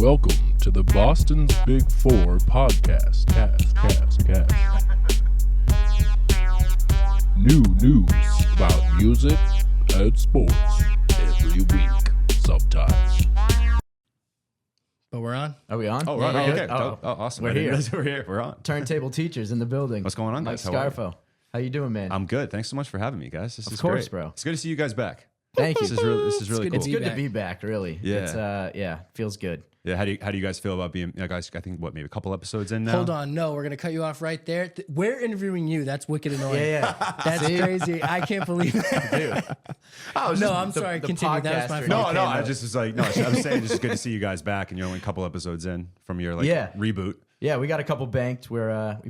Welcome to the Boston's Big Four podcast. Cast. New news about music and sports every week, sometimes. But we're on. Are we on? Oh, right. Yeah. Okay. Oh, Awesome. We're I didn't here. realize we're here. We're on. Turntable Teachers in the building. What's going on, Mike guys? How are you? Scarfo. How you doing, man? I'm good. Thanks so much for having me, guys. This is course, great. bro. It's good to see you guys back. Thank you. This is really good cool. It's good to be back, really. Yeah. It's feels good. Yeah. How do you guys feel about being, guys? I think maybe a couple episodes in now. Hold on. No, we're going to cut you off right there. We're interviewing you. That's wicked annoying. Yeah. That's crazy. I can't believe that. Dude. No, I'm sorry. Continue. That was my podcaster. fault. No. I just was like, no. I'm saying it's good to see you guys back, and you're only a couple episodes in from your reboot. Yeah, we got a couple banked. We've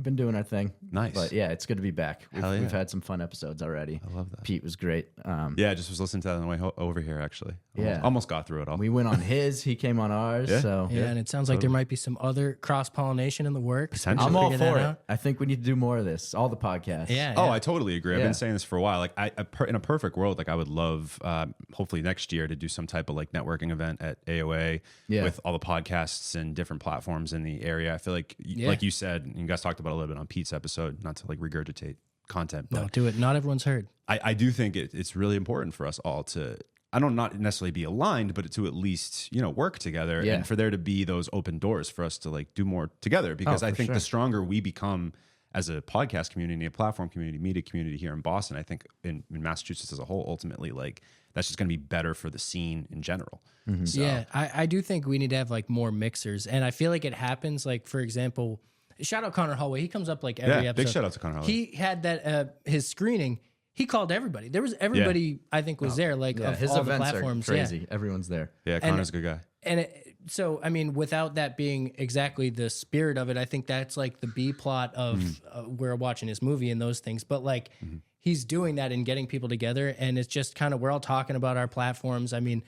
been doing our thing. Nice. But yeah, it's good to be back. Hell yeah. We've had some fun episodes already. I love that. Pete was great. Yeah, I just was listening to that on the way over here. Actually, Yeah. almost got through it all. We went on his. He came on ours. Yeah. So Yeah, and it sounds like there might be some other cross-pollination in the works. Potentially. I'm all Figure that for it. out. I think we need to do more of this. All the podcasts. Yeah. Oh, I totally agree. I've Yeah. been saying this for a while. Like, in a perfect world, like I would love, hopefully next year, to do some type of like networking event at AOA Yeah. with all the podcasts and different platforms in the area. I feel like, like you said, and you guys talked about a little bit on Pete's episode, not to like regurgitate content, but No, do it. Not everyone's heard. I do think it's really important for us all to, I don't not necessarily be aligned, but to at least, work together Yeah. and for there to be those open doors for us to like do more together. Because I for think sure. the stronger we become as a podcast community, a platform community, media community here in Boston, I think in Massachusetts as a whole, ultimately, like that's just going to be better for the scene in general. So, Yeah, I do think we need to have like more mixers. And I feel like it happens, like, for example, shout out Connor Hallway. He comes up like every Yeah, episode. big shout out to Connor Hallway. He had that, his screening. He called everybody. There was everybody, I think, was there, like, Yeah, of his all the events platforms. are crazy. Everyone's there. Yeah, Connor's a good guy. And so, I mean, without that being exactly the spirit of it, I think that's like the B plot of we're watching his movie and those things. But like, he's doing that and getting people together. And it's just kind of, we're all talking about our platforms. I mean,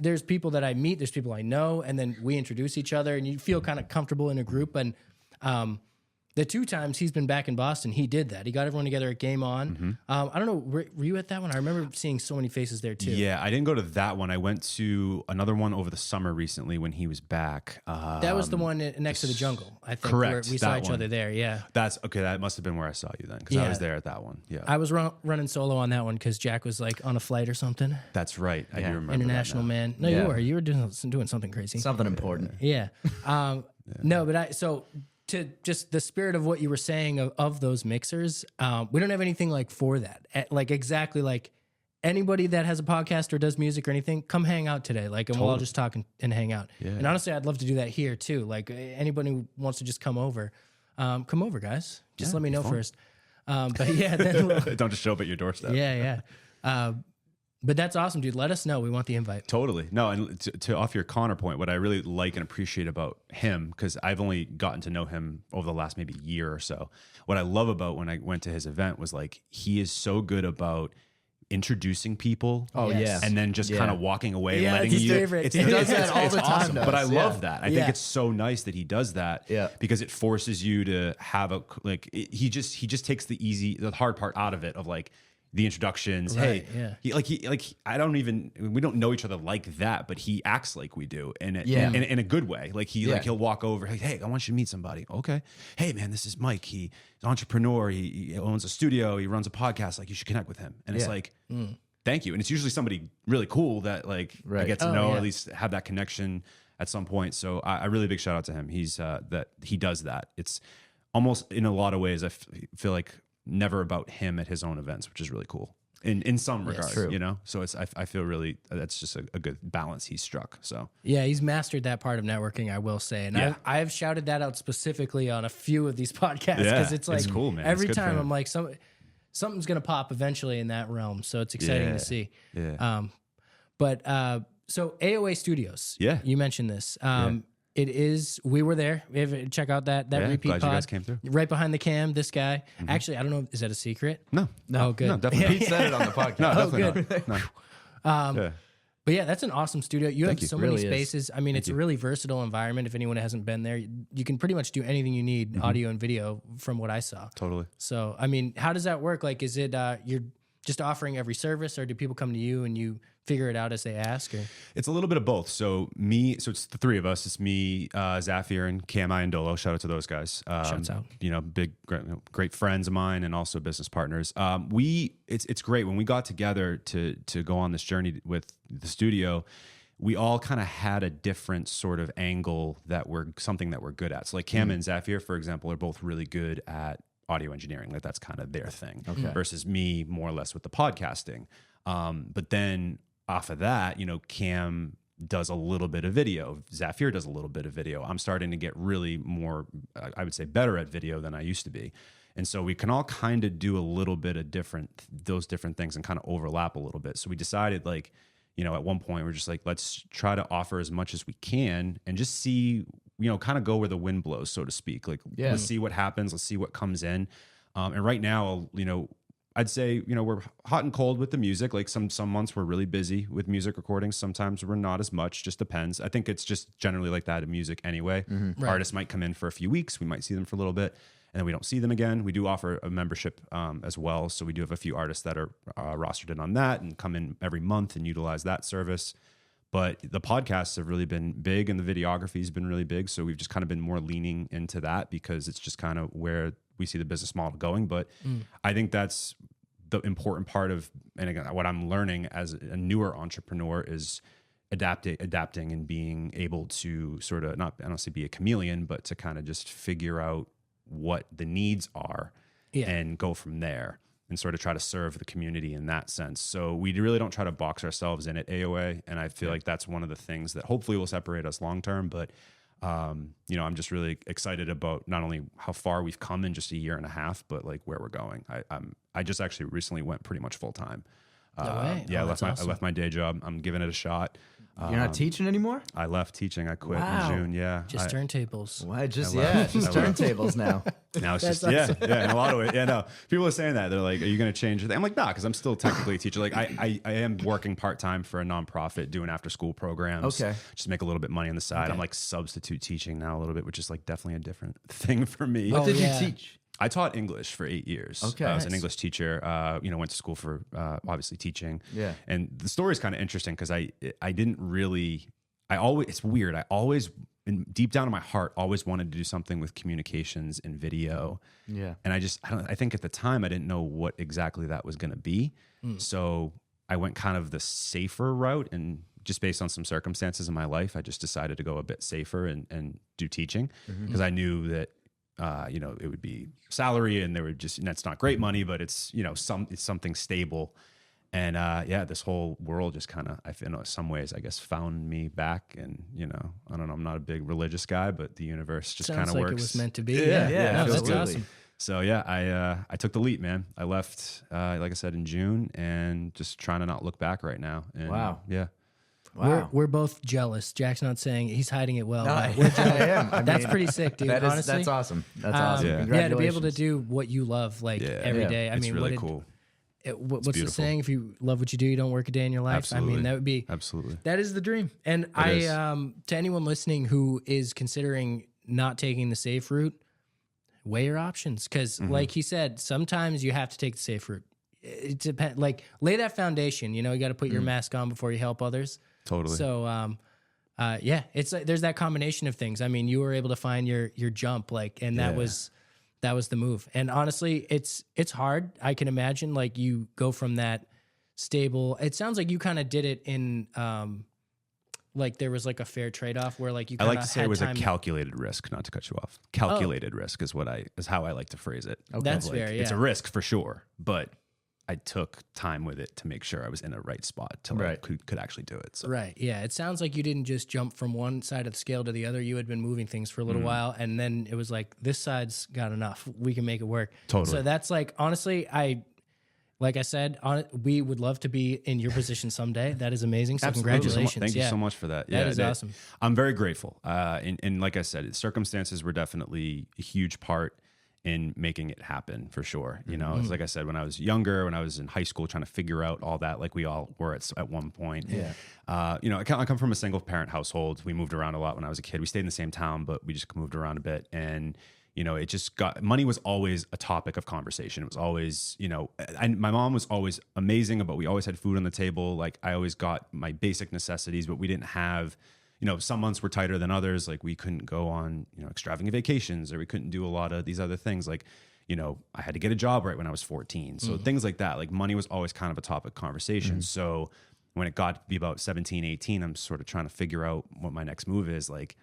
there's people that I meet, there's people I know, and then we introduce each other and you feel kind of comfortable in a group. And the two times he's been back in Boston, he did that. He got everyone together at Game On. I don't know, were you at that one? I remember seeing so many faces there too. Yeah, I didn't go to that one. I went to another one over the summer recently when he was back. That was the one next to the jungle, I think. correct, Where we saw that each one. other there, yeah. That's okay. That must have been where I saw you then, because I Yeah. was there at that one. Yeah, I was running solo on that one because Jack was like on a flight or something. that's right. I do remember International that now. man. No, Yeah. you were doing something crazy. Something important. Yeah. No, but to just the spirit of what you were saying of those mixers, we don't have anything like for that. Like exactly like anybody that has a podcast or does music or anything, come hang out today. Like, and we'll all just talk and hang out. Yeah. And honestly, I'd love to do that here too. Like anybody who wants to just come over, guys. Just let me know first. But yeah, then Don't just show up at your doorstep. yeah. But that's awesome, dude. Let us know. We want the invite. Totally. No, and to off your Connor point, what I really like and appreciate about him, because I've only gotten to know him over the last maybe year or so, what I love about when I went to his event was like, he is so good about introducing people. Oh, Yes. yeah. And then just kind of walking away, Yeah, letting it's his you. favorite. He does that all the time, awesome. though. But I Yeah. love that. I Yeah. think it's so nice that he does that. Yeah. Because it forces you to have he just takes the hard part out of it of like the introductions. Right, Hey, yeah. we don't know each other like that, but he acts like we do, and Yeah. in a good way. Like Yeah. he'll walk over, hey, I want you to meet somebody. Okay, hey man, this is Mike. He's an entrepreneur. He owns a studio. He runs a podcast. Like you should connect with him. And it's Yeah. like, thank you. And it's usually somebody really cool that like I Right. get to Oh, know, or yeah. at least have that connection at some point. So I really big shout out to him. He's that he does that. It's almost in a lot of ways I feel like never about him at his own events, which is really cool. In some regards, true. So it's I feel really that's just a good balance he struck. So Yeah, he's mastered that part of networking, I will say. And Yeah. I've shouted that out specifically on a few of these podcasts Yeah, because it's like it's cool, man. It's every good for time him. I'm like, something's going to pop eventually in that realm. So it's exciting to see. Yeah. So AOA Studios. Yeah. You mentioned this. It is, we were there. Check out that Yeah, repeat glad pod. you guys came through. Right behind the cam, this guy. Actually, I don't know, is that a secret? No, Oh, good. no, definitely. Pete said it on the podcast. No, Oh, definitely good. not. No. Yeah. But yeah, that's an awesome studio. You have you. so many Really is. spaces. I mean, it's a really versatile environment. If anyone hasn't been there, you can pretty much do anything you need, audio and video, from what I saw. Totally. So, I mean, how does that work? Like, is it you're just offering every service, or do people come to you and you figure it out as they ask? Or? It's a little bit of both. So it's the three of us. It's me, Zafir, and KMI and Dolo. Shout out to those guys. Shouts out. Big, great friends of mine and also business partners. It's great when we got together to go on this journey with the studio. We all kind of had a different sort of angle that we're good at. So like Cam and Zafir, for example, are both really good at audio engineering. Like that's kind of their thing. Okay. Versus me, more or less with the podcasting. But then off of that, Cam does a little bit of video. Zafir does a little bit of video. I'm starting to get really more, I would say, better at video than I used to be. And so we can all kind of do a little bit of those different things and kind of overlap a little bit. So we decided at one point we're just like, let's try to offer as much as we can and just see, kind of go where the wind blows, so to speak. Like, let's see what happens. Let's see what comes in. And right now, I'd say, we're hot and cold with the music. Like some months we're really busy with music recordings. Sometimes we're not as much, just depends. I think it's just generally like that in music anyway. Right. Artists might come in for a few weeks. We might see them for a little bit and then we don't see them again. We do offer a membership as well. So we do have a few artists that are rostered in on that and come in every month and utilize that service. But the podcasts have really been big and the videography has been really big. So we've just kind of been more leaning into that because it's just kind of where we see the business model going. But I think that's the important part of, and again, what I'm learning as a newer entrepreneur is adapting and being able to sort of I don't say be a chameleon, but to kind of just figure out what the needs are and go from there and sort of try to serve the community in that sense. So we really don't try to box ourselves in at AOA. And I feel like that's one of the things that hopefully will separate us long-term, but I'm just really excited about not only how far we've come in just a year and a half, but like where we're going. I just actually recently went pretty much full time. No way. Yeah, Oh, I awesome. left my day job. I'm giving it a shot. You're not teaching anymore? I left teaching. I quit Wow. in June. Yeah, Just turntables. Why? Just I left. just I left. turntables now. Now it's That's just yeah, in a lot of ways. Yeah, no. People are saying that they're like, "Are you going to change it?" I'm like, "Nah," because I'm still technically a teacher. Like, I am working part time for a nonprofit doing after school programs. Okay. Just make a little bit money on the side. Okay. I'm like substitute teaching now a little bit, which is like definitely a different thing for me. What did yeah. you teach? I taught English for 8 years. Okay. I was an Nice. English teacher. Went to school for obviously teaching. Yeah. And the story is kind of interesting because I didn't really. It's weird. I always, deep down in my heart, always wanted to do something with communications and video. Yeah. And I think at the time I didn't know what exactly that was going to be. So I went kind of the safer route, and just based on some circumstances in my life, I just decided to go a bit safer and do teaching because I knew that, it would be salary and that's not great money, but it's something stable. And this whole world just kind of, in some ways, I guess, found me back. And, I don't know, I'm not a big religious guy, but the universe just kind Sounds of like works. it was meant to be. Yeah, No, that's absolutely. awesome. So I took the leap, man. I left, like I said, in June, and just trying to not look back right now. And, Wow. Yeah. Wow. We're both jealous. Jack's not saying he's hiding it well. No, but I we're jealous. am. I That's mean, pretty sick, dude. That's honestly, awesome. That's awesome. Yeah. Yeah, to be able to Congratulations. do what you love, like every Yeah. day. I It's mean, really cool. What's the beautiful. saying? If you love what you do, you don't work a day in your life. Absolutely. I mean, that would be Absolutely. that is the dream. And is. To anyone listening who is considering not taking the safe route, weigh your options because, like he said, sometimes you have to take the safe route. It depends. Like, lay that foundation. You got to put your mask on before you help others. Totally. So, it's like, there's that combination of things. I mean, you were able to find your jump, and that was the move. And honestly, it's hard. I can imagine, like, you go from that stable. It sounds like you kind of did it in, like, there was like a fair trade off where, like, you. I Kinda like to say had it was time. a calculated risk, not to cut you off. Calculated risk is how I like to phrase it. That's Like, fair. Yeah. It's a risk for sure, but I took time with it to make sure I was in the right spot till I Right. could actually do it. So. Right. Yeah. It sounds like you didn't just jump from one side of the scale to the other. You had been moving things for a little while, and then it was like, this side's got enough. We can make it work. Totally. So that's like, honestly, like I said, we would love to be in your position someday. That is amazing. So Absolutely. congratulations. Thank you Yeah. so much for that. That is awesome. I'm very grateful. And like I said, circumstances were definitely a huge part in making it happen for sure. It's like I said, when I was younger, when I was in high school, trying to figure out all that, like we all were at one point. Yeah. I come from a single parent household. We moved around a lot when I was a kid. We stayed in the same town, but we just moved around a bit. And, you know, it just got, money was always a topic of conversation. It was always, you know, my mom was always amazing, but we always had food on the table. Like I always got my basic necessities, but we didn't have, you know, some months were tighter than others. Like we couldn't go on, you know, extravagant vacations, or we couldn't do a lot of these other things. Like, you know, I had to get a job right when I was 14. So things like that, like money was always kind of a topic of conversation. So when it got to be about 17, 18, I'm sort of trying to figure out what my next move is. Like,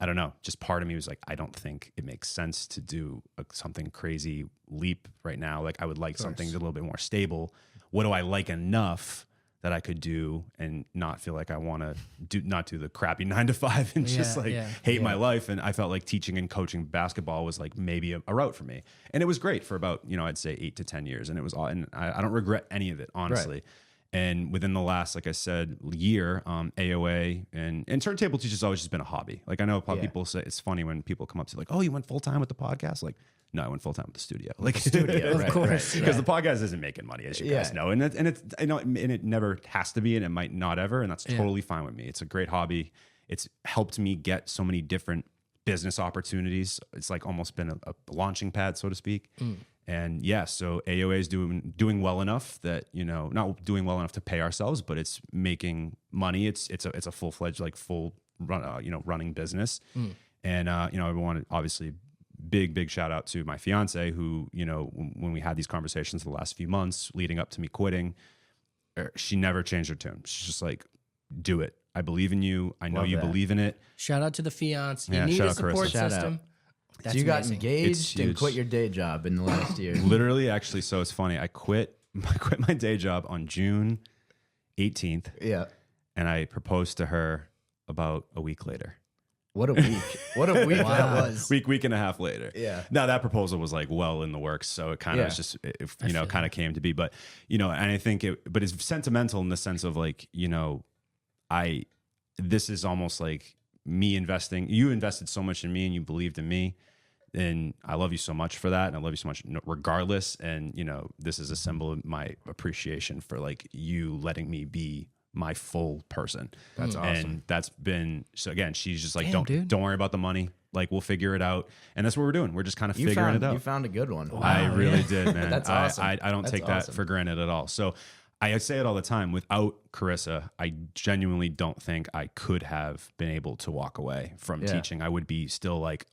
I don't know, just part of me was like, I don't think it makes sense to do something crazy leap right now. Like I would like something a little bit more stable. What do I like enough that I could do and not feel like I want to not do the crappy 9 to 5 and just hate my life. And I felt like teaching and coaching basketball was like maybe a route for me. And it was great for about, you know, I'd say 8 to 10 years. And it was, and I don't regret any of it, honestly. Right. And within the last, like I said, year, AOA and Turntable Teachers has always just been a hobby. Like I know a lot of people say, it's funny when people come up to like, oh, you went full time with the podcast? Like, no, I went full time with the studio. Like Of course, because the podcast isn't making money, as you guys know, and it's you know, and it never has to be, and it might not ever, and that's totally fine with me. It's a great hobby. It's helped me get so many different business opportunities. It's like almost been a launching pad, so to speak. And yeah, so AOA is doing well enough that, you know, not doing well enough to pay ourselves, but it's making money. It's a full-fledged, like full run, you know, running business. And you know, I want to obviously big shout out to my fiance, who, you know, when we had these conversations the last few months leading up to me quitting, she never changed her tune. She's just like, do it. I believe in you. I know you believe in it. Shout out to the fiance. You need a support system. So you got engaged and quit your day job in the last year. Literally, actually, so it's funny. I quit my day job on June 18th. Yeah. And I proposed to her about a week later. What a week. What a week that was. Week and a half later. Yeah. Now that proposal was like well in the works. So it kind of was just, you know, kind of came to be. But, you know, and I think but it's sentimental in the sense of like, you know, this is almost like me investing. You invested so much in me and you believed in me. And I love you so much for that. And I love you so much regardless. And, you know, this is a symbol of my appreciation for like you letting me be my full person. That's awesome. And that's been, so again, she's just like, don't worry about the money. Like we'll figure it out. And that's what we're doing. We're just kind of figuring it out. You found a good one. Wow, I really did, man. That's awesome. I don't take that for granted at all. So I say it all the time. Without Carissa, I genuinely don't think I could have been able to walk away from teaching. I would be still like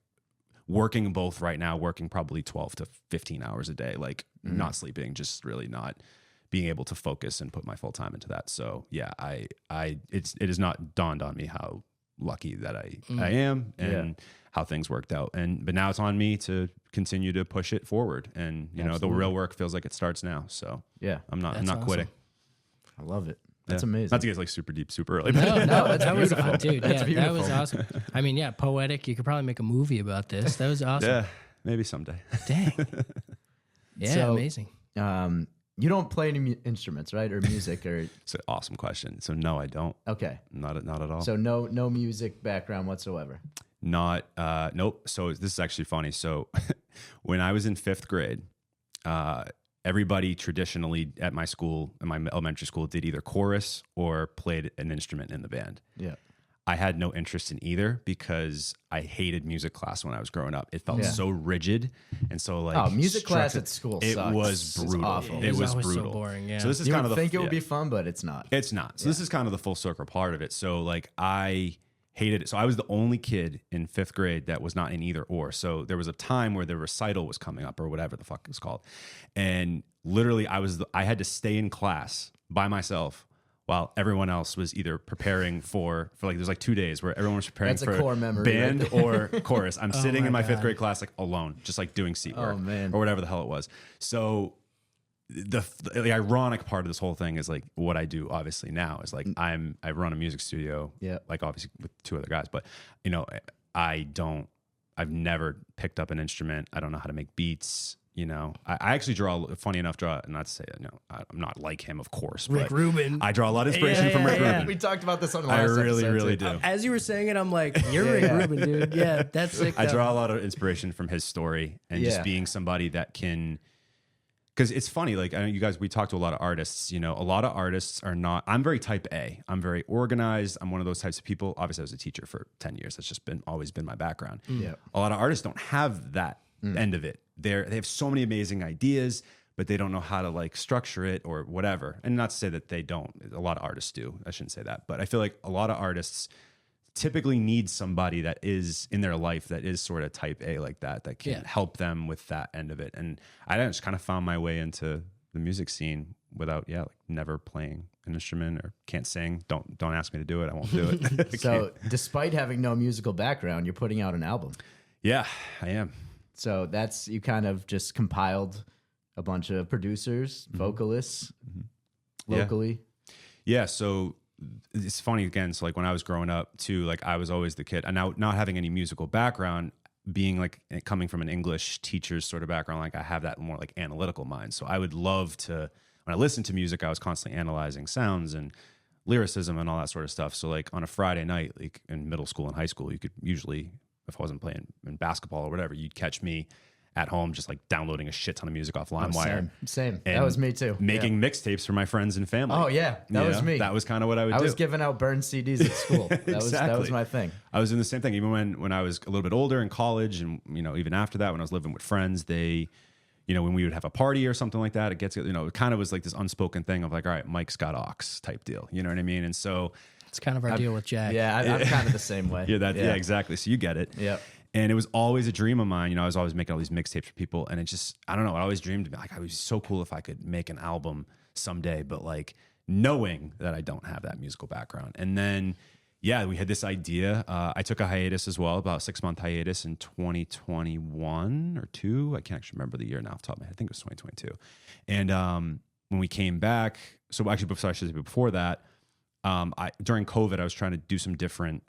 working both right now, working probably 12 to 15 hours a day, like not sleeping, just really not being able to focus and put my full time into that. So yeah, it has not dawned on me how lucky that I am and how things worked out. But now it's on me to continue to push it forward. And you know, the real work feels like it starts now. So yeah, I'm not quitting. I love it. That's amazing. Not to get like super deep, super early. No, that was dude. That was awesome. I mean, poetic. You could probably make a movie about this. That was awesome. Yeah, maybe someday. Dang. Yeah, so, amazing. You don't play any instruments, right, or music, or? It's an awesome question. So no, I don't. Okay. Not at all. So no music background whatsoever. Nope. So this is actually funny. So when I was in 5th grade, everybody traditionally at my school, in my elementary school, did either chorus or played an instrument in the band. Yeah. I had no interest in either because I hated music class when I was growing up. It felt so rigid. And so like music class at school it sucks. Was brutal. It's awful. It was brutal. So boring, yeah. So this is you kind of would think it would be fun, but it's not. It's not. So this is kind of the full circle part of it. So like I hated it. So I was the only kid in 5th grade that was not in either or. So there was a time where the recital was coming up or whatever the fuck it was called. And literally I had to stay in class by myself while everyone else was either preparing for like, there's like 2 days where everyone was preparing for core memory band right or chorus. I'm sitting in my 5th grade class, like alone, just like doing seat work or whatever the hell it was. So the ironic part of this whole thing is like what I do obviously now is like I run a music studio, like obviously with 2 other guys, but you know, I've never picked up an instrument. I don't know how to make beats. You know, I actually funny enough, not to say, you know, I'm not like him, of course. Rick Rubin. I draw a lot of inspiration from Rick Rubin. We talked about this on the last episode. I really do. As you were saying it, I'm like, you're Rick Rubin, dude. Yeah, that's sick. I draw a lot of inspiration from his story and just being somebody that can Because it's funny, like I know you guys, we talked to a lot of artists, you know, a lot of artists are not, I'm very type A. I'm very organized. I'm one of those types of people. Obviously I was a teacher for 10 years. That's just always been my background. Yeah. A lot of artists don't have that end of it. They have so many amazing ideas, but they don't know how to like structure it or whatever. And not to say that they don't, a lot of artists do. I shouldn't say that, but I feel like a lot of artists typically need somebody that is in their life that is sort of type A like that can help them with that end of it. And I just kind of found my way into the music scene without, like never playing an instrument or can't sing. Don't ask me to do it. I won't do it. So despite having no musical background, you're putting out an album. Yeah, I am. So you kind of just compiled a bunch of producers, vocalists locally. Yeah. So it's funny again. So like when I was growing up too, like I was always the kid, and now not having any musical background, being like coming from an English teacher's sort of background, like I have that more like analytical mind. So I would love to, when I listened to music, I was constantly analyzing sounds and lyricism and all that sort of stuff. So like on a Friday night, like in middle school and high school, you could usually, if I wasn't playing in basketball or whatever, you'd catch me at home just like downloading a shit ton of music off LimeWire. Same. That was me too. Making mixtapes for my friends and family. Oh yeah, that was me. That was kind of what I would do. I was giving out burned CDs at school. That was my thing. I was doing the same thing even when I was a little bit older in college, and you know, even after that when I was living with friends, they, you know, when we would have a party or something like that, it gets, you know, it kind of was like this unspoken thing of like, all right, Mike's got aux type deal. You know what I mean? And so it's kind of our deal with Jack. Yeah, I'm kind of the same way. Yeah, exactly. So you get it. Yeah. And it was always a dream of mine. You know, I was always making all these mixtapes for people. And it just, I don't know, I always dreamed like, it would be so cool if I could make an album someday, but like knowing that I don't have that musical background. And then, we had this idea. I took a hiatus as well, about a 6-month hiatus in 2021 or 2. I can't actually remember the year now off the top of my head. I think it was 2022. And when we came back, so actually before that, during COVID, I was trying to do some different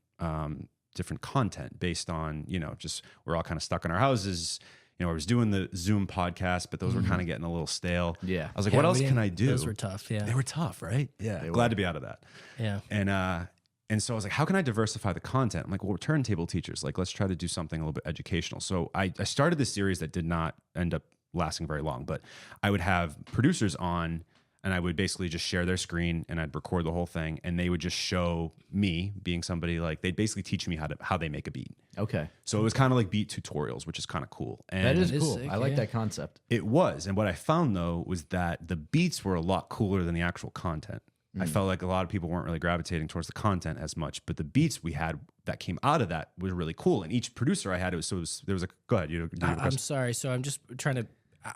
content based on, you know, just we're all kind of stuck in our houses. You know, I was doing the Zoom podcast, but those were kind of getting a little stale. Yeah. I was like, what else can I do? Those were tough. Yeah. They were tough, right? Yeah. Glad to be out of that. Yeah. And so I was like, how can I diversify the content? I'm like, well, we're turntable teachers. Like, let's try to do something a little bit educational. So I started this series that did not end up lasting very long, but I would have producers on, and I would basically just share their screen and I'd record the whole thing, and they would just show me being somebody, like they'd basically teach me how they make a beat. Okay. So it was kind of like beat tutorials, which is kind of cool. And that is cool. Sick, I like that concept. It was. And what I found though was that the beats were a lot cooler than the actual content. I felt like a lot of people weren't really gravitating towards the content as much, but the beats we had that came out of that was really cool. And each producer I had, there was a, go ahead. I'm sorry. So I'm just trying to,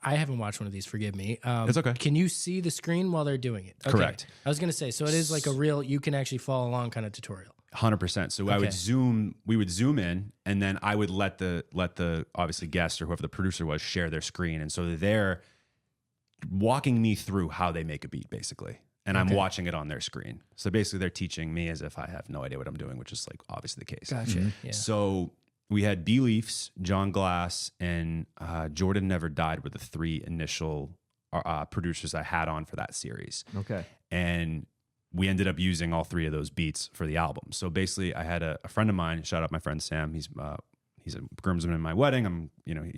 I haven't watched one of these, forgive me. It's okay. Can you see the screen while they're doing it? Okay. Correct. I was going to say, so it is like a real, you can actually follow along kind of tutorial. 100%. So we would zoom in, and then I would let the obviously guest or whoever the producer was share their screen. And so they're walking me through how they make a beat basically. And I'm watching it on their screen. So basically they're teaching me as if I have no idea what I'm doing, which is like obviously the case. Gotcha. Yeah. So we had B Leafs, John Glass, and Jordan Never Died were the 3 initial producers I had on for that series. Okay. And we ended up using all 3 of those beats for the album. So basically I had a friend of mine, shout out my friend Sam. He's a groomsman in my wedding. I'm going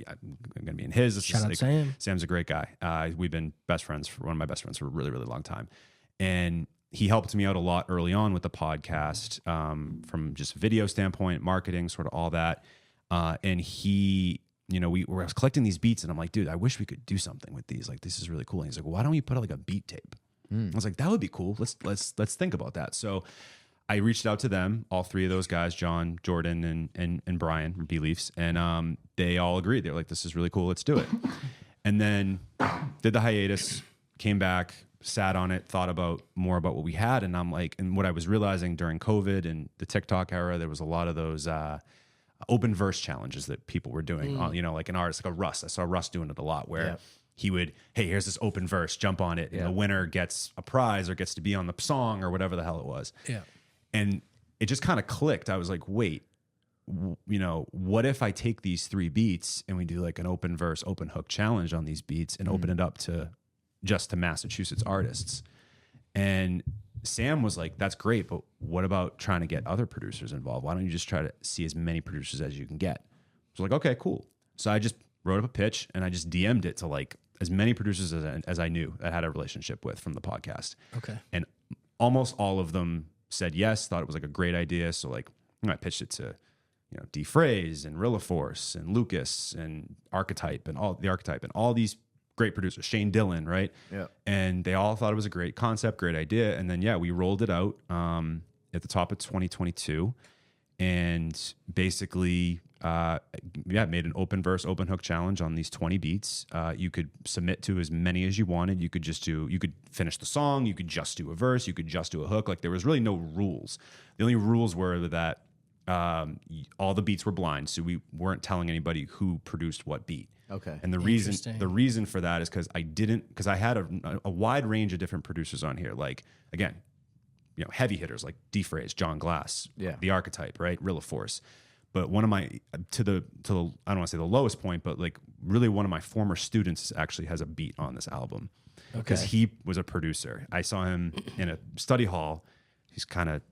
to be in his. Shout out Sam. Sam's a great guy. We've been one of my best friends for a really, really long time. And he helped me out a lot early on with the podcast, from just video standpoint, marketing, sort of all that. And he, I was collecting these beats, and I'm like, dude, I wish we could do something with these. Like, this is really cool. And he's like, well, why don't we put out like a beat tape? I was like, that would be cool. Let's think about that. So I reached out to them, all 3 of those guys, John, Jordan, and Brian from B-Leafs, and they all agreed. They're like, this is really cool. Let's do it. And then did the hiatus, came back, sat on it, thought more about what we had. And I'm like, and what I was realizing during COVID and the TikTok era, there was a lot of those open verse challenges that people were doing, like an artist, like a Russ. I saw Russ doing it a lot where he would, hey, here's this open verse, jump on it. And the winner gets a prize or gets to be on the song or whatever the hell it was. Yeah. And it just kind of clicked. I was like, wait, what if I take these 3 beats and we do like an open verse, open hook challenge on these beats and open it up to Massachusetts artists? And Sam was like, that's great, but what about trying to get other producers involved? Why don't you just try to see as many producers as you can get? So like, okay, cool. So I just wrote up a pitch and I just DM'd it to like as many producers as I knew that had a relationship with from the podcast. Okay. And almost all of them said yes, thought it was like a great idea. So like I pitched it to, D Phrase and Rilla Force and Lucas and Archetype and all these great producers, Shane Dillon, right? Yeah. And they all thought it was a great concept, great idea. And then, we rolled it out at the top of 2022 and basically, made an open verse, open hook challenge on these 20 beats. You could submit to as many as you wanted. You could finish the song. You could just do a verse. You could just do a hook. Like there was really no rules. The only rules were that all the beats were blind. So we weren't telling anybody who produced what beat. Okay. And the reason for that is because I had a wide range of different producers on here. Like again, heavy hitters like D Phrase, John Glass, The Archetype, right? Rilla Force. But one of my to the I don't want to say the lowest point, but like really one of my former students actually has a beat on this album because he was a producer. I saw him in a study hall. He's kind of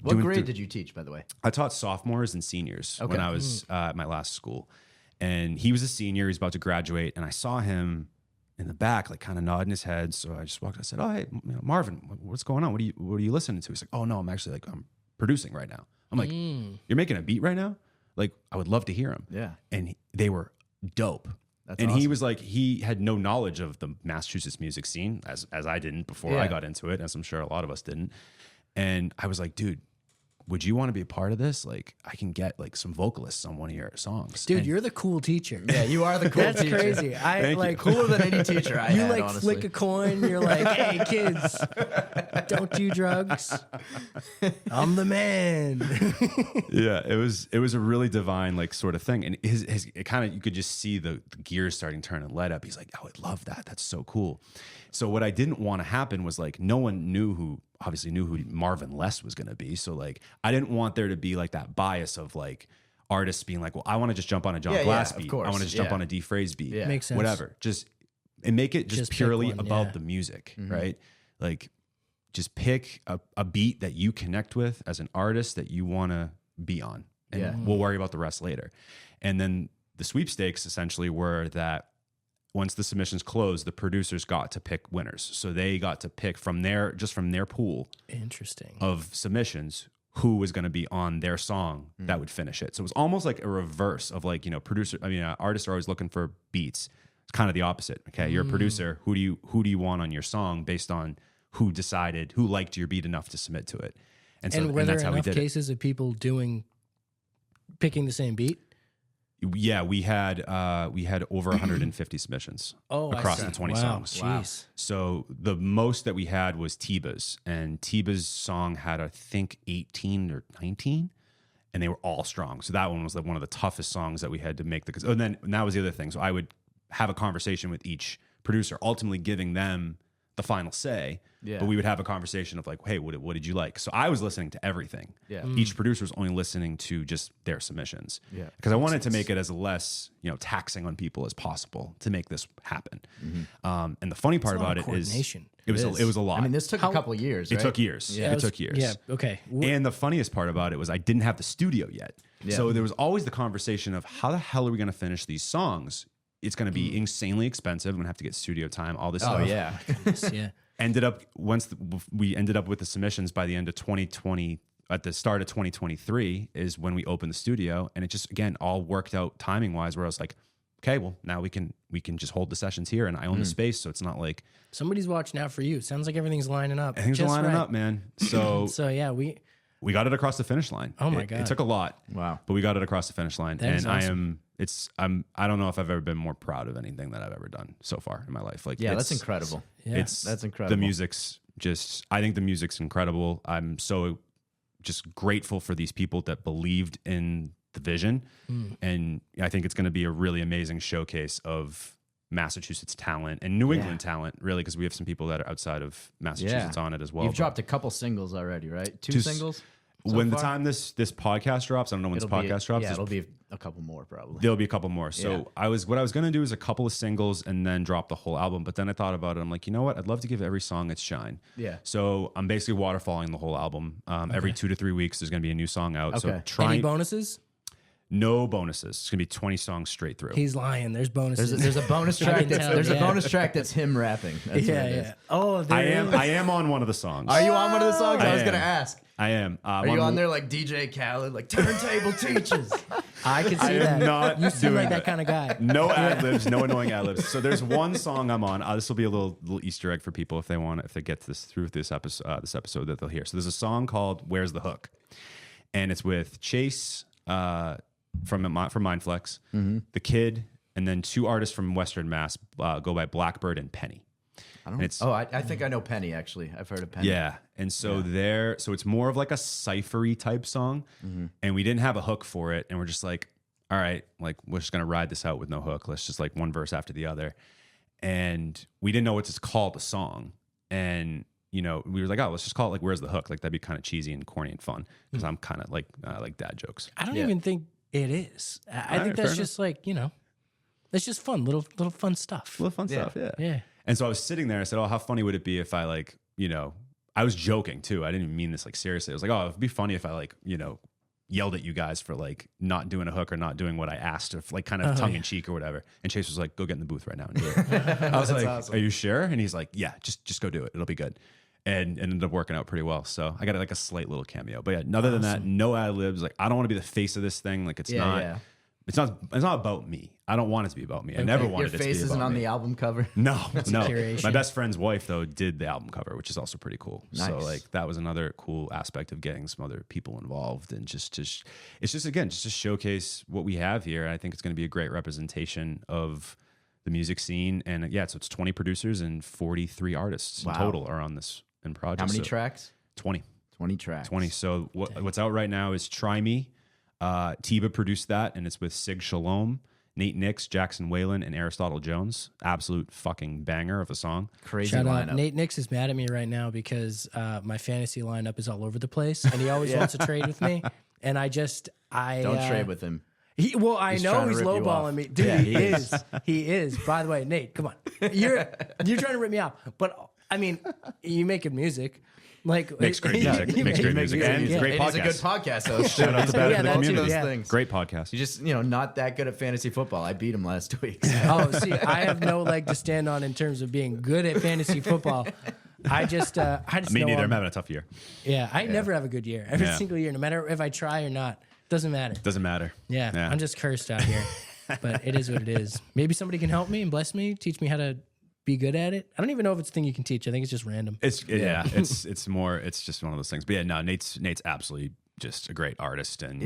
What grade did you teach, by the way? I taught sophomores and seniors when I was at my last school, and he was a senior. He's about to graduate, and I saw him in the back, like kind of nodding his head. So I just walked. I said, "Oh, hey, Marvin, what's going on? What are you listening to?" He's like, "Oh no, I'm producing right now." I'm like, "You're making a beat right now? Like, I would love to hear him." Yeah. And they were dope. That's and awesome. he was like, he had no knowledge of the Massachusetts music scene, as I didn't before I got into it, as I'm sure a lot of us didn't. And I was like, dude, would you want to be a part of this? Like, I can get like some vocalists on one of your songs. Dude, And you're the cool teacher. Yeah, you are the cool That's teacher. crazy. I like Cooler than any teacher I you had, like honestly. flick a coin. You're like, hey kids, don't do drugs. I'm the man. Yeah, it was a really divine like sort of thing, and his it kind of, you could just see the gears starting to turn and light up. He's like, I would love that. That's so cool. So what I didn't want to happen was like no one obviously knew who Marvin Less was going to be. So like I didn't want there to be like that bias of like artists being like, well, I want to just jump on a John Glass of beat. course. I want to just jump on a D Phrase beat. Yeah. Makes sense. Whatever. And make it just pick purely one, about the music, right? Like just pick a beat that you connect with as an artist that you want to be on. And we'll worry about the rest later. And then the sweepstakes essentially were that once the submissions closed, the producers got to pick winners. So they got to pick from their pool Interesting. of submissions who was going to be on their song that would finish it. So it was almost like a reverse of like, artists are always looking for beats. It's kind of the opposite. Okay. You're a producer. Who do you want on your song based on who liked your beat enough to submit to it? And so were and there that's how we enough did cases of people picking the same beat? Yeah, we had over 150 submissions across the 20 songs. Jeez. So the most that we had was Tiba's, and Tiba's song had I think 18 or 19, and they were all strong. So that one was like one of the toughest songs that we had to make. And that was the other thing. So I would have a conversation with each producer, ultimately giving them the final say. Yeah. But we would have a conversation of like, hey, what did you like? So I was listening to everything. Yeah. Each producer was only listening to just their submissions. Yeah. Because I wanted to make it as less, taxing on people as possible to make this happen. And the funny part about it is coordination. it was a lot. I mean, this took a couple of years, it right? took years. Yeah. It took years. Yeah. Okay. And the funniest part about it was I didn't have the studio yet. Yeah. So there was always the conversation of how the hell are we going to finish these songs? It's going to be insanely expensive. I'm going to have to get studio time, all this Oh, stuff. yeah. Yeah. We ended up with the submissions by the end of 2020, at the start of 2023 is when we opened the studio, and it just again all worked out timing wise. Where I was like, okay, well now we can just hold the sessions here, and I own the space, so it's not like Somebody's watching out for you. Sounds like everything's lining up. things are just lining right. up, man. So So yeah, we got it across the finish line. Oh my It God. took a lot. Wow. But we got it across the finish line, That is and awesome. I don't know if I've ever been more proud of anything that I've ever done so far in my life. Like, Yeah, it's that's incredible. Yeah. That's incredible. The music's I think the music's incredible. I'm so just grateful for these people that believed in the vision. And I think it's going to be a really amazing showcase of Massachusetts talent and New England talent, really, because we have some people that are outside of Massachusetts on it as well. You've But dropped a couple singles already, right? Two singles? so when the far? time this podcast drops, I don't know when this podcast drops. Yeah, it'll be a couple more probably. There'll be a couple more. So Yeah. what I was going to do is a couple of singles and then drop the whole album. But then I thought about it. I'm like, you know what? I'd love to give every song its shine. Yeah. So I'm basically waterfalling the whole album. Every 2 to 3 weeks, there's going to be a new song out. So Okay. Any bonuses? No bonuses. It's gonna be 20 songs straight through. He's lying. There's bonuses. There's a bonus I track. can That's, tell, there's yeah. a bonus track that's him rapping. That's what it is. Oh, there is. I am on one of the songs. Are you on one of the songs? I was am. gonna ask. I am. Are you on there like DJ Khaled, like Turntable Teachers? I can see I am that. not You seem doing like that kind of guy. No ad libs, no annoying ad libs. So there's one song I'm on. This will be a little Easter egg for people if they get this through this episode that they'll hear. So there's a song called "Where's the Hook," and it's with Chase from Mindflex, the Kid, and then 2 artists from Western Mass go by Blackbird and Penny. I think I know Penny, actually. I've heard of Penny. Yeah. And so so it's more of like a ciphery type song. And we didn't have a hook for it. And we're just like, all right, like we're just gonna ride this out with no hook. Let's just like one verse after the other. And we didn't know what to call the song. And we were like, oh, let's just call it like "Where's the Hook?" Like that'd be kind of cheesy and corny and fun. Because I'm kind of like dad jokes. I don't even think it is. I think that's just like, it's just fun, little fun stuff. Little fun stuff, yeah. Yeah. And so I was sitting there. I said, "Oh, how funny would it be if I like, I was joking too. I didn't even mean this like seriously. I was like, oh, it'd be funny if I like, yelled at you guys for like not doing a hook or not doing what I asked, or like kind of tongue in cheek or whatever." And Chase was like, "Go get in the booth right now and do it." I was like, awesome. "Are you sure?" And he's like, "Yeah, just go do it. It'll be good." And ended up working out pretty well. So I got like a slight little cameo. But yeah, other than that, no ad libs. Like I don't want to be the face of this thing. Like it's not about me. I don't want it to be about me. I never wanted it to be about me. Your face isn't on the album cover? No. curation. My best friend's wife, though, did the album cover, which is also pretty cool. Nice. So, like, that was another cool aspect of getting some other people involved. And just to showcase what we have here. I think it's going to be a great representation of the music scene. And so it's 20 producers and 43 artists in total are on this project. How many tracks? 20. 20 tracks. 20. So what's out right now is Try Me. Tiba produced that, and it's with Sig Shalom, Nate Nix, Jackson Whalen, and Aristotle Jones. Absolute fucking banger of a song. Crazy Shout lineup. out. Nate Nix is mad at me right now because my fantasy lineup is all over the place, and he always wants to trade with me. And I Don't trade with him. I He's know trying to he's rip you off. lowballing me, dude. Yeah, he is. He is. By the way, Nate, come on. You're trying to rip me off, but I mean, you making music. Like Makes great music. Makes great music. And Yeah. great It is a good podcast. podcast host. Shout out to Bad Yeah, for the that too, Community. yeah. Things. Great podcast. He's just, not that good at fantasy football. I beat him last week. So. Oh, see, I have no leg to stand on in terms of being good at fantasy football. I just Me know neither. I'm having a tough year. Yeah, I never have a good year. Every Yeah. single year, no matter if I try or not, doesn't matter. Doesn't matter. Yeah, I'm just cursed out here. But it is what it is. Maybe somebody can help me and bless me, teach me how to be good at it. I don't even know if it's a thing you can teach. I think it's just random. It's just one of those things. But yeah, no, Nate's absolutely just a great artist, and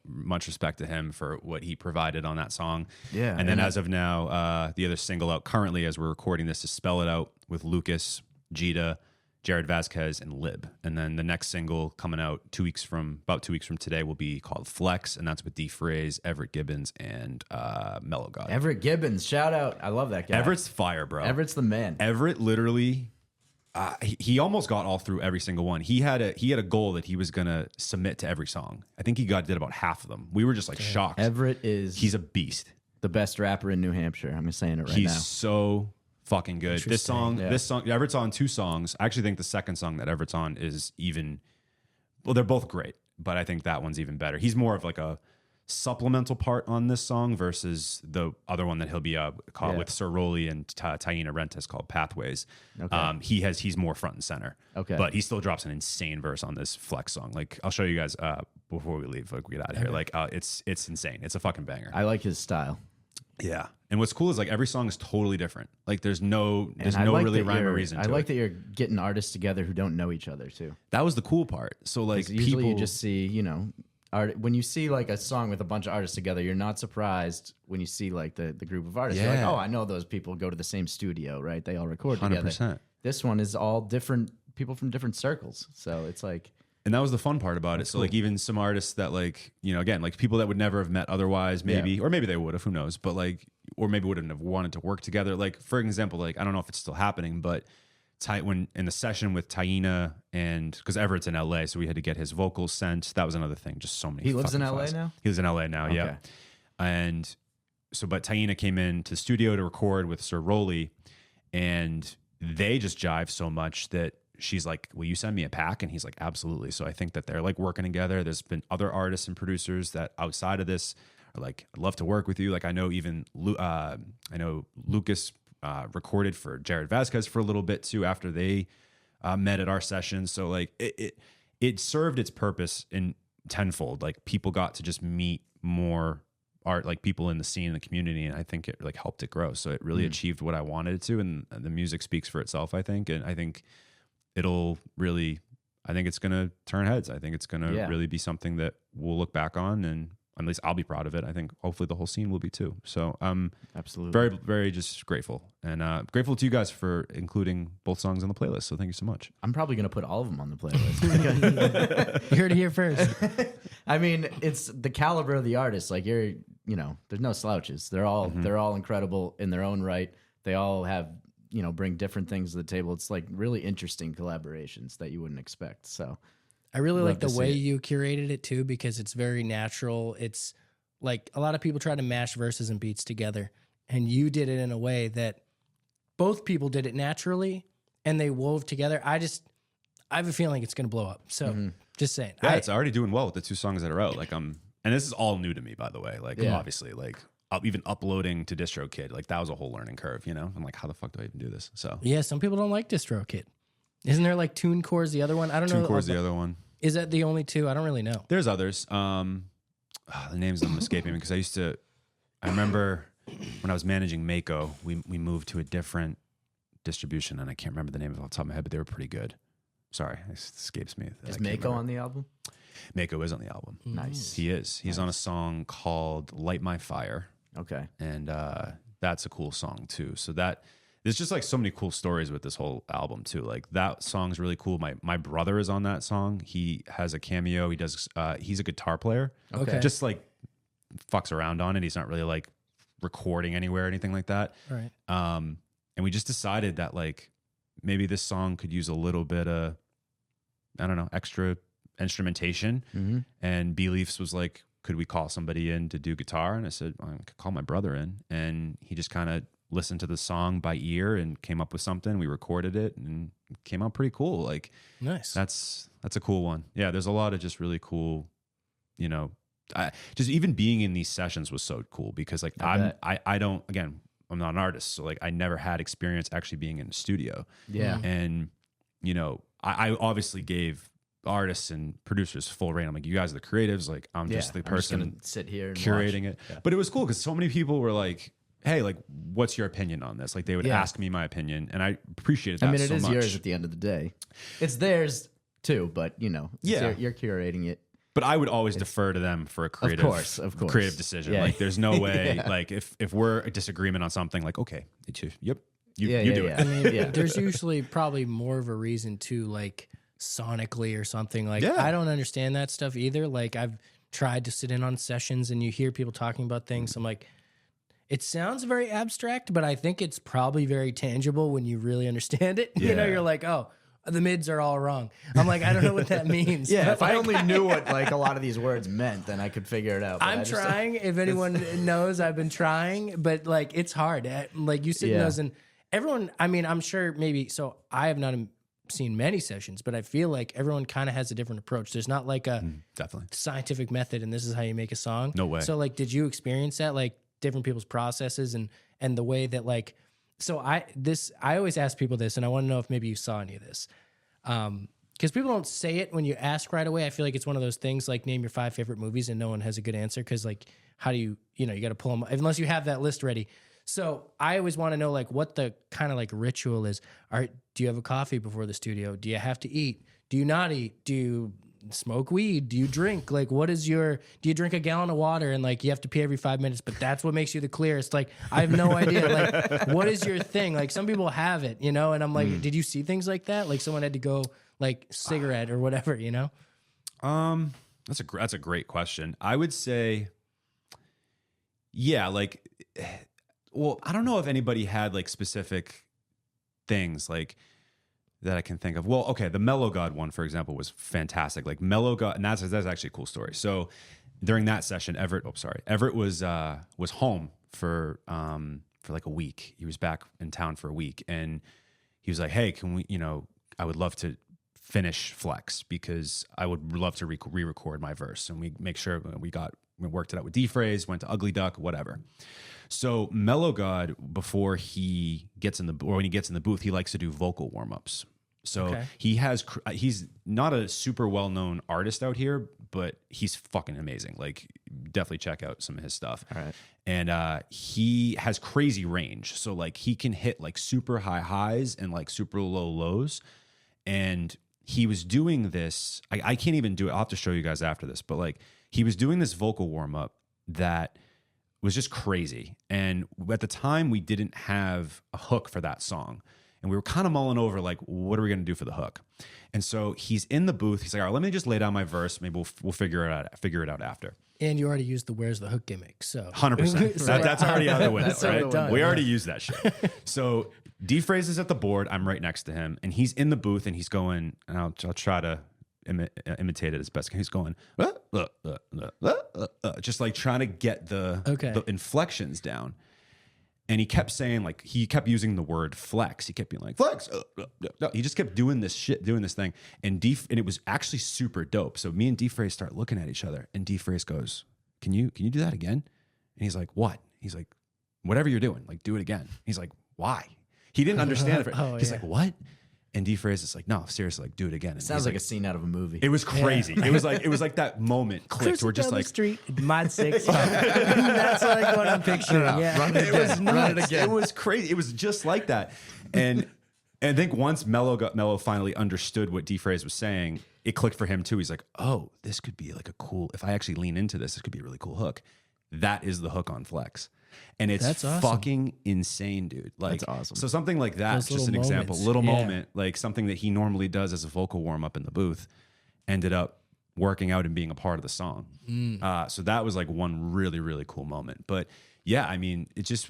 much respect to him for what he provided on that song. Yeah, and then as of now, the other single out currently as we're recording this is "Spell It Out" with Lucas, Jita, Jared Vasquez, and Lib. And then the next single coming out about 2 weeks from today will be called "Flex," and that's with D Phrase, Everett Gibbons, and Mellow God. Everett Gibbons, shout out. I love that guy. Everett's fire, bro. Everett's the man. Everett literally, he almost got all through every single one. He had a goal that he was gonna submit to every song. I think he did about half of them. We were just like shocked. He's a beast. The best rapper in New Hampshire. I'm saying it right now. He's so fucking good. This song, Everett's on 2 songs. I actually think the second song that Everett's on is they're both great, but I think that one's even better. He's more of like a supplemental part on this song versus the other one that he'll be caught with Sir Rowley and Taina Rentas called Pathways. Okay. He's more front and center. Okay. But he still drops an insane verse on this Flex song. Like I'll show you guys before we leave, like we get out of here. Like it's insane. It's a fucking banger. I like his style. Yeah. And what's cool is like every song is totally different. Like there's no really rhyme or reason to it. I like that you're getting artists together who don't know each other too. That was the cool part. So like usually you just see, when you see like a song with a bunch of artists together, you're not surprised when you see like the group of artists. You're like, oh, I know those people go to the same studio, right? They all record 100%. together. This one is all different people from different circles. So it's like, and that was the fun part about it. So like even some artists that like, again, like people that would never have met otherwise, maybe, or maybe they would have, who knows, but like, or maybe wouldn't have wanted to work together. Like for example, like, I don't know if it's still happening, but when in the session with Taina, and because Everett's in LA, so we had to get his vocals sent. That was another thing. Just so many. He lives in fucking LA files. now? He lives in LA now, yeah. And so, but Taina came in to the studio to record with Sir Rowley, and they just jive so much that she's like, will you send me a pack? And he's like, absolutely. So I think that they're like working together. There's been other artists and producers that outside of this are like, I'd love to work with you. Like I know even I know Lucas recorded for Jared Vasquez for a little bit too after they met at our session. So like it served its purpose in tenfold. Like people got to just meet more art, like people in the scene and the community, and I think it like helped it grow. So it really achieved what I wanted it to, and the music speaks for itself, I think. And I think it'll really, I think it's gonna turn heads. I think it's gonna really be something that we'll look back on, and at least I'll be proud of it. I think hopefully the whole scene will be too. So absolutely very, very just grateful, and grateful to you guys for including both songs on the playlist. So thank you so much. I'm probably gonna put all of them on the playlist. You heard it here first. I mean, it's the caliber of the artist. Like there's no slouches. They're all incredible in their own right. They all have, bring different things to the table. It's like really interesting collaborations that you wouldn't expect. So I really like the way you curated it too, because it's very natural. It's like a lot of people try to mash verses and beats together, and you did it in a way that both people did it naturally and they wove together. I have a feeling it's going to blow up. So just saying. Yeah, it's already doing well with the 2 songs that are out. Like and this is all new to me, by the way. Like obviously, like even uploading to DistroKid, like that was a whole learning curve. I'm like, how the fuck do I even do this? So yeah, some people don't like DistroKid. Isn't there like TuneCore's the other one? I don't know. TuneCore's the other one. Is that the only 2? I don't really know. There's others. The names are escaping me because I remember when I was managing Mako, we moved to a different distribution, and I can't remember the name off the top of my head, but they were pretty good. Sorry, it escapes me. Is Mako on the album? Mako is on the album. Nice. He is. He's on a song called Light My Fire. Okay. And that's a cool song too. So there's just like so many cool stories with this whole album too. Like that song's really cool. My brother is on that song. He has a cameo. He does. He's a guitar player. Okay. Just like fucks around on it. He's not really like recording anywhere or anything like that. Right. And we just decided that like maybe this song could use a little bit of, I don't know, extra instrumentation. And B-Leafs was like, could we call somebody in to do guitar? And I said, I could call my brother in. And he just kind of listened to the song by ear and came up with something. We recorded it and it came out pretty cool. Like, nice. That's a cool one. Yeah, there's a lot of just really cool, just even being in these sessions was so cool because like I don't, again, I'm not an artist. So like I never had experience actually being in a studio. Yeah. And, I obviously gave artists and producers full reign. I'm like, you guys are the creatives. Like I'm just the person sit here and curating watch. it. Yeah. But it was cool because so many people were like, hey, like, what's your opinion on this? Like they would ask me my opinion, and I appreciated that. I mean, it so is much. yours at the end of the day. It's theirs too, but you're curating it. But I would always defer to them for a creative, of course. creative decision. Yeah. Like there's no way, like if we're a disagreement on something, like, okay, you do it. I mean, there's usually probably more of a reason to like sonically or something. Like I don't understand that stuff either. Like I've tried to sit in on sessions and you hear people talking about things. I'm like, it sounds very abstract, but I think it's probably very tangible when you really understand it. Yeah. You're like, oh, the mids are all wrong. I'm like, I don't know what that means. If I only knew what like a lot of these words meant, then I could figure it out. But I'm trying. If anyone knows, I've been trying, but like it's hard. Like you sit in those and everyone, I mean, I'm sure maybe, so I have not seen many sessions, but I feel like everyone kind of has a different approach. There's not like a definitely scientific method and this is how you make a song. No way. So like, did you experience that? Like different people's processes and the way that like, so I always ask people this and I want to know if maybe you saw any of this. Because people don't say it when you ask right away. I feel like it's one of those things like name your 5 favorite movies and no one has a good answer. Cause like, how do you got to pull them unless you have that list ready. So I always want to know like what the kind of like ritual is. Do you have a coffee before the studio? Do you have to eat? Do you not eat? Do you smoke weed? Do you drink? Like do you drink a gallon of water and like you have to pee every 5 minutes, but that's what makes you the clearest? Like I have no idea. Like what is your thing? Like some people have it, and I'm like, did you see things like that? Like someone had to go like cigarette or whatever, That's a great question. I would say, yeah, like, well, I don't know if anybody had like specific things like that I can think of. Well, okay, the Mellow God one, for example, was fantastic. Like Mellow God, and that's actually a cool story. So during that session, Everett was home for like a week. He was back in town for a week, and he was like, "Hey, can I would love to finish Flex because I would love to re-record my verse, and we make sure we worked it out with D-Phrase, went to Ugly Duck, whatever. So Mellow God, before he gets in the, or when he gets in the booth, he likes to do vocal warm-ups. So he's not a super well-known artist out here, but he's fucking amazing. Like, definitely check out some of his stuff. All right. And he has crazy range. So like he can hit like super high highs and like super low lows. And he was doing this, I can't even do it. I'll have to show you guys after this, but like he was doing this vocal warm-up that was just crazy. And at the time we didn't have a hook for that song. And we were kind of mulling over, like, what are we going to do for the hook? And so he's in the booth. He's like, all right, let me just lay down my verse. Maybe we'll figure it out after. And you already used the "Where's the hook" gimmick, so 100%. That's already out of the window, right? done, We already used that shit. So D-Phrase is at the board. I'm right next to him, and he's in the booth, and he's going. And I'll try to imitate it as best. He's going, just like trying to get the inflections down. And he kept saying, like, he kept using the word flex. He kept being like, flex. He just kept doing this shit, doing this thing. And it was actually super dope. So me and D-Phrase start looking at each other. And D-Phrase goes, can you do that again? And he's like, what? He's like, whatever you're doing, like, do it again. He's like, why? He didn't understand it. He's like, what? And D-Phrase is like, no, seriously, like, do it again. And sounds like a scene out of a movie. It was crazy. It was like that moment clicked. We're just like, street, mod 6. That's like what I'm picturing. Yeah. Run it again. Run it again. It was crazy. It was just like that. And I think once Mello finally understood what D-Phrase was saying, it clicked for him too. He's like, oh, this could be like a cool, if I actually lean into this could be a really cool hook. That is the hook on Flex. And it's awesome. Fucking insane, dude. Like, that's awesome. So something like that's just an example, moment, like something that he normally does as a vocal warm up in the booth, ended up working out and being a part of the song. So that was like one really, really cool moment. But yeah, I mean, it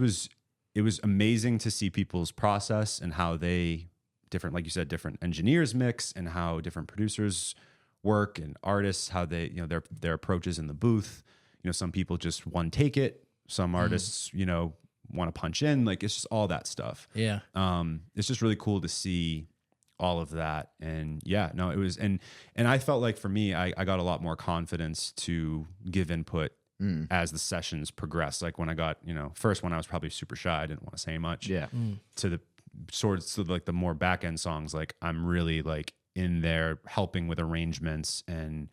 was amazing to see people's process and how they different, like you said, different engineers mix and how different producers work and artists, how they, their approaches in the booth. Some people just one take it. Some artists, want to punch in. Like, it's just all that stuff. Yeah. It's just really cool to see all of that. And yeah, no, it was, and I felt like for me, I got a lot more confidence to give input as the sessions progressed. Like when I got, first one I was probably super shy. I didn't want to say much. Yeah. To the like the more back end songs, like I'm really like in there helping with arrangements and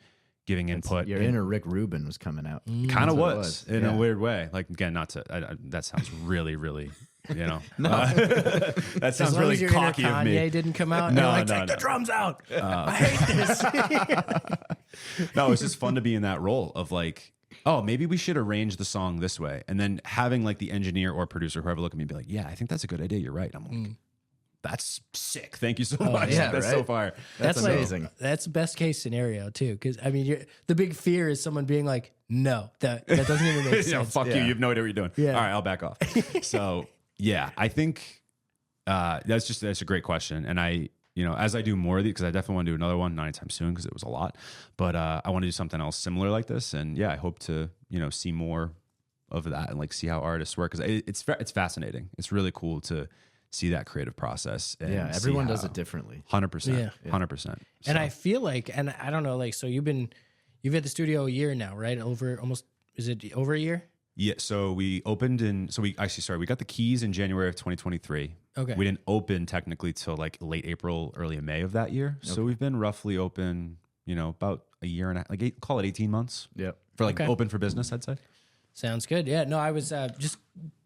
giving input. Your inner Rick Rubin was coming out. Kind of was in a weird way. Like, again, not to, that sounds really, really, that sounds really your cocky inner of me. Kanye didn't come out. No, take the drums out. I hate this. No, it's just fun to be in that role of like, oh, maybe we should arrange the song this way. And then having like the engineer or producer, whoever look at me and be like, yeah, I think that's a good idea. You're right. I'm like, that's sick. Thank you so much. yeah, that's right? so fire. That's amazing. Like, that's the best case scenario too. Because I mean, the big fear is someone being like, "No, that doesn't even make sense." Fuck you. You have no idea what you're doing. Yeah. All right, I'll back off. So yeah, I think that's a great question. And I, as I do more of these, because I definitely want to do another one, not anytime soon because it was a lot. But I want to do something else similar like this. And yeah, I hope to see more of that and like see how artists work, because it's fascinating. It's really cool to see that creative process. And yeah, everyone does it differently. 100%. 100%. And I feel like, and I don't know, like, so you've had the studio a year now, right? Is it over a year? Yeah. So we opened we got the keys in January of 2023. Okay. We didn't open technically till like late April, early May of that year. So we've been roughly open, about a year and a half, like call it 18 months. Yep. For like open for business, I'd say. Sounds good. Yeah. No, I was just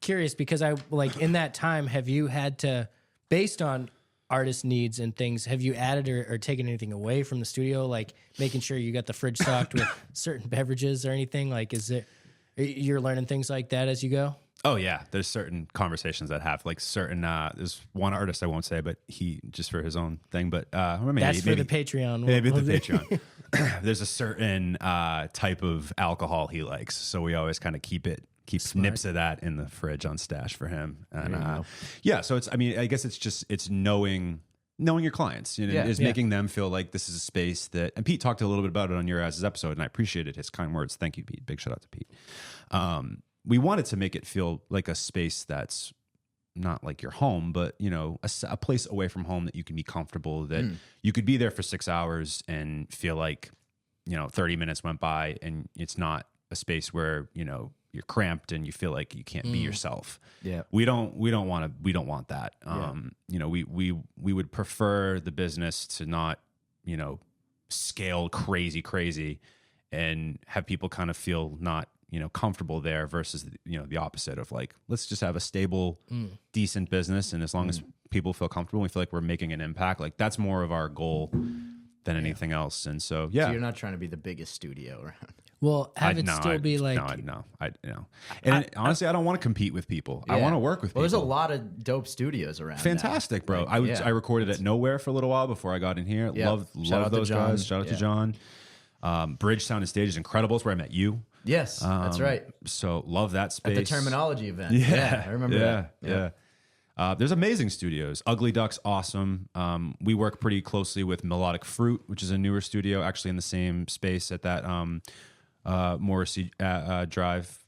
curious because in that time, have you had to, based on artist needs and things, have you added or taken anything away from the studio? Like making sure you got the fridge stocked with certain beverages or anything? Like, you're learning things like that as you go? Oh yeah. There's certain conversations that have like certain, there's one artist I won't say, but he just for his own thing, but that's for the Patreon. Maybe the Patreon. There's a certain type of alcohol he likes, so we always kind of keep nips of that in the fridge on stash for him. And yeah, so I guess it's knowing your clients, making them feel like this is a space that, and Pete talked a little bit about it on your guys' episode, and I appreciated his kind words. Thank you, Pete. Big shout out to Pete. We wanted to make it feel like a space that's not like your home, but a place away from home that you can be comfortable, that you could be there for 6 hours and feel like 30 minutes went by, and it's not a space where you're cramped and you feel like you can't be yourself. Yeah. We don't want that. We would prefer the business to not scale crazy and have people kind of feel not comfortable there, versus the opposite of like, let's just have a stable, decent business, and as long as people feel comfortable, we feel like we're making an impact. Like, that's more of our goal than anything else. And so So you're not trying to be the biggest studio around. Well, have it still be like And honestly, I don't want to compete with people. I want to work with people. Well, there's a lot of dope studios around. Fantastic, bro. Like, I recorded at Nowhere for a little while before I got in here. Love those guys. Shout out to John. Bridge Sound and Stage is incredible. It's where I met you. Yes, that's right. So love that space. At the Terminology event. Yeah, I remember that. Yeah. There's amazing studios. Ugly Duck's awesome. We work pretty closely with Melodic Fruit, which is a newer studio, actually in the same space at that Morrissey Drive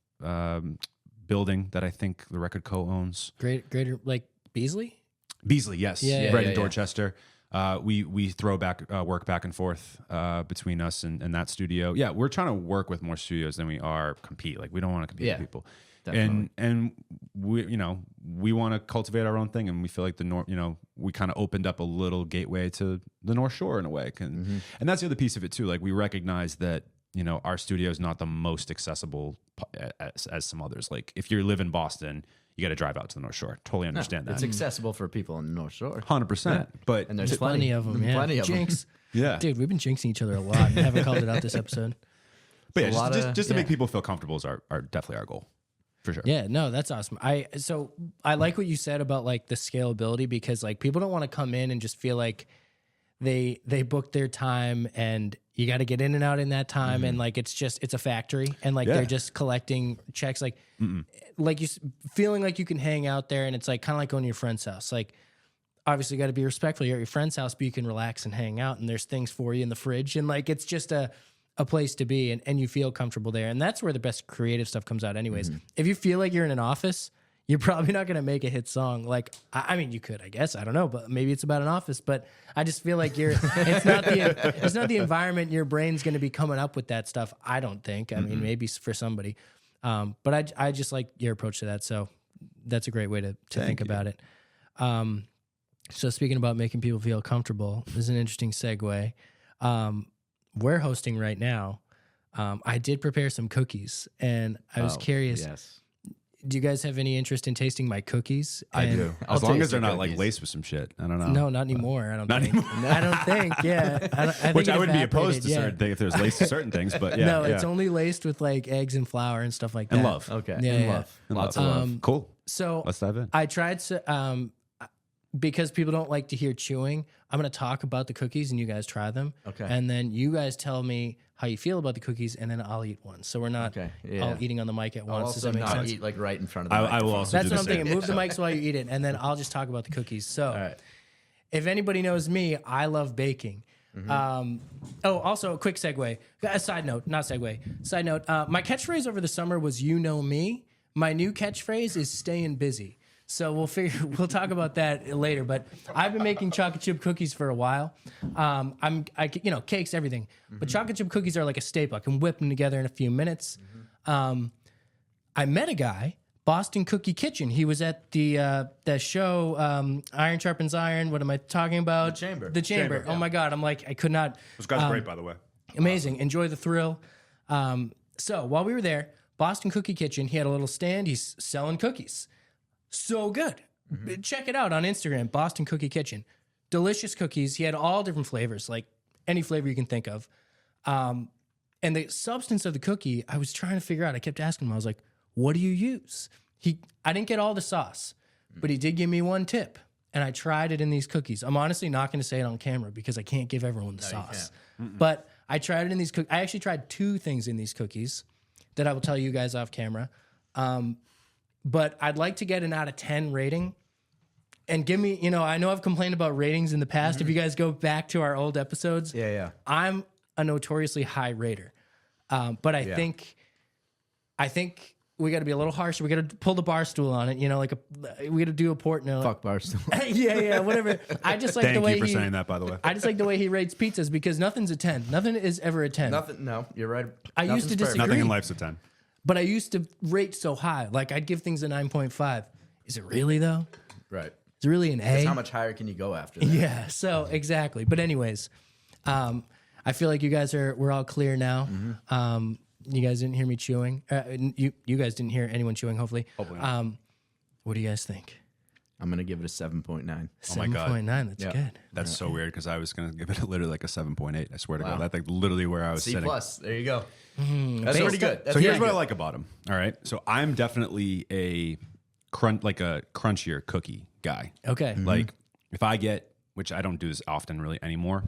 building that I think the Record Co owns. Greater like Beasley? Beasley, yes. Yeah, right in Dorchester. We throw work back and forth between us and that studio. Yeah, we're trying to work with more studios than we are compete. Like, we don't want to compete with people. Definitely. And we want to cultivate our own thing, and we feel like we kind of opened up a little gateway to the North Shore in a way. And that's the other piece of it too. Like, we recognize that our studio is not the most accessible as some others. Like, if you live in Boston, you got to drive out to the North Shore. Totally understand that. It's accessible for people in the North Shore. 100%. But And there's plenty of them. Yeah. Plenty of them. Jinx. yeah, Dude, we've been jinxing each other a lot and haven't called it out this episode. but a lot just, of- just to make people feel comfortable is our definitely our goal, for sure. Yeah, no, that's awesome. So I like what you said about like the scalability, because like people don't want to come in and just feel like they booked their time and you got to get in and out in that time, and like it's a factory, and like they're just collecting checks, like you feeling like you can hang out there, and it's like kind of like going to your friend's house. Like, obviously you got to be respectful. You're at your friend's house, but you can relax and hang out, and there's things for you in the fridge, and like it's just a place to be, and you feel comfortable there, and that's where the best creative stuff comes out anyways. If you feel like you're in an office, you're probably not going to make a hit song. Like, I mean, you could, I guess, I don't know, but maybe it's about an office, but I just feel like it's not the environment your brain's going to be coming up with that stuff. I don't think. I mean, maybe for somebody. But I just like your approach to that. So that's a great way to think about it. So speaking about making people feel comfortable, this is an interesting segue. We're hosting right now. I did prepare some cookies, and I was curious. Yes. Do you guys have any interest in tasting my cookies? I do. I'll As long taste as they're your not like cookies. laced with some shit. I don't know. No, not anymore. I don't Not think. anymore. I don't think. Yeah. I think Which it I wouldn't be opposed evaporated, to certain things if there's laced to certain things, but yeah. No, yeah. it's only laced with like eggs and flour and stuff like that. and love. Okay. Yeah, And yeah. love. And Lots love. of love. Cool. So Let's dive in. I tried to, because people don't like to hear chewing, I'm going to talk about the cookies and you guys try them. Okay. And then you guys tell me how you feel about the cookies, and then I'll eat one. So we're not Okay, yeah. all eating on the mic at I'll once. Does also that make not sense? eat like right in front of the I will microphone. also That's do what I'm the same. thinking. Move the mics while you eat it, and then I'll just talk about the cookies. So, All right. if anybody knows me, I love baking. Also a quick segue. Side note, not segue. Side note. My catchphrase over the summer was "You know me." My new catchphrase is "Staying busy." So we'll talk about that later. But I've been making chocolate chip cookies for a while. Cakes, everything. But chocolate chip cookies are like a staple. I can whip them together in a few minutes. I met a guy, Boston Cookie Kitchen. He was at the show Iron Sharpens Iron. What am I talking about? The Chamber. The Chamber. Oh my God! I'm like, I could not. This guy's great, by the way. Amazing. Enjoy the thrill. So while we were there, Boston Cookie Kitchen, he had a little stand. He's selling cookies. So good. Check it out on Instagram, Boston Cookie Kitchen. Delicious cookies. He had all different flavors, like any flavor you can think of. And the substance of the cookie, I was trying to figure out. I kept asking him, I was like, what do you use? I didn't get all the sauce, but he did give me one tip. And I tried it in these cookies. I'm honestly not going to say it on camera because I can't give everyone the sauce. But I tried it in these cookies. I actually tried 2 things in these cookies that I will tell you guys off camera. But I'd like to get an out of 10 rating. And give me, I know I've complained about ratings in the past. If you guys go back to our old episodes, Yeah. I'm a notoriously high rater. But I think we got to be a little harsher. We got to pull the bar stool on it, you know, we got to do a port note. Fuck Barstool. yeah, whatever. I just like Thank the way you for he, saying that, by the way. I just like the way he rates pizzas because nothing's a 10. Nothing is ever a 10. Nothing. No, you're right. I used to Nothing's perfect. disagree. Nothing in life's a 10. But I used to rate so high. Like I'd give things a 9.5. Is it really though? Right. Is it really an A? How much higher can you go after that? Yeah. So exactly. But anyways, I feel like we're all clear now. You guys didn't hear me chewing. You guys didn't hear anyone chewing. Hopefully. What do you guys think? I'm gonna give it a 7.9. Oh my God. 7.9. That's Yeah. good. That's so weird because I was going to give it literally like a 7.8. I swear to God. That's like literally where I was C sitting. plus. There you go. Mm-hmm. That's pretty good. That's So here's pretty what I good. like about them. All right. So I'm definitely a crunchier cookie guy. Okay. Like if I get, which I don't do this often really anymore,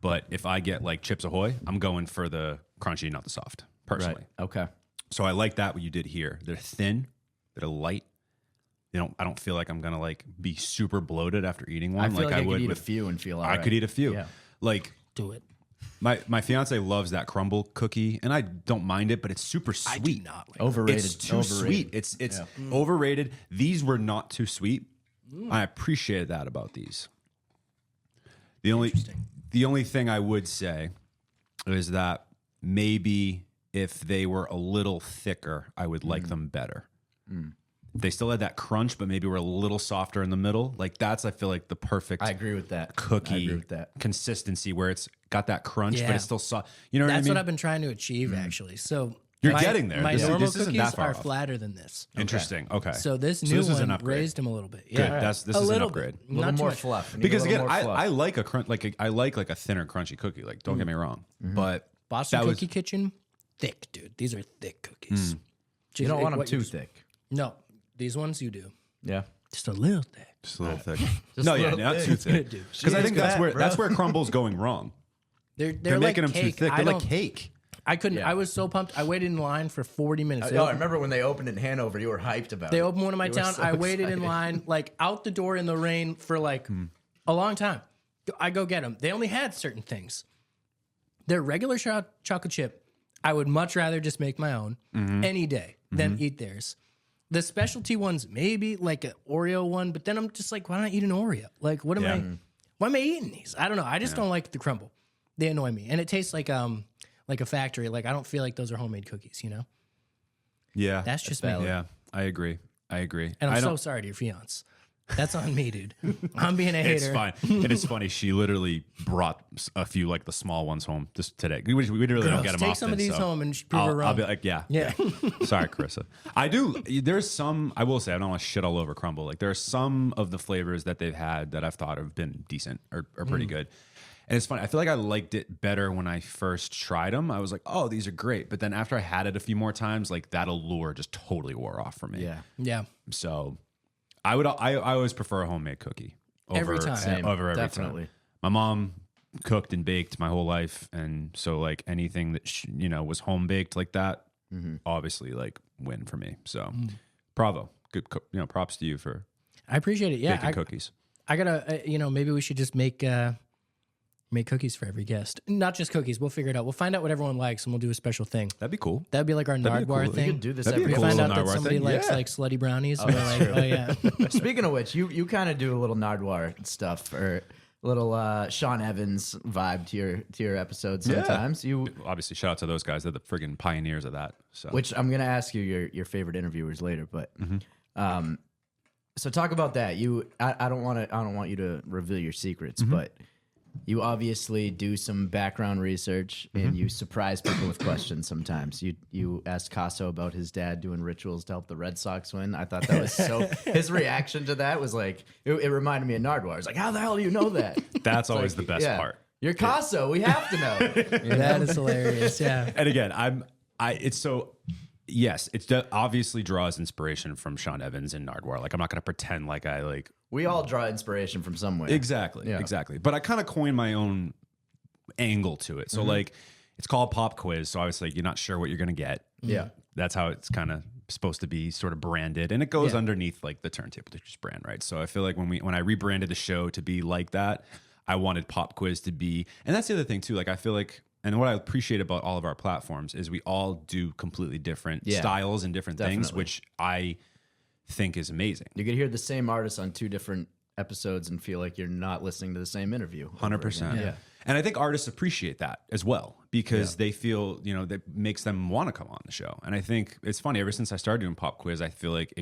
but if I get like Chips Ahoy, I'm going for the crunchy, not the soft, personally. Right. Okay. So I like that what you did here. They're thin, they're light. I don't feel like I'm gonna like be super bloated after eating one. I feel like I would could eat with a few and feel all I right. could eat a few. Yeah. Like Do it. my fiance loves that crumble cookie, and I don't mind it, but it's super sweet. I do not like Overrated. It's too Overrated. sweet. It's overrated. These were not too sweet. I appreciated that about these. The only thing I would say is that maybe if they were a little thicker, I would like them better. If they still had that crunch, but maybe were a little softer in the middle. Like that's, I feel like the perfect I agree with that. cookie I agree with that. consistency where it's got that crunch, Yeah. but it's still soft. You know what I That's mean? what I've been trying to achieve, actually. So You're getting there. My This- normal this isn't cookies that far are off. flatter than this. Interesting. Okay. So this So new this is an one upgrade. raised them a little bit. Good. Yeah, This a is an little upgrade. bit. A little Not too more much. fluff. Because You need a again, little more I fluff. like a crunch, I like a thinner crunchy cookie. Like, don't get me wrong, but Boston that was- Cookie Kitchen, thick, dude. These are thick cookies. You don't want them too thick. No, these ones you do. Yeah. Just a little thick. just a little thick. Just No, a yeah, little not thick. too thick. Dude. Because I think Cheers, that's bro. where Crumble's going wrong. They're They're like making them cake. too thick. I They're like don't- cake. I couldn't. Yeah. I was so pumped. I waited in line for 40 minutes. I remember when they opened in Hanover, you were hyped about it. They opened one in my You were town. so I waited in excited. line, like out the door in the rain for like a long time. I go get them. They only had certain things. Their regular chocolate chip, I would much rather just make my own any day than eat theirs. The specialty ones, maybe like an Oreo one, but then I'm just like, why don't I eat an Oreo? Like, what am Yeah. I? Why am I eating these? I don't know. I just don't like the crumble. They annoy me, and it tastes like a factory. Like I don't feel like those are homemade cookies. You know, Yeah. that's just valid. me. Yeah, I agree. And And I'm I so don't- sorry to your fiance. That's on me, dude. I'm being a hater. It's fine. And it's funny. She literally brought a few like the small ones home just today. We really don't Girls, get them take often. some of these so home and prove her wrong. I'll be like, yeah. Yeah. Sorry, Carissa. I do. There's some, I will say, I don't want to shit all over Crumble. Like there are some of the flavors that they've had that I've thought have been decent or pretty good. And it's funny. I feel like I liked it better when I first tried them. I was like, oh, these are great. But then after I had it a few more times, like that allure just totally wore off for me. Yeah. Yeah. So I always prefer a homemade cookie over Every time. Same. over every Definitely. time. My mom cooked and baked my whole life, and so like anything that was home baked like that, obviously like win for me. So bravo, good. Props to you for I appreciate it. Yeah. baking cookies. I gotta, maybe we should just make cookies for every guest. Not just cookies. We'll figure it out. We'll find out what everyone likes and we'll do a special thing. That'd be cool. That'd be like our That'd be Nardwar cool. We thing. We could do this That'd be every a cool We find little out that Nardwar somebody thing. likes Yeah. like slutty brownies. And we're like, oh yeah. Speaking of which, you kind of do a little Nardwar stuff or a little Sean Evans vibe to your episodes sometimes. You, Obviously, shout out to those guys. They're the friggin' pioneers of that. So which I'm gonna ask you your favorite interviewers later, but so talk about that. I don't want you to reveal your secrets, but you obviously do some background research and you surprise people with questions sometimes. You asked Casso about his dad doing rituals to help the Red Sox win. I thought that was so his reaction to that was like it reminded me of Nardwar. It's like, how the hell do you know that? that's always Like, the best yeah. part. You're Casso. We have to know. That is hilarious. Yeah. And again, it's so. Yes, it obviously draws inspiration from Sean Evans and Nardwar. Like I'm not going to pretend like I like. We all draw inspiration from somewhere. Exactly. Yeah. Exactly. But I kind of coined my own angle to it. So like it's called pop quiz. So obviously you're not sure what you're going to get. Yeah. That's how it's kind of supposed to be sort of branded. And it goes Yeah. underneath like the Turntable Teachers brand, right? So I feel like when I rebranded the show to be like that, I wanted pop quiz to be, and that's the other thing too. Like I feel like and what I appreciate about all of our platforms is we all do completely different styles and different things, which I think is amazing. You could hear the same artist on 2 different episodes and feel like you're not listening to the same interview. 100%. Yeah. And I think artists appreciate that as well because they feel, that makes them want to come on the show. And I think it's funny, ever since I started doing Pop Quiz, I feel like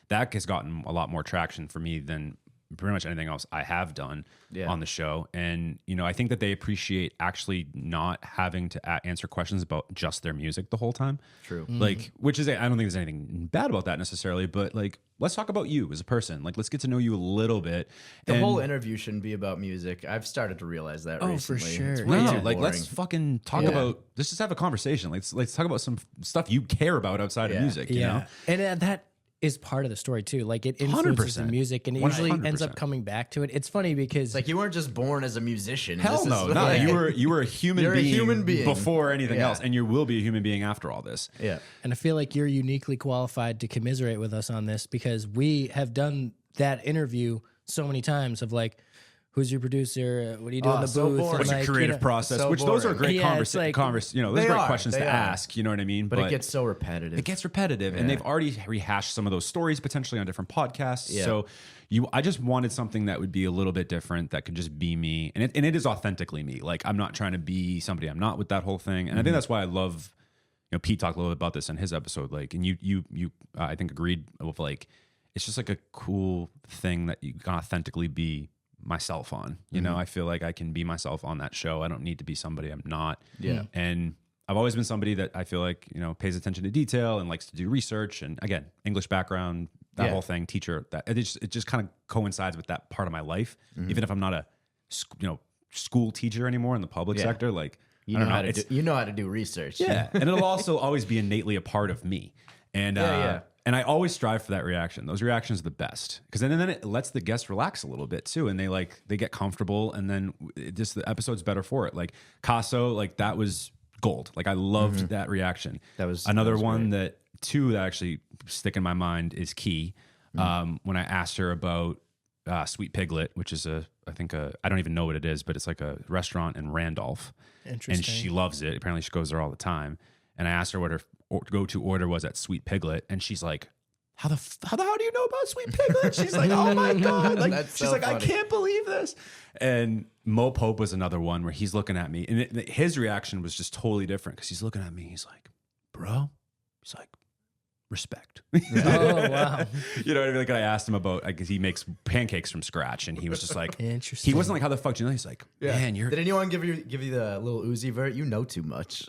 that has gotten a lot more traction for me than pretty much anything else I have done on the show. And, I think that they appreciate actually not having to answer questions about just their music the whole time. True. Like, which is, I don't think there's anything bad about that necessarily, but like, let's talk about you as a person. Like, let's get to know you a little bit. The whole interview shouldn't be about music. I've started to realize that recently. For sure. It's way too like, boring. let's fucking talk about, let's just have a conversation. Let's talk about some stuff you care about outside of music, you know? And that is part of the story too. Like it influences the 100%. music and it usually 100%. ends up coming back to it. It's funny because Like you weren't just born as a musician. Hell no, no. You were a human You're being, a human being before anything else, and you will be a human being after all this. Yeah. and I feel like you're uniquely qualified to commiserate with us on this because we have done that interview so many times of like, who's your producer? What do you do in the so booth? boring. And What's your like, creative process? so Which those are boring. great Yeah, it's like- those are They great are, questions they to are. ask. You know what I mean? But it gets so repetitive. It gets repetitive, and they've already rehashed some of those stories potentially on different podcasts. Yeah. So I just wanted something that would be a little bit different, that could just be me, and it is authentically me. Like I'm not trying to be somebody I'm not with that whole thing, and I think that's why I love. Pete talked a little bit about this in his episode, like, and you I think agreed with like, it's just like a cool thing that you can authentically be myself on. You know, I feel like I can be myself on that show. I don't need to be somebody I'm not. Yeah. And I've always been somebody that I feel like, pays attention to detail and likes to do research. And again, English background, that whole thing, teacher, that it just kind of coincides with that part of my life. Even if I'm not a, school teacher anymore in the public sector, like, You I know, don't how know. to do, you know how to do research. Yeah. And it'll also always be innately a part of me. And, and I always strive for that reaction. Those reactions are the best because then it lets the guests relax a little bit too. And they get comfortable, and then the episode's better for it. Like Casso, like that was gold. Like I loved that reaction. That was another one that actually stick in my mind is Key. When I asked her about Sweet Piglet, which is I don't even know what it is, but it's like a restaurant in Randolph. Interesting. And she loves it. Apparently she goes there all the time. And I asked her what her go-to order was at Sweet Piglet, and she's like, how the hell do you know about Sweet Piglet? She's like, oh my God. Like, That's she's so like, I funny. can't believe this. And Mo Pope was another one where he's looking at me, and his reaction was just totally different because he's looking at me. He's like, bro, he's like, respect. Oh, wow. You know what I mean? Like I asked him about, because he makes pancakes from scratch, and he was just like, Interesting. he wasn't like, how the fuck do you know? He's like, man, you're Did anyone give you the little Uzi vert? You know too much.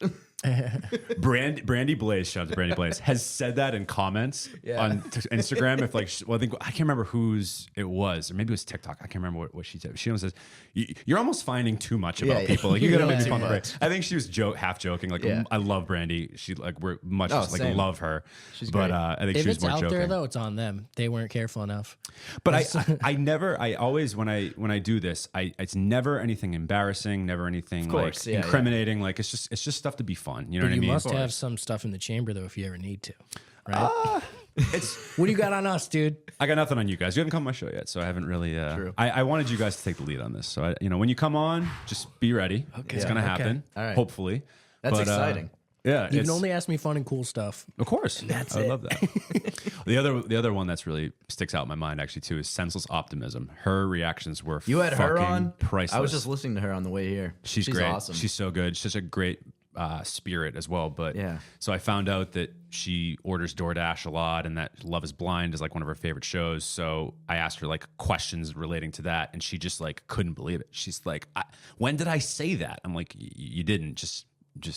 Brandy Blaze, shout out to Brandy Blaze, has said that in comments on Instagram. If like, I can't remember whose it was, or maybe it was TikTok. I can't remember what she said. She almost says, "You're almost finding too much about people. Like, you gotta Yeah, maybe too pump the much. brakes." I think she was half joking. Like, I love Brandy. She like we're much just like same. love her. She's but great. I think If she was it's more out joking. there though, it's on them. They weren't careful enough. But I always when I do this, it's never anything embarrassing, never anything course, like yeah, incriminating. Like it's just stuff to be fun. You know But what I you mean? must have some stuff in the chamber though if you ever need to. Right? What do you got on us, dude? I got nothing on you guys. You haven't come on my show yet, so I haven't really. True. I wanted you guys to take the lead on this. So when you come on, just be ready. It's gonna happen. All right. Hopefully. That's exciting. Yeah, You can only ask me fun and cool stuff. Of course, I would love that. the other one that's really sticks out in my mind actually too is Senseless Optimism. Her reactions were You had her fucking on. priceless. I was just listening to her on the way here. She's great. Awesome. She's so good. She's such a great spirit as well. But Yeah. so I found out that she orders DoorDash a lot, and that Love Is Blind is like one of her favorite shows. So I asked her like questions relating to that, and she just like couldn't believe it. She's like, "When did I say that?" I'm like, "You didn't. Just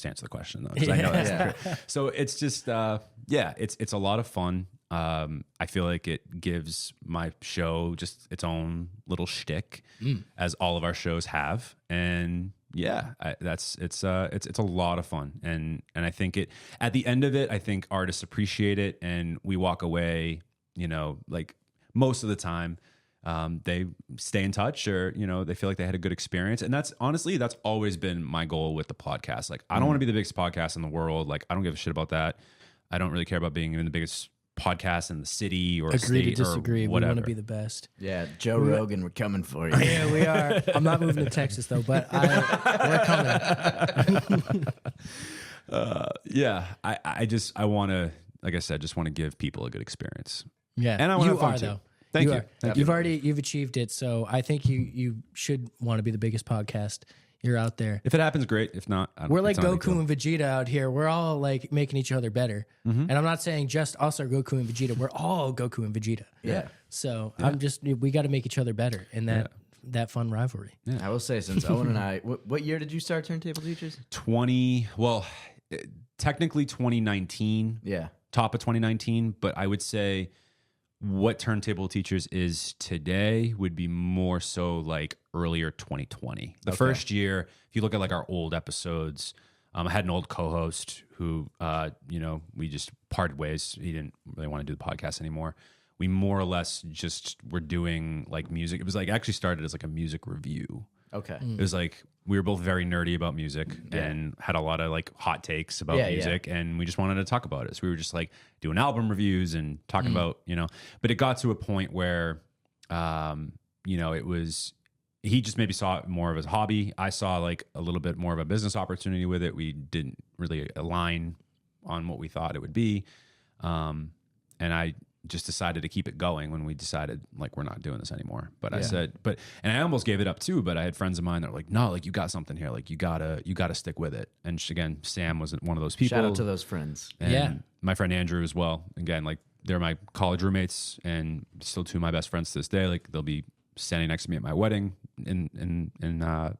answer the question though." 'Cause I know that's true. So it's just it's a lot of fun. I feel like it gives my show just its own little shtick, as all of our shows have, and it's a lot of fun, and I think at the end of it, I think artists appreciate it, and we walk away, like most of the time. They stay in touch, or they feel like they had a good experience, and that's always been my goal with the podcast. Like, I don't want to be the biggest podcast in the world. Like, I don't give a shit about that. I don't really care about being even the biggest podcast in the city or Agree state to disagree. or We whatever. want to be the best. Yeah, Joe Rogan, we're coming for you. Yeah, we are. I'm not moving to Texas though, but we're coming. Yeah, I want to, like I said, just want to give people a good experience. Yeah, And I wanna you have fun are too. though. Thank you. Are. Thank You've achieved it. So I think you should want to be the biggest podcast. You're out there. If it happens, great. If not, I don't, We're like it's not a big Goku deal. and Vegeta out here. We're all like making each other better. And I'm not saying just us are Goku and Vegeta. We're all Goku and Vegeta. Yeah. So we got to make each other better in that fun rivalry. I will say, since Owen and I, what year did you start Turntable Teachers? Technically 2019. Yeah. Top of 2019, but I would say what Turntable Teachers is today would be more so like earlier 2020. The first year, if you look at like our old episodes, I had an old co-host who, we just parted ways. He didn't really want to do the podcast anymore. We more or less just were doing like music. It was like actually started as like a music review. Okay. It was like we were both very nerdy about music and had a lot of like hot takes about music, and we just wanted to talk about it. So we were just like doing album reviews and talking about, but it got to a point where, it was, he just maybe saw it more of as a hobby. I saw like a little bit more of a business opportunity with it. We didn't really align on what we thought it would be. And I just decided to keep it going when we decided like we're not doing this anymore. But I said, and I almost gave it up too. But I had friends of mine that were like, no, like you got something here. Like you gotta stick with it. And again, Sam was one of those people. Shout out to those friends. And my friend Andrew as well. Again, like they're my college roommates and still two of my best friends to this day. Like they'll be standing next to me at my wedding in the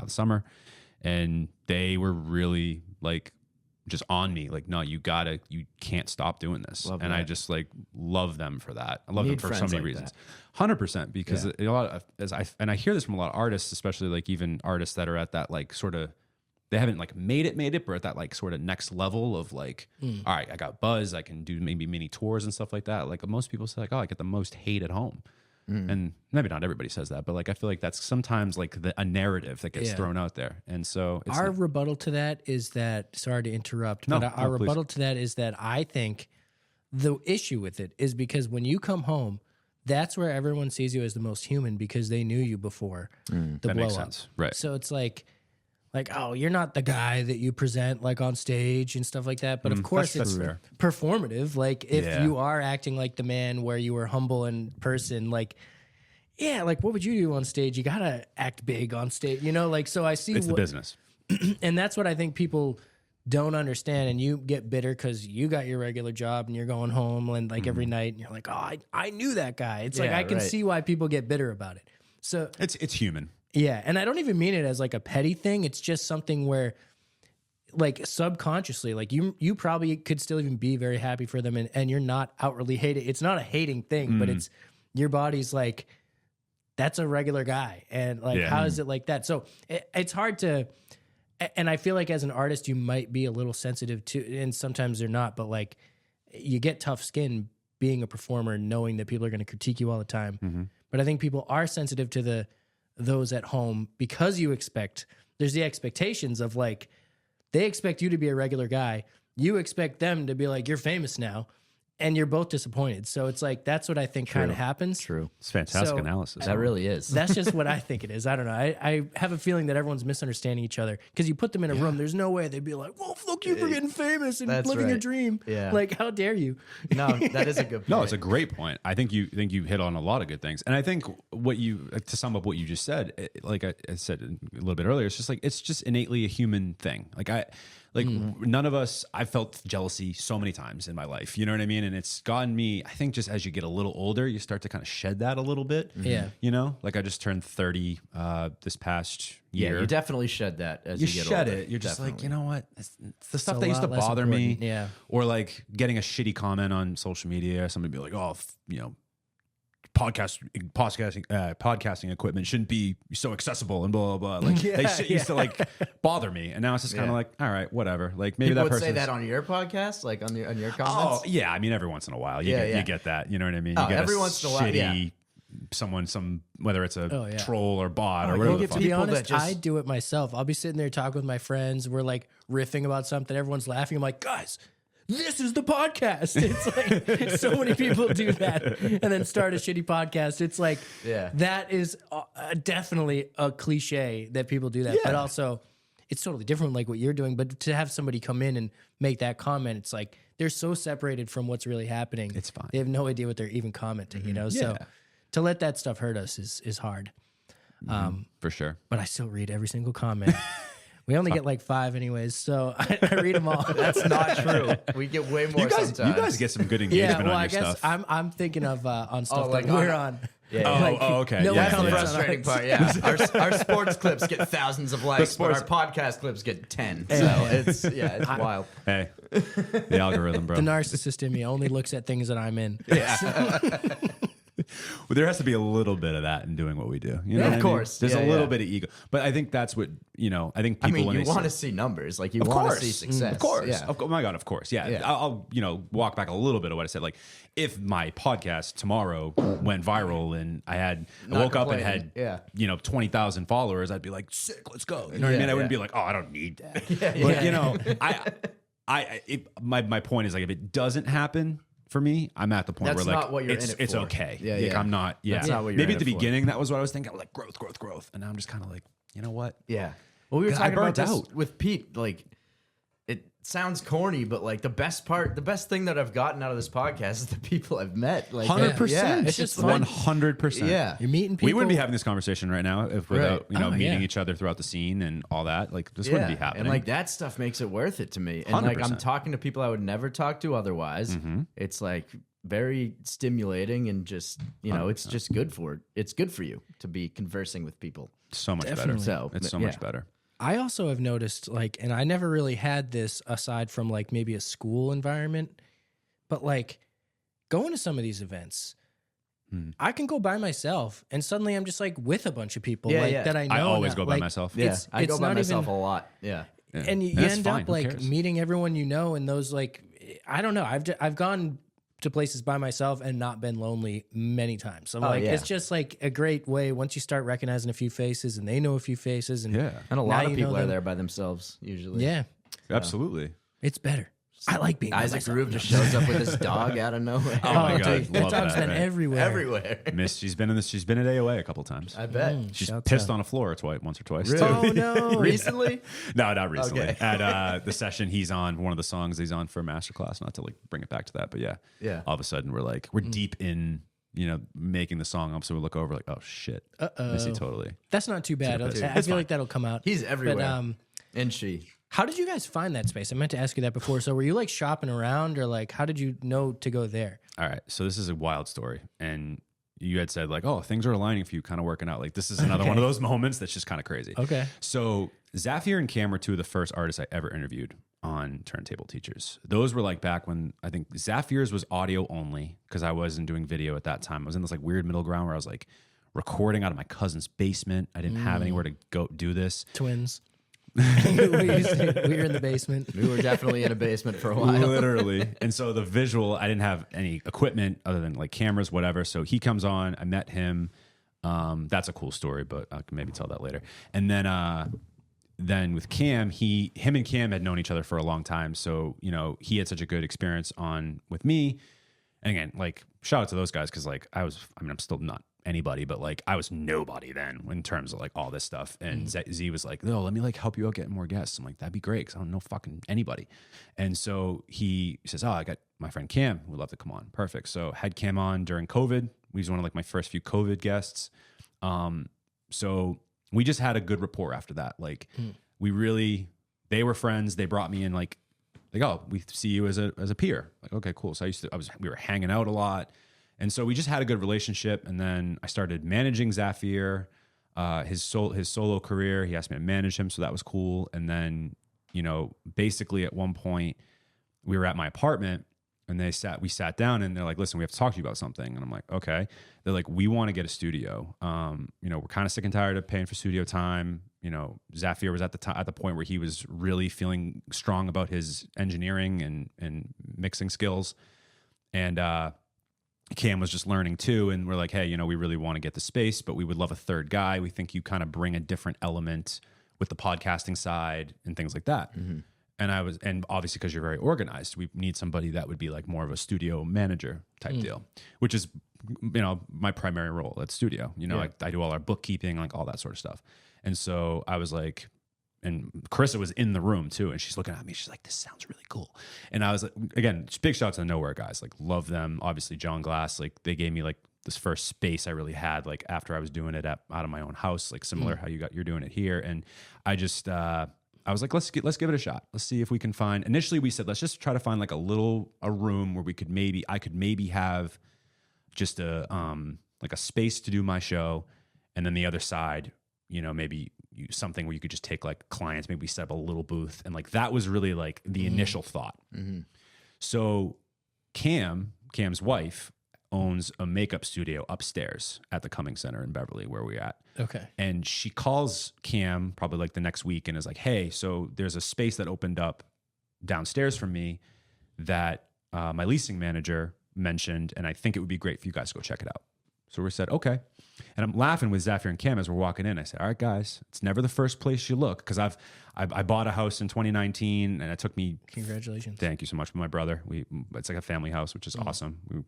summer, and they were really like just on me, like, no, you can't stop doing this. Love and that. I just like love them for that. I love them Need for so friends many like reasons. 100%, because a lot of, and I hear this from a lot of artists, especially like even artists that are at that like sort of, they haven't like made it, but at that like sort of next level of like, all right, I got buzz, I can do maybe mini tours and stuff like that. Like most people say like, oh, I get the most hate at home. And maybe not everybody says that, but like I feel like that's sometimes like a narrative that gets thrown out there. And so it's Our rebuttal to that is that, sorry to interrupt, but our please. rebuttal to that is that I think the issue with it is because when you come home, that's where everyone sees you as the most human because they knew you before the that blow makes up. sense. Right. So it's like, oh, you're not the guy that you present like on stage and stuff like that. But of course, that's it's fair. performative. Like if Yeah. you are acting like the man where you were humble in person, like, yeah, like what would you do on stage? You gotta act big on stage, Like so, I see It's the business. and that's what I think people don't understand. And you get bitter because you got your regular job and you're going home and like every night, and you're like, oh, I knew that guy. It's like Yeah, I can right. see why people get bitter about it. So It's human. yeah, and I don't even mean it as like a petty thing. It's just something where, like subconsciously, like you probably could still even be very happy for them, and you're not outwardly hating. It's not a hating thing, but it's your body's like, that's a regular guy, and like how is it like that? So it's hard to, and I feel like as an artist you might be a little sensitive to, and sometimes they're not, but like you get tough skin being a performer, knowing that people are going to critique you all the time. But I think people are sensitive to those at home because there's the expectations of like, they expect you to be a regular guy. You expect them to be like, you're famous now. And you're both disappointed. So it's like, that's what I think kind of happens. True. It's fantastic So- analysis. That really is. That's just what I think it is. I don't know. I have a feeling that everyone's misunderstanding each other because you put them in a room. There's no way they'd be like, well, fuck you for getting famous and That's living your right. dream. Yeah. Like, how dare you? No, that is a good point. No, it's a great point. I think you hit on a lot of good things, and I think to sum up what you just said, like I said a little bit earlier, it's just innately a human thing. None of us. I've felt jealousy so many times in my life. You know what I mean? And it's gotten me. I think just as you get a little older, you start to kind of shed that a little bit. Yeah. Like I just turned 30 this past year. Yeah, you definitely shed that as You you get shed older. it. You're just like, Definitely. you know what? It's the stuff a that used to lot less bother me. important. Yeah. Or like getting a shitty comment on social media. Somebody be like, oh, podcasting equipment shouldn't be so accessible and blah, blah, blah. Like they shit used to like bother me. And now it's just kind of like, all right, whatever. Like maybe People that would say person. that on your podcast, like on your Oh, comments. yeah. I mean, every once in a while, you get that. You know what I mean? Oh, You get every once in a while, shitty someone, whether it's a yeah. troll or bot or you whatever. get the To fuck. be people that honest, just- I do it myself. I'll be sitting there talking with my friends. We're like riffing about something. Everyone's laughing. I'm like, guys, this is the podcast. It's like so many people do that and then start a shitty podcast. It's like, that is definitely a cliche that people do that, but also it's totally different, like what you're doing. But to have somebody come in and make that comment, it's like they're so separated from what's really happening. It's fine. They have no idea what they're even commenting, you know? So to let that stuff hurt us is hard. For sure. But I still read every single comment. We only get like 5 anyways, so I read them all. That's not true. We get way more sometimes. You guys get some good engagement on I your guess stuff. I'm thinking of on stuff like that we're on. Yeah. Okay. No That's the comments on frustrating ours. part. Yeah, our sports clips get thousands of likes, but our podcast clips get 10. So it's wild. Hey, the algorithm, bro. The narcissist in me only looks at things that I'm in. Well, there has to be a little bit of that in doing what we do. You know, Of what I mean? course. There's Yeah, a little yeah. bit of ego, but I think that's what I think people. When you they want to say- see numbers, like you Of want to course. see success. Of course. Yeah. Oh my God, of course. Yeah. Yeah. I'll walk back a little bit of what I said. Like if my podcast tomorrow went viral and I woke up and had, complaining. 20,000 followers, I'd be like, sick, let's go. You know what I Yeah, mean? I wouldn't yeah. be like, oh, I don't need that. But my point is like, if it doesn't happen for me, I'm at the point That's where like, not what you're in it's it for. okay. Yeah, Like, yeah. I'm not, That's not what you're maybe in at the it for. beginning, that was what I was thinking. I was like growth. And now I'm just kind of like, you know what? Yeah. Well, we were 'Cause I talking about burnt this out. with Pete. Like, it sounds corny, but like the best thing that I've gotten out of this podcast is the people I've met. Like, 100%. Yeah, It's just fun. 100%. Yeah. You're meeting people. We wouldn't be having this conversation right now if without Right. meeting yeah. each other throughout the scene and all that. Like this wouldn't be happening. And like that stuff makes it worth it to me. And like I'm 100%. talking to people I would never talk to otherwise. It's like very stimulating and just it's just good for it's good for you to be conversing with people. so much Definitely. better. So, It's so yeah. much better. I also have noticed, like, and I never really had this aside from like maybe a school environment, but like going to some of these events, I can go by myself and suddenly I'm just like with a bunch of people that I know. I always now. go by Like, myself. Yeah, I go it's by not myself even- a lot. Yeah. and you that's end fine. up Who like cares? meeting everyone you know, and those like I don't know. I've gone to places by myself and not been lonely many times. So like yeah. it's just like a great way once you start recognizing a few faces and they know a few faces and Yeah. And a now lot of you know people are them. there by themselves usually. Yeah, Absolutely. it's better. I like being by Isaac myself. Groove just shows up with his dog out of nowhere. Oh my God. dude, that Love dog's that, been right? everywhere. Everywhere. She's been at AOA a couple times. I bet. She's Shouts pissed out. on a floor once or twice. Really? Oh no! Recently? No, not recently. Okay. At the session he's on, one of the songs he's on for Masterclass, not to like bring it back to that, but yeah. Yeah. All of a sudden we're deep in, making the song up. So we look over like, oh shit. Missy totally. That's not too bad. I It's feel fine. like that'll come out. He's everywhere. But And she. how did you guys find that space? I meant to ask you that before. So were you like shopping around, or like how did you know to go there? All right. So this is a wild story. And you had said like, oh, things are aligning for you, kind of working out. Like this is another one of those moments that's just kind of crazy. Okay. So Zafir and Cam were two of the first artists I ever interviewed on Turntable Teachers. Those were like back when I think Zafir's was audio only because I wasn't doing video at that time. I was in this like weird middle ground where I was like recording out of my cousin's basement. I didn't have anywhere to go do this. Twins. we were in the basement. We were definitely in a basement for a while. Literally. And so the visual, I didn't have any equipment other than like cameras, whatever. So he comes on, I met him. That's a cool story, but I can maybe tell that later. And then with Cam, him and Cam had known each other for a long time. So, he had such a good experience with me. And again, like shout out to those guys. Cause like I'm still not anybody, but like I was nobody then in terms of like all this stuff. And Z was like, no, let me like help you out getting more guests. I'm like, that'd be great. Cause I don't know fucking anybody. And so he says, oh, I got my friend Cam would love to come on. Perfect. So had Cam on during COVID. He was one of like my first few COVID guests. So we just had a good rapport after that. Like they were friends. They brought me in like, oh, we see you as a peer. Like, okay, cool. So we were hanging out a lot. And so we just had a good relationship. And then I started managing Zafir, his solo career. He asked me to manage him. So that was cool. And then, basically at one point we were at my apartment and we sat down and they're like, listen, we have to talk to you about something. And I'm like, okay. They're like, we want to get a studio. We're kind of sick and tired of paying for studio time. Zafir was at the point where he was really feeling strong about his engineering and mixing skills. And, Cam was just learning too. And we're like, hey, we really want to get the space, but we would love a third guy. We think you kind of bring a different element with the podcasting side and things like that. and obviously because you're very organized, we need somebody that would be like more of a studio manager type deal, which is, my primary role at studio. I do all our bookkeeping, like all that sort of stuff. And so I was like, and Carissa was in the room too, and she's looking at me. She's like, "This sounds really cool." And I was like, again, just big shout out to the Nowhere guys. Like, love them. Obviously, John Glass. Like, they gave me like this first space I really had. Like after I was doing it out of my own house, like similar how you're doing it here. And I just I was like, let's give it a shot. Let's see if we can find. Initially, we said let's just try to find like a room where I could maybe have just a like a space to do my show, and then the other side, maybe something where you could just take like clients, maybe set up a little booth. And like, that was really like the initial thought. So Cam's wife owns a makeup studio upstairs at the Cumming Center in Beverly, where we're at. Okay. And she calls Cam probably like the next week and is like, "Hey, so there's a space that opened up downstairs from me that my leasing manager mentioned, and I think it would be great for you guys to go check it out." So we said, okay. And I'm laughing with Zafir and Cam as we're walking in. I said, "All right, guys, it's never the first place you look." Because I bought a house in 2019, and it took me. Congratulations. Thank you so much. With my brother, it's like a family house, which is awesome.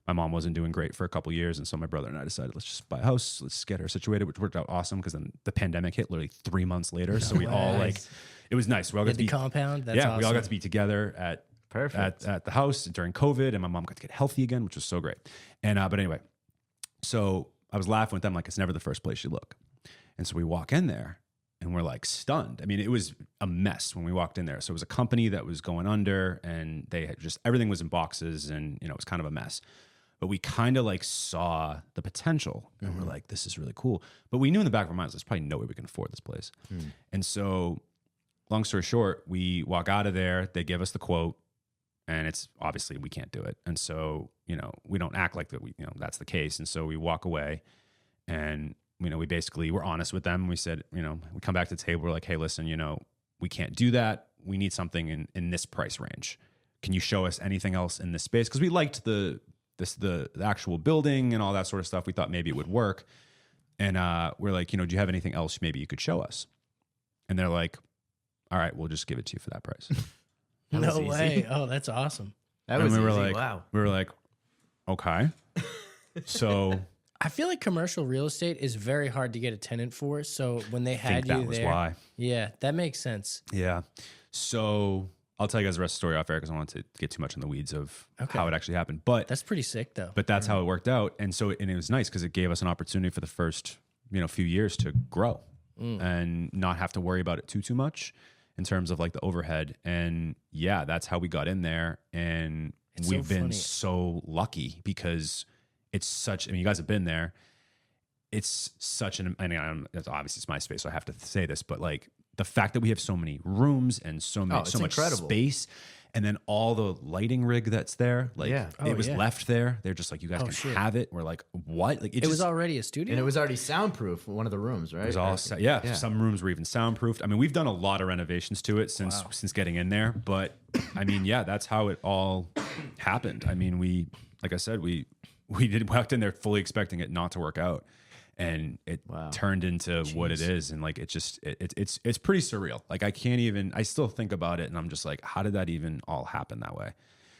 My mom wasn't doing great for a couple of years, and so my brother and I decided, let's just buy a house, let's get her situated, which worked out awesome. Because then the pandemic hit literally 3 months later, so we all it was nice. We all got to be compound. That's awesome. We all got awesome. to be together at the house during COVID, and my mom got to get healthy again, which was so great. And but anyway. So I was laughing with them like, it's never the first place you look. And so we walk in there and we're like stunned. I mean, it was a mess when we walked in there. So it was a company that was going under, and they had everything was in boxes, and it was kind of a mess. But we kind of like saw the potential, and we're like, this is really cool. But we knew in the back of our minds, there's probably no way we can afford this place. And so long story short, we walk out of there, they give us the quote, and it's obviously we can't do it. And so, we don't act like that that's the case. And so we walk away, and, we basically were honest with them. We said, we come back to the table. We're like, "Hey, listen, we can't do that. We need something in this price range. Can you show us anything else in this space?" Because we liked the actual building and all that sort of stuff. We thought maybe it would work. And we're like, do you have anything else maybe you could show us? And they're like, "All right, we'll just give it to you for that price." No way. Oh, that's awesome. That was we were easy. like, Wow. We were like, okay. So I feel like commercial real estate is very hard to get a tenant for. So when they had you that was there, why. Yeah, that makes sense. Yeah. So I'll tell you guys the rest of the story off air because I don't want to get too much in the weeds of how it actually happened. But That's pretty sick, though. But that's how it worked out. And so, and it was nice because it gave us an opportunity for the first, few years to grow and not have to worry about it too much in terms of like the overhead. And yeah, that's how we got in there. And we've been so lucky because it's such, you guys have been there. It's such obviously it's my space, so I have to say this, but like the fact that we have so many rooms and so much incredible. space, and then all the lighting rig that's there, like it was left there. They're just like, "You guys can have it." We're like, "What?" Like it was already a studio, and it was already soundproof. One of the rooms, right? It was all some rooms were even soundproofed. I mean, we've done a lot of renovations to it since getting in there, but I mean, that's how it all happened. I mean, like I said, we walked in there fully expecting it not to work out, and it turned into what it is. And like, it's pretty surreal. Like I still think about it, and I'm just like, how did that even all happen that way?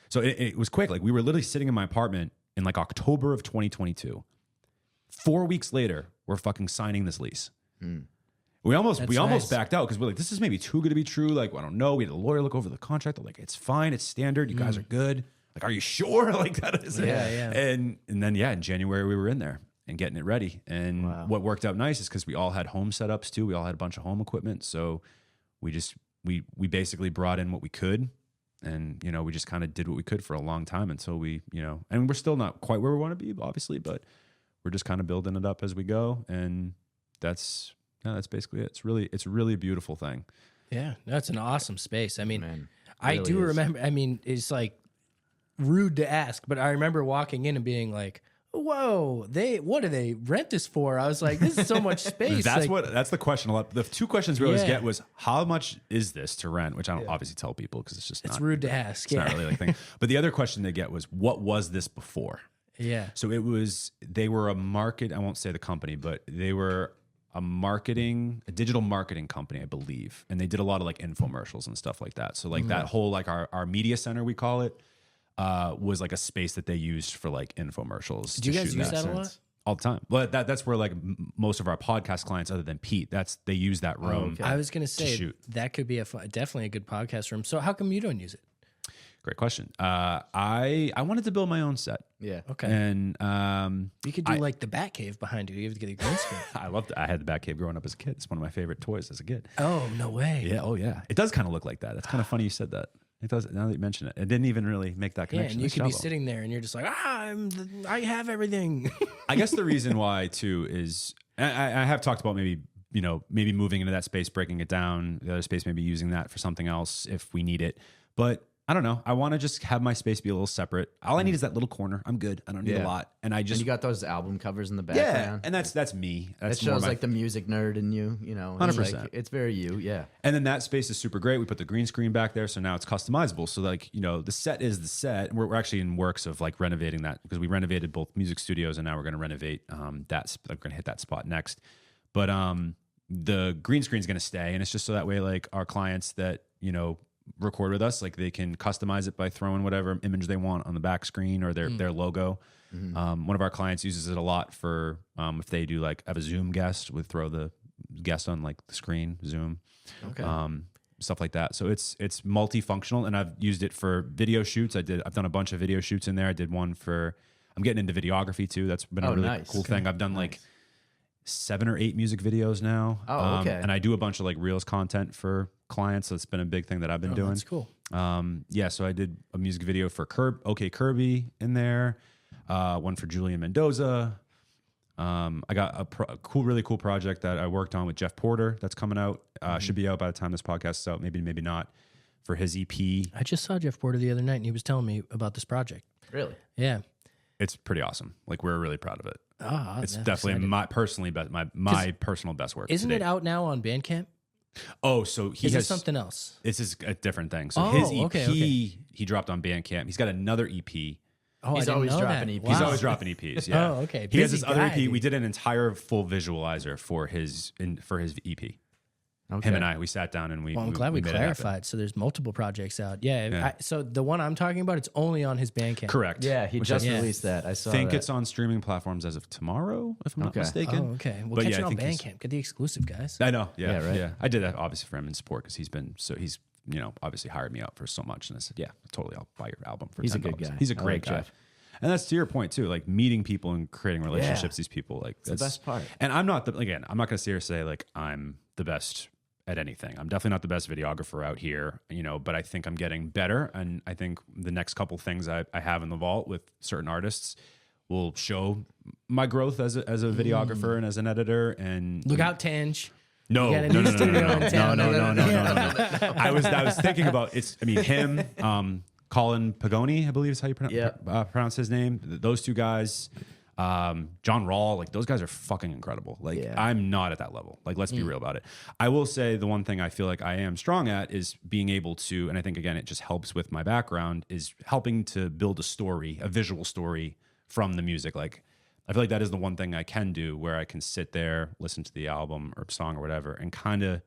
So it was quick. Like, we were literally sitting in my apartment in like October of 2022. 4 weeks later, we're fucking signing this lease. We almost backed out because we're like, this is maybe too good to be true. Like, I don't know. We had a lawyer look over the contract. They're like, "It's fine. It's standard. You guys are good." Like, "Are you sure?" Like, that is it. Yeah. And then in January we were in there and getting it ready. And what worked out nice is because we all had home setups too. We all had a bunch of home equipment. So we basically brought in what we could, and we just kind of did what we could for a long time until we and we're still not quite where we want to be, obviously, but we're just kind of building it up as we go. And that's basically it. It's really a beautiful thing. Yeah, that's an awesome space. I mean, Man, I really do is. remember. I mean, it's like rude to ask, but I remember walking in and being like, "Whoa, what do they rent this for?" I was like, "This is so much space." That's the question a lot. The two questions we always get was, how much is this to rent? Which I don't obviously tell people because it's rude to ask. It's not really like thing. But the other question they get was, what was this before? Yeah. So they were a market. I won't say the company, but they were a digital marketing company, I believe, and they did a lot of like infomercials and stuff like that. So like that whole like our media center, we call it, was like a space that they used for like infomercials. Do you guys use that a lot? All the time. Well, that's where like most of our podcast clients, other than Pete, they use that room. I was gonna say shoot. that could be definitely a good podcast room. So how come you don't use it? Great question. I wanted to build my own set. Yeah. Okay. And You could do like the Batcave behind you. You have to get a green screen. I had the Batcave growing up as a kid. It's one of my favorite toys as a kid. Oh, no way. Yeah. Oh yeah. It does kind of look like that. That's kind of funny you said that. It does. Now that you mention it, it didn't even really make that Yeah, connection. and you Nice could be job, Owen. sitting there and you're just like, I have everything. I guess the reason why too is I have talked about maybe moving into that space, breaking it down, the other space, maybe using that for something else if we need it. But I don't know. I want to just have my space be a little separate. All I need is that little corner. I'm good. I don't need a lot. And And you got those album covers in the background. and that's me. It That's shows like the music nerd in you, 100%. It's very you, yeah. And then that space is super great. We put the green screen back there, so now it's customizable. So like, the set is the set. And we're actually in works of like renovating that because we renovated both music studios and now we're going to renovate that. We're going to hit that spot next. But the green screen is going to stay, and it's just so that way like our clients that record with us, like they can customize it by throwing whatever image they want on the back screen or their logo. One of our clients uses it a lot for if they do like have a Zoom guest, would throw the guest on like the screen, Zoom, stuff like that. So it's multifunctional, and I've used it for video shoots. I've done a bunch of video shoots in there. I did one I'm getting into videography too. That's been a really cool thing. I've done like 7 or 8 music videos now. Oh, okay. And I do a bunch of like Reels content for clients. So it's been a big thing that I've been doing. That's cool. So I did a music video for Kirby in there, one for Julian Mendoza. I got a really cool project that I worked on with Jeff Porter that's coming out. Should be out by the time this podcast is out. Maybe not, for his EP. I just saw Jeff Porter the other night and he was telling me about this project. Really? Yeah. It's pretty awesome. Like we're really proud of it. It's that's definitely exciting. my personal best work. Isn't to it date. out now on Bandcamp? Oh, so he Is has it something else? This is a different thing. So Oh, his EP, okay. he dropped on Bandcamp. He's got another EP. Oh, He's I didn't always know dropping that. EPs. He's Wow. always dropping EPs. Yeah. Oh, okay. He has Busy this other guy. EP. We did an entire full visualizer for his EP. Okay. Him and I, we sat down and we. Well, I'm glad we made it happen. clarified. So there's multiple projects out. Yeah. Yeah. So the one I'm talking about, it's only on his Bandcamp. Correct. Yeah, he Which just I released that. I saw think that. it's on streaming platforms as of tomorrow, if I'm not Okay. mistaken. Oh, okay. Well, But catch yeah, it I on think he's- Bandcamp. Get the exclusive, guys. I know. Yeah. Yeah, right. Yeah. I did that obviously for him in support because he's obviously hired me out for so much, and I said, yeah, totally, I'll buy your album for. He's a $10. good guy. He's a I great like guy. Jeff. And that's to your point too, like meeting people and creating relationships. Yeah. These people, like the best part. And I'm not I'm not going to sit here and say like I'm the best at anything. I'm definitely not the best videographer out here, but I think I'm getting better. And I think the next couple things I have in the vault with certain artists will show my growth as a videographer and as an editor. And Look out, Tange. no, You got a no, new no, no, studio no, no, in town. no. I was thinking about him, Colin Pagoni, I believe is how you pronounce his name. Those two guys, John Rawl, like those guys are fucking incredible. Like Yeah. I'm not at that level. Like let's be real about it. I will say the one thing I feel like I am strong at is being able to, and I think again it just helps with my background, is helping to build a story, a visual story from the music. Like I feel like that is the one thing I can do where I can sit there, listen to the album or song or whatever, and kind of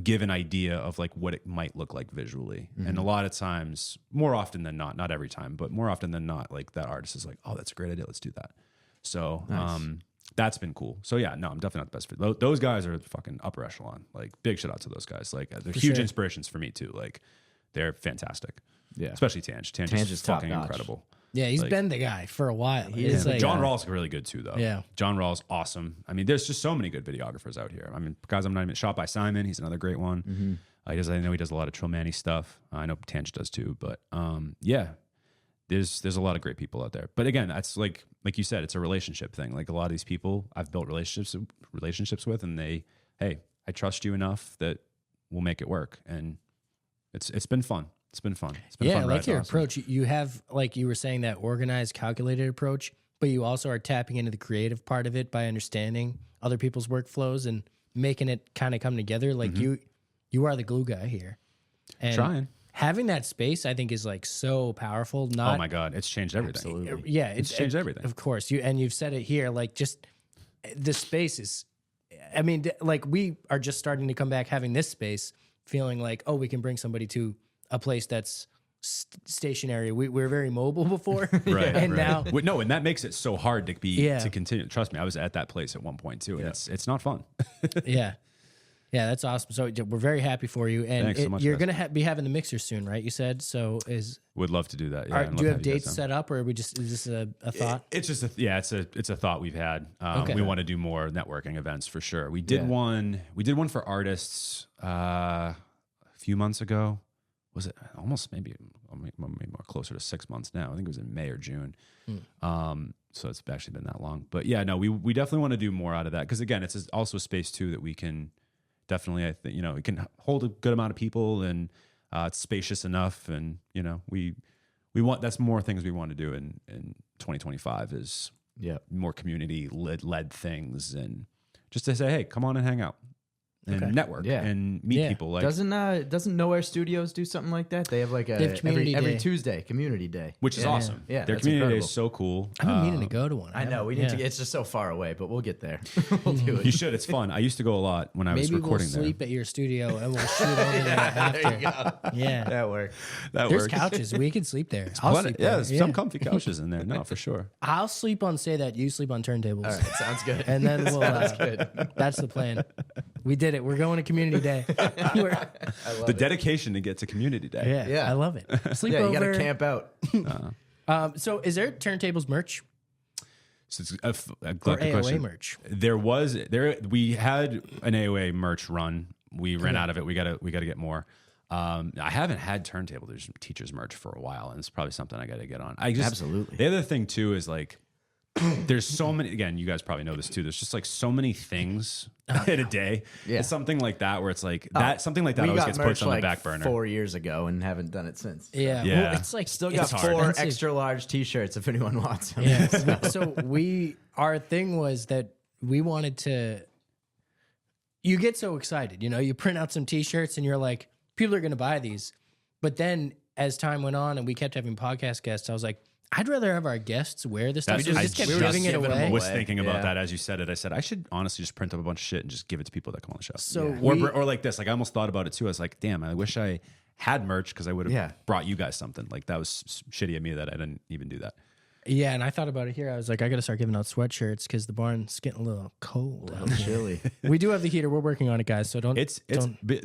give an idea of like what it might look like visually. And a lot of times, more often than not every time, but more often than not, like that artist is like, oh, that's a great idea. Let's do that. So that's been cool. So yeah, no, I'm definitely not the best fit. Those guys are fucking upper echelon. Like big shout out to those guys. Like they're huge sure. inspirations for me too. Like they're fantastic. Yeah. Especially Tange. Tange Tange is is top fucking notch. incredible. Yeah, he's Like- been the guy for a while. He It's is. like, John Rawls really good too, though. Yeah. John Rawls awesome. I mean, there's just so many good videographers out here. I mean, guys, I'm not even Shot by Simon. He's another great one. I know he does a lot of Trillmani stuff. I know Tange does too. But yeah, there's a lot of great people out there. But again, that's like you said, it's a relationship thing. Like a lot of these people I've built relationships with, and hey, I trust you enough that we'll make it work. And it's been fun. It's been fun. It's been yeah, fun. I like rides, your honestly. approach. You have, like you were saying, that organized, calculated approach, but you also are tapping into the creative part of it by understanding other people's workflows and making it kind of come together. Like you are the glue guy here. And Trying. having that space, I think, is like so powerful. Not, Oh my God, it's changed everything. Absolutely. yeah, It's changed everything. Of course, you've said it here. Like just the space is I mean, like we are just starting to come back having this space, feeling like, oh, we can bring somebody to a place that's stationary. We were very mobile before. Right. And right. now, No, and that makes it so hard to be, Yeah. to continue. Trust me, I was at that place at one point too. And it's not fun. yeah. Yeah, that's awesome. So we're very happy for you. And Thanks so much, you're guys. going to be having the mixer soon, right? You said, so Would love to do that. Yeah, are, I'd love do you to have guys dates on. set up, or are we just, is this a thought? It's just it's a thought we've had. Okay. We want to do more networking events for sure. We did Yeah. one for artists a few months ago. Was it almost maybe more closer to 6 months now? I think it was in May or June. So it's actually been that long. But yeah, no, we definitely want to do more out of that, because again, it's also a space too that we can definitely, I think, it can hold a good amount of people, and it's spacious enough, and we want, that's more things we want to do in 2025 is more community led things, and just to say, hey, come on and hang out and network and meet people. Like, doesn't Nowhere Studios do something like that? They have like They have community every day. Tuesday community day, which is awesome. Yeah, their that's community day incredible. is so cool. I've been meaning to go to one. I know we need to. It's just so far away, but we'll get there. We'll do it. You should. It's fun. I used to go a lot when I was Maybe we'll recording sleep there. at your studio and we'll shoot over there after. There you go. Yeah. That works. That There's works. couches. We can sleep there. I'll Plenty- sleep yeah, there. there's some comfy couches in there. No, for sure. I'll sleep on Say That. You sleep on turntables. All right, sounds good. And then we'll. That's the plan. We did it. We're going to community day. The dedication to get to community day. Yeah, Yeah. I love it. Sleep Yeah, you over. gotta camp out. So, is there turntables merch So it's a or good AOA question. merch? We had an AOA merch run. We ran out of it. We gotta get more. I haven't had turntable teachers merch for a while, and it's probably something I gotta get on. Absolutely. The other thing too is like, there's so many, again, you guys probably know this too, there's just like so many things in a day. Yeah. It's something like that where it's like that, something like that We always got gets merch put on like the back burner. 4 years ago and haven't done it since. Yeah. Yeah. Well, it's like Still it's got hard. 4 Expensive. extra large T-shirts if anyone wants them. Yeah. So our thing was that we wanted to. You get so excited, you print out some T-shirts and you're like, people are going to buy these. But then as time went on and we kept having podcast guests, I was like, I'd rather have our guests wear this stuff. That's- So we I just kept just giving it giving them away. away. was thinking about Yeah. that as you said it. I said I should honestly just print up a bunch of shit and just give it to people that come on the show. So or like this, like I almost thought about it too. I was like, damn, I wish I had merch because I would have Yeah. brought you guys something. Like that was shitty of me that I didn't even do that. Yeah, and I thought about it here. I was like, I got to start giving out sweatshirts because the barn's getting a little cold. out here. Chilly. We do have the heater. We're working on it, guys. So don't.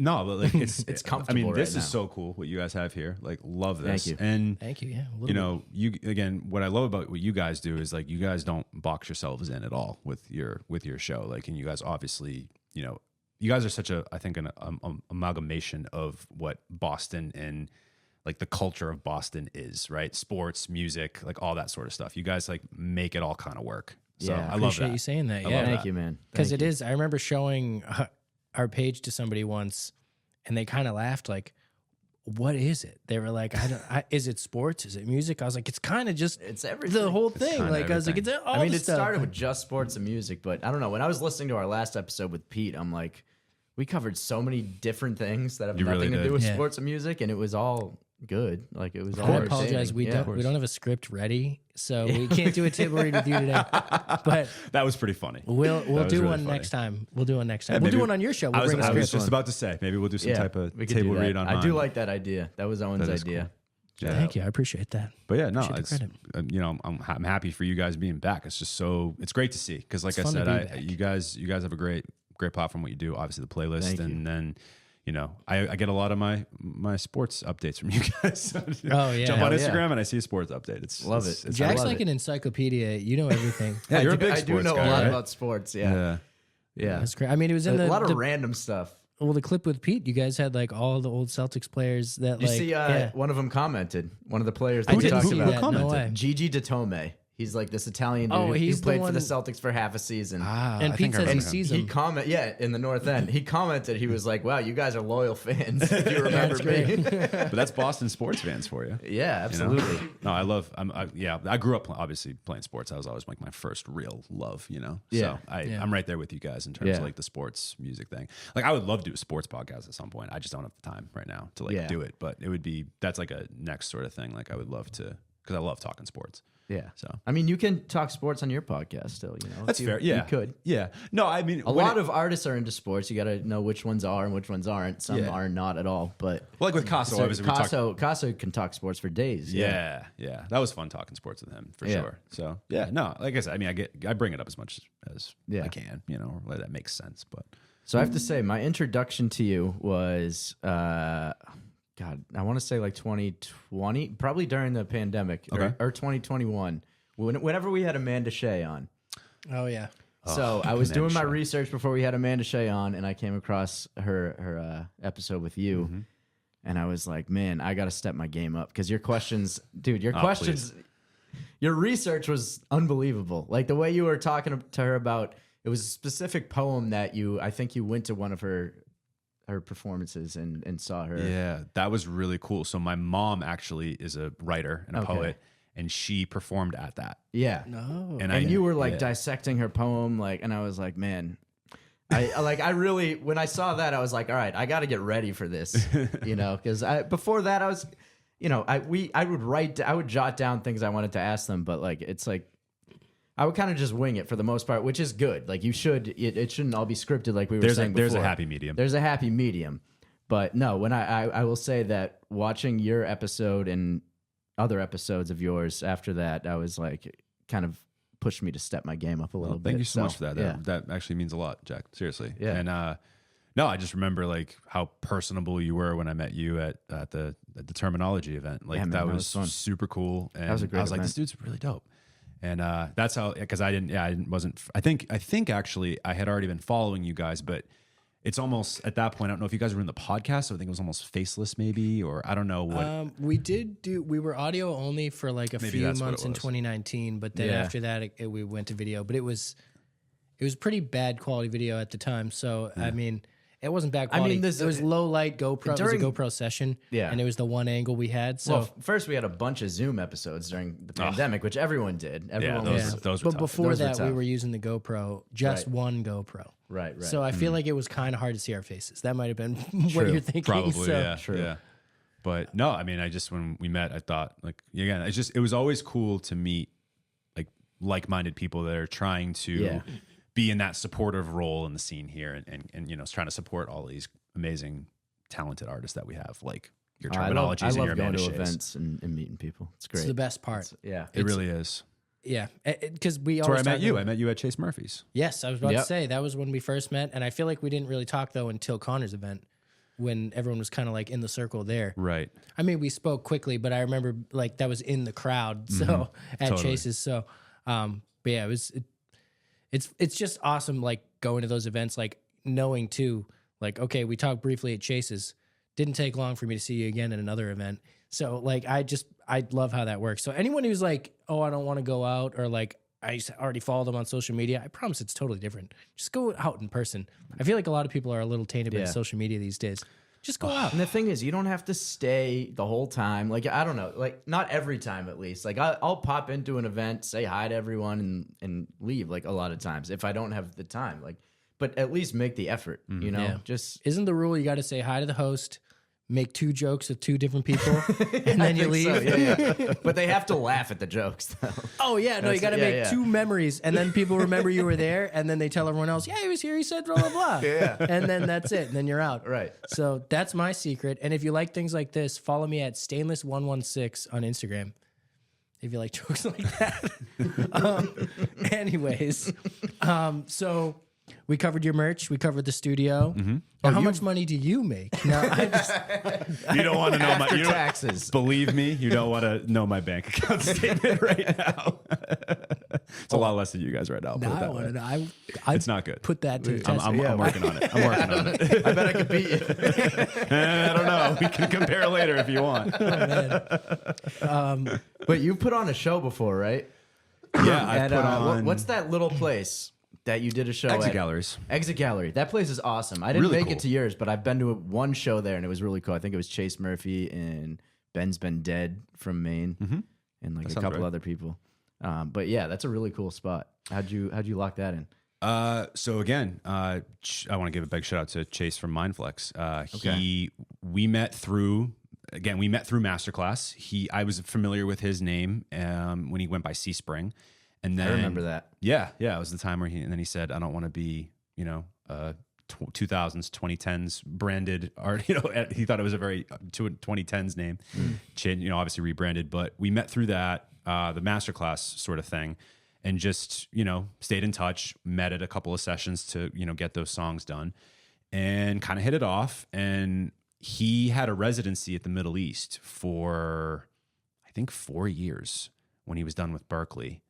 No, but like it's It's I comfortable mean, this right is now. so cool what you guys have here. Like, love this. Thank you. And Thank you. Yeah. a little you again, what I love about what you guys do is like you guys don't box yourselves in at all with your show. Like, and you guys obviously, you guys are such a, I think, an amalgamation of what Boston and like the culture of Boston is, right? Sports, music, like all that sort of stuff. You guys like make it all kind of work. So Yeah. I love Appreciate that. you saying that. I Yeah. love Thank that. you, man. Because Thank it you. is. I remember showing our page to somebody once, and they kind of laughed, like, "What is it?" They were like, "Is it sports? Is it music?" I was like, "It's kind of just It's everything. the whole thing." kinda Like I was like, "It's everything. all." I mean, the it stuff. started with just sports and music, but I don't know. When I was listening to our last episode with Pete, I'm like, we covered so many different things that have You nothing really to did. do with Yeah. sports and music, and it was all good. Like it was all I apologize. entertaining. We Yeah. don't have a script ready, so we can't do a table read with you today. But That was pretty funny. we'll was do really one funny. next time. We'll do one next time. Yeah, We'll do maybe- one on your show. We'll I was bring a just script. about to say maybe we'll do some Yeah, type of we could do table that. read on I do mine. like that idea. That was Owen's That is idea. cool. Yeah. Thank you. I appreciate that. But yeah, no, Appreciate the it's credit. I'm happy for you guys being back. It's just it's great to see because like It's I fun to said, be back. you guys have a great platform. What you do, obviously the playlist, Thank you. and then I get a lot of my sports updates from you guys. Oh, yeah. Jump on Hell yeah. Instagram and I see a sports update. Love it's it. Jack's love like it. an encyclopedia. You know everything. Yeah, you're a big I do sports know guy, a lot right? about sports. Yeah, yeah. That's great. I mean, it was in A the, lot of the random stuff. well, the clip with Pete. You guys had like all the old Celtics players that You like. see, yeah. one of them commented. One of the players I that we didn't talked see about. that. No commented. way. Gigi Datome. He's like this Italian dude Oh, who he's the played for the one- Celtics for half a season. And Pete says he sees He them. in the North End. He commented, he was like, wow, you guys are loyal fans, if you remember me. But that's Boston sports fans for you. Yeah, you know? absolutely. No, I grew up obviously playing sports. That was always like my first real love, Yeah. So I'm right there with you guys in terms Yeah. of like the sports music thing. Like I would love to do a sports podcast at some point. I just don't have the time right now to like Yeah. do it, but that's like a next sort of thing. Like I would love to because I love talking sports. Yeah. So I mean, you can talk sports on your podcast still, you know. that's fair. Yeah. You could. Yeah. No, I mean, A lot of artists are into sports. You got to know which ones are and which ones aren't. Some Yeah. are not at all. But well, like with Casso, obviously, we talked. Casso can talk sports for days. Yeah, that was fun talking sports with him for sure. So yeah, no, like I said, I mean, I bring it up as much as I can, you know, that makes sense. But So I have to say, my introduction to you was, God, I want to say like 2020, probably during the pandemic, or 2021, whenever we had Amanda Shea on. Oh yeah. So I was Amanda doing my Shea. research before we had Amanda Shea on, and I came across her episode with you, and I was like, man, I got to step my game up because your questions, dude, your research was unbelievable. Like the way you were talking to her about, it was a specific poem that I think you went to one of her performances and saw her. yeah, that was really cool. So my mom actually is a writer and a poet, and she performed at that. Yeah. No. And you were like dissecting her poem, like, and I was like, man, I really, when I saw that, I was like, all right, I got to get ready for this, you know, because before that I was, you know, I would jot down things I wanted to ask them, but like, it's like, I would kind of just wing it for the most part, which is good. Like it shouldn't all be scripted like we were saying before. There's a happy medium. There's a happy medium. But no, when I will say that watching your episode and other episodes of yours after that, I was like, kind of pushed me to step my game up a little bit. Thank you so much for that. Yeah. That actually means a lot, Jack. Seriously. Yeah. And no, I just remember like how personable you were when I met you at the Terminology event. Like Yeah, man, that that was was fun. super cool. And was a great I was like, event. this dude's really dope. And that's how, because I think actually I had already been following you guys, but it's almost at that point, I don't know if you guys were in the podcast, so I think it was almost faceless maybe, or I don't know what. We were audio only for like a Maybe few that's what months it in was. 2019, but then Yeah. after that we went to video, but it was pretty bad quality video at the time. So, I mean, it wasn't bad quality. this- it was low light GoPro. It was a during- GoPro session. Yeah. And it was the one angle we had. So, Well, first we had a bunch of Zoom episodes during the pandemic, which everyone did. Everyone those- was those were but tough. before Those were that, we tough. were using the GoPro, just Right. one GoPro. right. So I feel like it was kind of hard to see our faces. That might have been what True. you're thinking. Probably, So, yeah. True. Yeah. But no, I mean, when we met, I thought like, again, it was always cool to meet like-minded people that are trying to be in that supportive role in the scene here and you know, trying to support all these amazing, talented artists that we have, like your Terminologies I and love your going Amanda to Shays. events and meeting people. It's great. It's the best part. Yeah. It really is. Yeah. Because we That's where always I met talk you. about- I met you at Chase Murphy's. Yes, I was about to Yep. say that was when we first met, and I feel like we didn't really talk though until Connor's event, when everyone was kind of like in the circle there. Right. I mean, we spoke quickly, but I remember like that was in the crowd, so at Totally. Chase's. So, but yeah, it's just awesome, like going to those events, like knowing too, like okay, we talked briefly at Chase's. Didn't take long for me to see you again at another event. So like I love how that works. So anyone who's like, oh, I don't want to go out, or like I already follow them on social media, I promise it's totally different. Just go out in person. I feel like a lot of people are a little tainted by Yeah. social media these days. Just go out. And the thing is, you don't have to stay the whole time. Like, I don't know, like not every time at least. Like I'll pop into an event, say hi to everyone and leave like a lot of times if I don't have the time. Like, but at least make the effort, you know, Yeah. just Isn't the rule you got to say hi to the host, make 2 jokes with 2 different people, and then you leave? so, yeah. But they have to laugh at the jokes though. Oh yeah, no, you That's- got to yeah, make yeah. 2 memories, and then people remember you were there, and then they tell everyone else, yeah, he was here, he said blah blah blah, Yeah. and then that's it, and then you're out. Right. So that's my secret. And if you like things like this, follow me at Stainless116 on Instagram. If you like jokes like that. Anyways, so we covered your merch, we covered the studio. Now, how much money do you make? Now, I just, You don't want to know my After you don't- taxes. Believe me, you don't want to know my bank account statement right now. It's a lot less than you guys right now. I'll put it now I that want way. to know. I It's not good. put that to the I'm, test. I'm, I'm working on it. I'm working on it. I bet I could beat you. I don't know. We can compare later if you want. But you put on a show before, right? Yeah, I At, put on what's that little place that you did a show Exit at? Galleries. Exit Gallery. That place is awesome. I didn't Really make cool. it to yours, but I've been to one show there and it was really cool. I think it was Chase Murphy and Ben's Been Dead from Maine and like a sounds couple right. other people. But yeah, that's a really cool spot. How'd you lock that in? So again, I want to give a big shout out to Chase from Mindflex. We met through again, we met through Masterclass. I was familiar with his name when he went by C Spring. And then I remember that. Yeah. It was the time where and then he said, I don't want to be, 2000s, 2010s branded art. He thought it was a very 2010s name. Obviously rebranded, but we met through that, the Masterclass sort of thing, and just, stayed in touch, met at a couple of sessions to, get those songs done and kind of hit it off. And he had a residency at the Middle East for, I think, 4 years when he was done with Berkeley.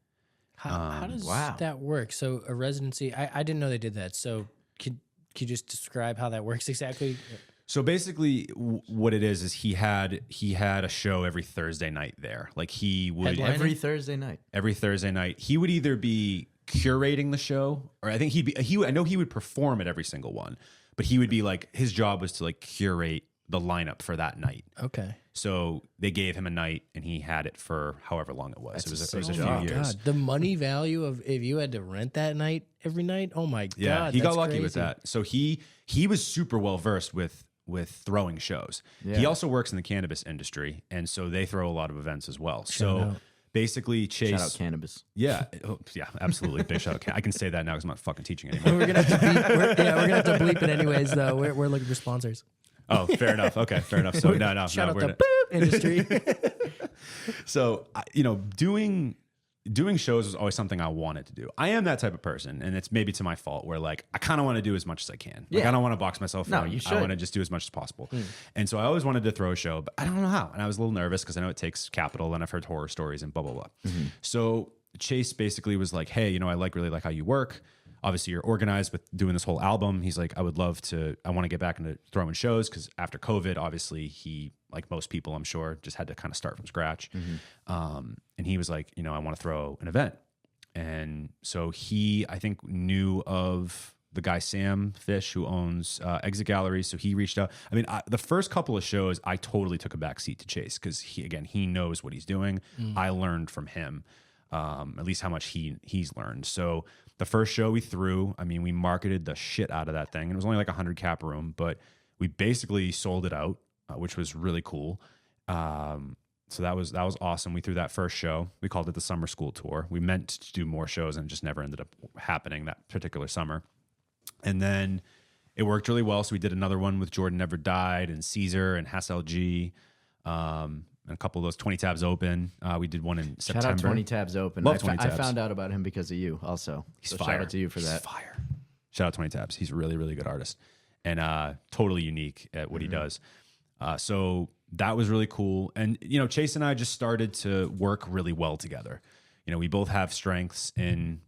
How does that work? So a residency, I didn't know they did that. So could you just describe how that works exactly? So basically what it is he had a show every Thursday night there. Like he would Every Thursday night. He would either be curating the show, or I think I know he would perform at every single one, but he would be like, his job was to like curate the lineup for that night. Okay. So they gave him a night and he had it for however long it was. It was a few years. God, the money value of if you had to rent that night every night. Oh my God. Yeah, he got lucky crazy. with that. So he was super well versed with throwing shows. Yeah. He also works in the cannabis industry, and so they throw a lot of events as well. So basically, Chase, shout out cannabis. Yeah, absolutely. Big shout out. I can say that now because I'm not fucking teaching anymore. We're gonna have to bleep, we're gonna have to bleep it anyways, though. We're looking for sponsors. Oh, fair enough. Okay, fair enough. So no, shout out we're the boop industry. So doing shows was always something I wanted to do. I am that type of person, and it's maybe to my fault, where like I kind of want to do as much as I can. Like I don't want to box myself in. I want to just do as much as possible. And so I always wanted to throw a show, but I don't know how. And I was a little nervous because I know it takes capital, and I've heard horror stories and blah blah blah. So Chase basically was like, "Hey, I really like how you work. Obviously, you're organized with doing this whole album." He's like, I want to get back into throwing shows, because after COVID, obviously he, like most people, I'm sure, just had to kind of start from scratch. And he was like, I want to throw an event. And so he, I think, knew of the guy, Sam Fish, who owns Exit Gallery. So he reached out. I mean, the first couple of shows, I totally took a back seat to Chase, because he knows what he's doing. I learned from him, at least how much he's learned. So the first show we threw, I mean, we marketed the shit out of that thing. And it was only like 100 cap room, but we basically sold it out, which was really cool. So that was awesome. We threw that first show. We called it the Summer School Tour. We meant to do more shows, and it just never ended up happening that particular summer. And then it worked really well. So we did another one with Jordan Never Died and Caesar and Hassel G. And a couple of those 20 Tabs Open. We did one in September. Shout out 20 Tabs Open. Love 20 Tabs. I found out about him because of you also. He's so fire. Shout out to you for that. He's fire. Shout out 20 Tabs. He's a really, really good artist, and totally unique at what he does. So that was really cool. And, Chase and I just started to work really well together. We both have strengths in,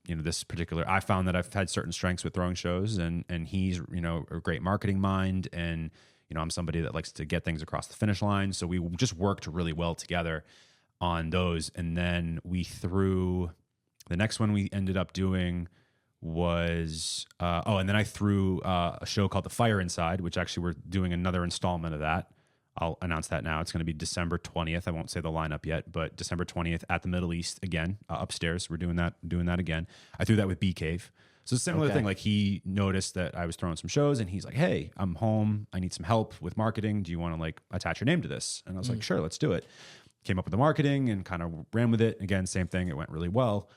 this particular, I found that I've had certain strengths with throwing shows, and he's, a great marketing mind, and, I'm somebody that likes to get things across the finish line. So we just worked really well together on those. And then the next one we ended up doing was, and then I threw a show called The Fire Inside, which actually we're doing another installment of that. I'll announce that now. It's going to be December 20th. I won't say the lineup yet, but December 20th at the Middle East again, upstairs. We're doing that again. I threw that with Bee Cave. So similar thing, like he noticed that I was throwing some shows, and he's like, "Hey, I'm home. I need some help with marketing. Do you want to like attach your name to this?" And I was like, "Sure, let's do it." Came up with the marketing and kind of ran with it. Again, same thing. It went really well.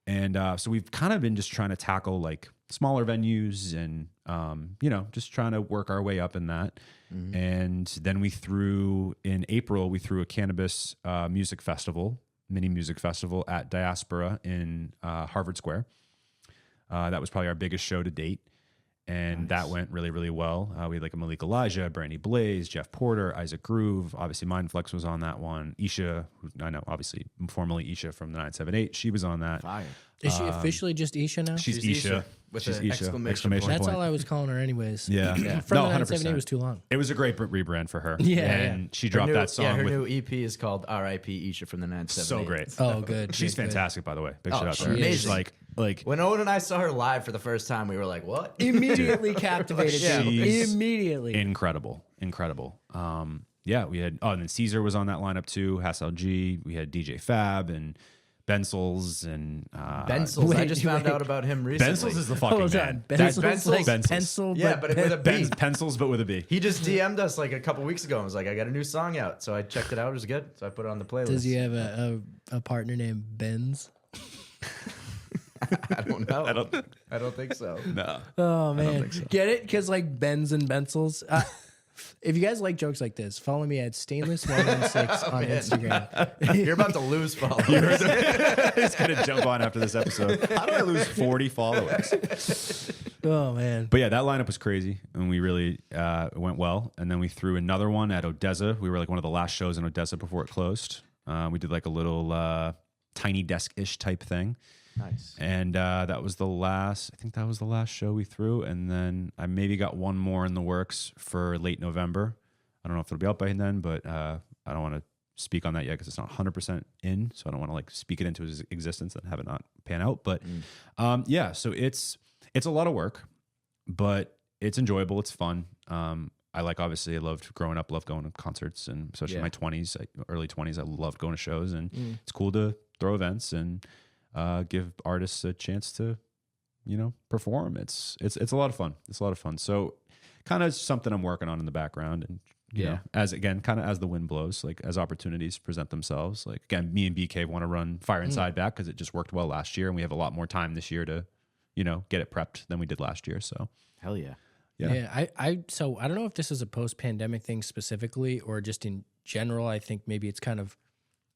And so we've kind of been just trying to tackle like smaller venues and, just trying to work our way up in that. And then in April, we threw a cannabis music festival, mini music festival at Diaspora in Harvard Square. That was probably our biggest show to date. And that went really, really well. We had like a Malik Elijah, Brandy Blaze, Jeff Porter, Isaac Groove. Obviously, Mindflex was on that one. Isha, who I know, obviously, formerly Isha from the 978, she was on that. Fire. Is she officially just Isha now? She's Isha. With She's an Isha. exclamation point. That's all I was calling her anyways. Yeah. From No, the 978 100%. was too long. It was a great rebrand for her. Yeah, And she dropped that song. Her with, new EP is called R.I.P. Isha from the 978. so great. Oh, good. She's good. fantastic, by the way. Big shout out to she's her. amazing. She's like When Owen and I saw her live for the first time, we were like, "What?" Immediately captivated. Yeah. you. She's Immediately. incredible. We had, and then Caesar was on that lineup too. Hassel G. We had DJ Fab and Bensels and Bensels. I just found out about him recently. Bensels is the fucking Hold man. on. Benzel's Bensels? like Bensels. pencil, Yeah, but with a B. Pencils, but with a B. He just DM'd us like a couple weeks ago and was like, I got a new song out. So I checked it out. It was good. So I put it on the playlist. Does he have a partner named Benz? I don't know. I don't think so. No. Oh man, get it? Because like Benz and Bensels. If you guys like jokes like this, follow me at stainless116 on Instagram. You're about to lose followers. He's gonna jump on after this episode. How do I lose 40 followers? Oh man. But yeah, that lineup was crazy, and we really went well. And then we threw another one at Odessa. We were like one of the last shows in Odessa before it closed. We did like a little tiny desk-ish type thing. Nice. And that was the last, I think that was the last show we threw. And then I maybe got one more in the works for late November. I don't know if it'll be out by then, but I don't want to speak on that yet because it's not 100% in. So I don't want to like speak it into its existence and have it not pan out. But yeah, so it's a lot of work, but it's enjoyable. It's fun. I like, obviously, I loved growing up, loved going to concerts, and especially in my 20s, early 20s, I loved going to shows. And it's cool to throw events and give artists a chance to, perform. It's a lot of fun. It's a lot of fun. So kind of something I'm working on in the background. And, you know, as the wind blows, like as opportunities present themselves, like again, me and BK want to run Fire Inside back because it just worked well last year. And we have a lot more time this year to, get it prepped than we did last year. So Hell yeah. Yeah. So I don't know if this is a post-pandemic thing specifically or just in general. I think maybe it's kind of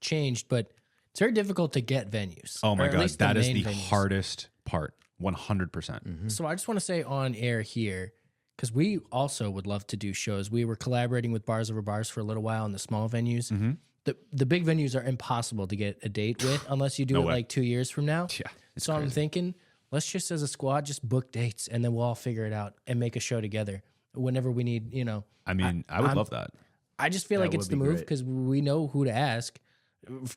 changed, but it's very difficult to get venues. Oh my or at God, least that is main the venues. hardest part, 100%. So I just want to say on air here, because we also would love to do shows. We were collaborating with Bars Over Bars for a little while in the small venues. The big venues are impossible to get a date with unless you do it way. like 2 years from now. Yeah, it's So I'm crazy. thinking, let's just as a squad just book dates and then we'll all figure it out and make a show together whenever we need. I mean, I would love that. I just feel like That it's would the be move great. because we know who to ask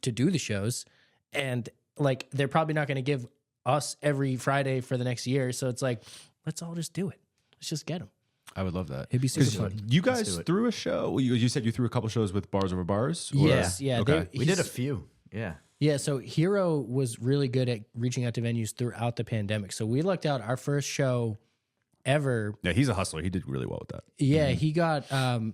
to do the shows, and like they're probably not going to give us every Friday for the next year. So it's like, let's all just do it. Let's just get them. I would love that. It'd be super fun. You guys threw a show. You said you threw a couple shows with Bars Over Bars? Or- Yes, yeah. Okay. We did a few. Yeah. Yeah, so Hero was really good at reaching out to venues throughout the pandemic. So we lucked out our first show ever. Yeah, he's a hustler. He did really well with that. Yeah, he got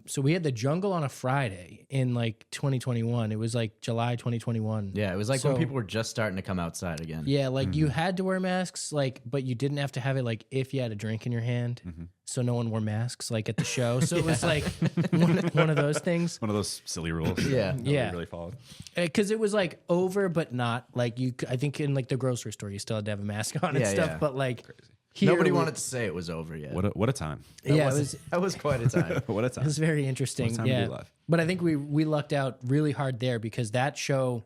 so we had the Jungle on a Friday in like 2021. It was like July 2021. Yeah. It was like when So- people were just starting to come outside again. Yeah, like you had to wear masks, like, but you didn't have to have it like if you had a drink in your hand. So no one wore masks like at the show. So it was like one of those things. One of those silly rules. Yeah. Nobody Yeah. really followed. Because it was like over, but not like you. I think in like the grocery store, you still had to have a mask on and Yeah, stuff. yeah. But like here, Nobody we- wanted to say it was over yet. What a time. Yeah, That was quite a time. What a it time. was very interesting. time to be Yeah, alive. but I think we lucked out really hard there because that show.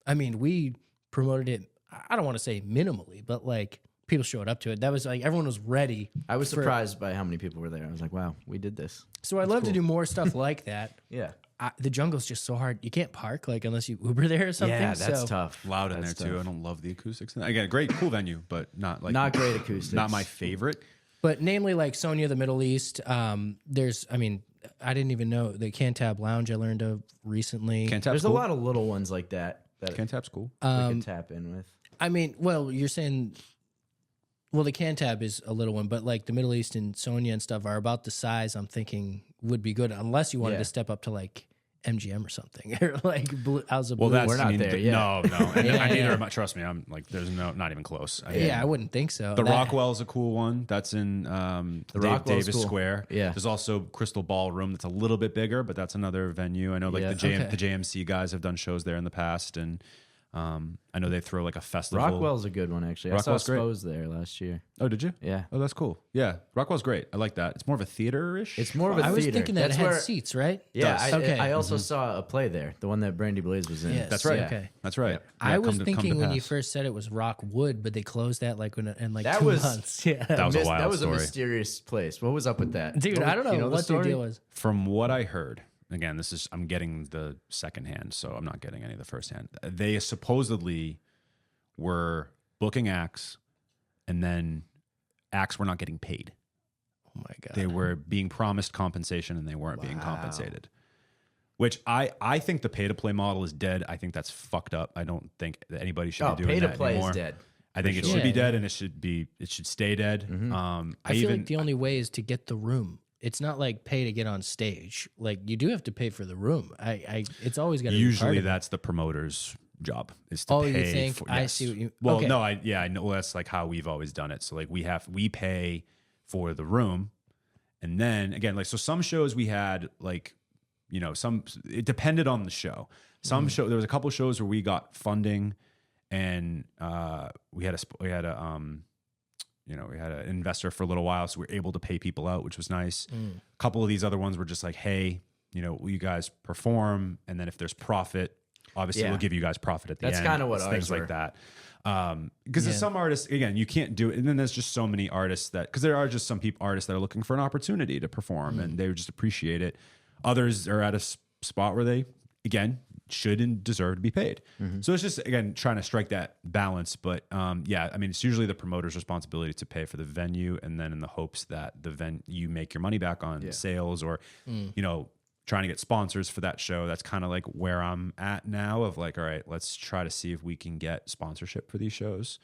I mean, we promoted it. I don't want to say minimally, but like people showed up to it. That was like everyone was ready. I was surprised by how many people were there. I was like, wow, we did this. So I'd love to do more stuff like that. Yeah. The jungle's just so hard. You can't park like unless you Uber there or something. Yeah, that's so, tough. Loud in there That's too. tough. I don't love the acoustics. Again, great, cool venue, but not like Not great acoustics. not my favorite. But namely, like Sonia, the Middle East. There's, I mean, I didn't even know the Cantab Lounge. I learned of recently. Cantap's There's cool. a lot of little ones like that Cantap's cool. we could tap in with. I mean, well, you're saying, well, the Cantab is a little one, but like the Middle East and Sonia and stuff are about the size I'm thinking would be good, unless you wanted Yeah. to step up to like MGM or something, or like House of Well, Blues. that's We're not there yet. No, and Yeah, I neither yeah. am. Trust me, I'm like, there's not even close. yeah, I wouldn't think so. The That- Rockwell's a cool one. That's in Rockwell's Davis cool. Square. Yeah. There's also Crystal Ballroom that's a little bit bigger, but that's another venue. I know like Yeah. the JMC guys have done shows there in the past, and I know they throw like a festival. Rockwell's a good one, actually. Rockwell's I saw great. Spose there last year. Oh, did you? Yeah. Oh, that's cool. Yeah, Rockwell's great. I like that. It's more of a theater-ish. It's more of a I was theater. thinking that That's it had where- seats, right? Yeah, Does. Okay. I also saw a play there, the one that Brandy Blaze was in. Yes. That's right. Yeah. Okay. That's right. I Yeah, was come to thinking when you pass. first said it was Rockwood, but they closed that like in like That 2 was- months. Yeah. That was a wild That was story. a mysterious place. What was up with that? Dude, What- I don't know, you the what their story? deal was. From what I heard, again, I'm getting the secondhand, so I'm not getting any of the firsthand. They supposedly were booking acts, and then acts were not getting paid. Oh my god. They were being promised compensation, and they weren't being compensated. Which I think the pay to play model is dead. I think that's fucked up. I don't think that anybody should be doing pay to that play anymore. is dead. I think it sure. should be Yeah, dead, yeah. and it should stay dead. I feel like the only way is to get the room. It's not like pay to get on stage. Like you do have to pay for the room. It's always got to be part usually of it. that's the promoter's job is to Oh, pay. you think? For, I yes. see what you. Well, okay. no, I know that's like how we've always done it. So like we pay for the room, and then again, like so some shows we had like, you know, it depended on the show. Some show there was a couple shows where we got funding, and we had an investor for a little while, so we were able to pay people out, which was nice. A couple of these other ones were just like, hey, you know, will you guys perform? And then if there's profit, obviously Yeah. we'll give you guys profit at the end. That's kinda what It's ours things were. like that. Because there's some artists, again, you can't do it. And then there's just so many artists because there are just some artists that are looking for an opportunity to perform and they would just appreciate it. Others are at a spot where they, again, should and deserve to be paid. So it's just, again, trying to strike that balance. But yeah, I mean, it's usually the promoter's responsibility to pay for the venue, and then in the hopes that you make your money back on sales or, you know, trying to get sponsors for that show. That's kind of like where I'm at now of like, all right, let's try to see if we can get sponsorship for these shows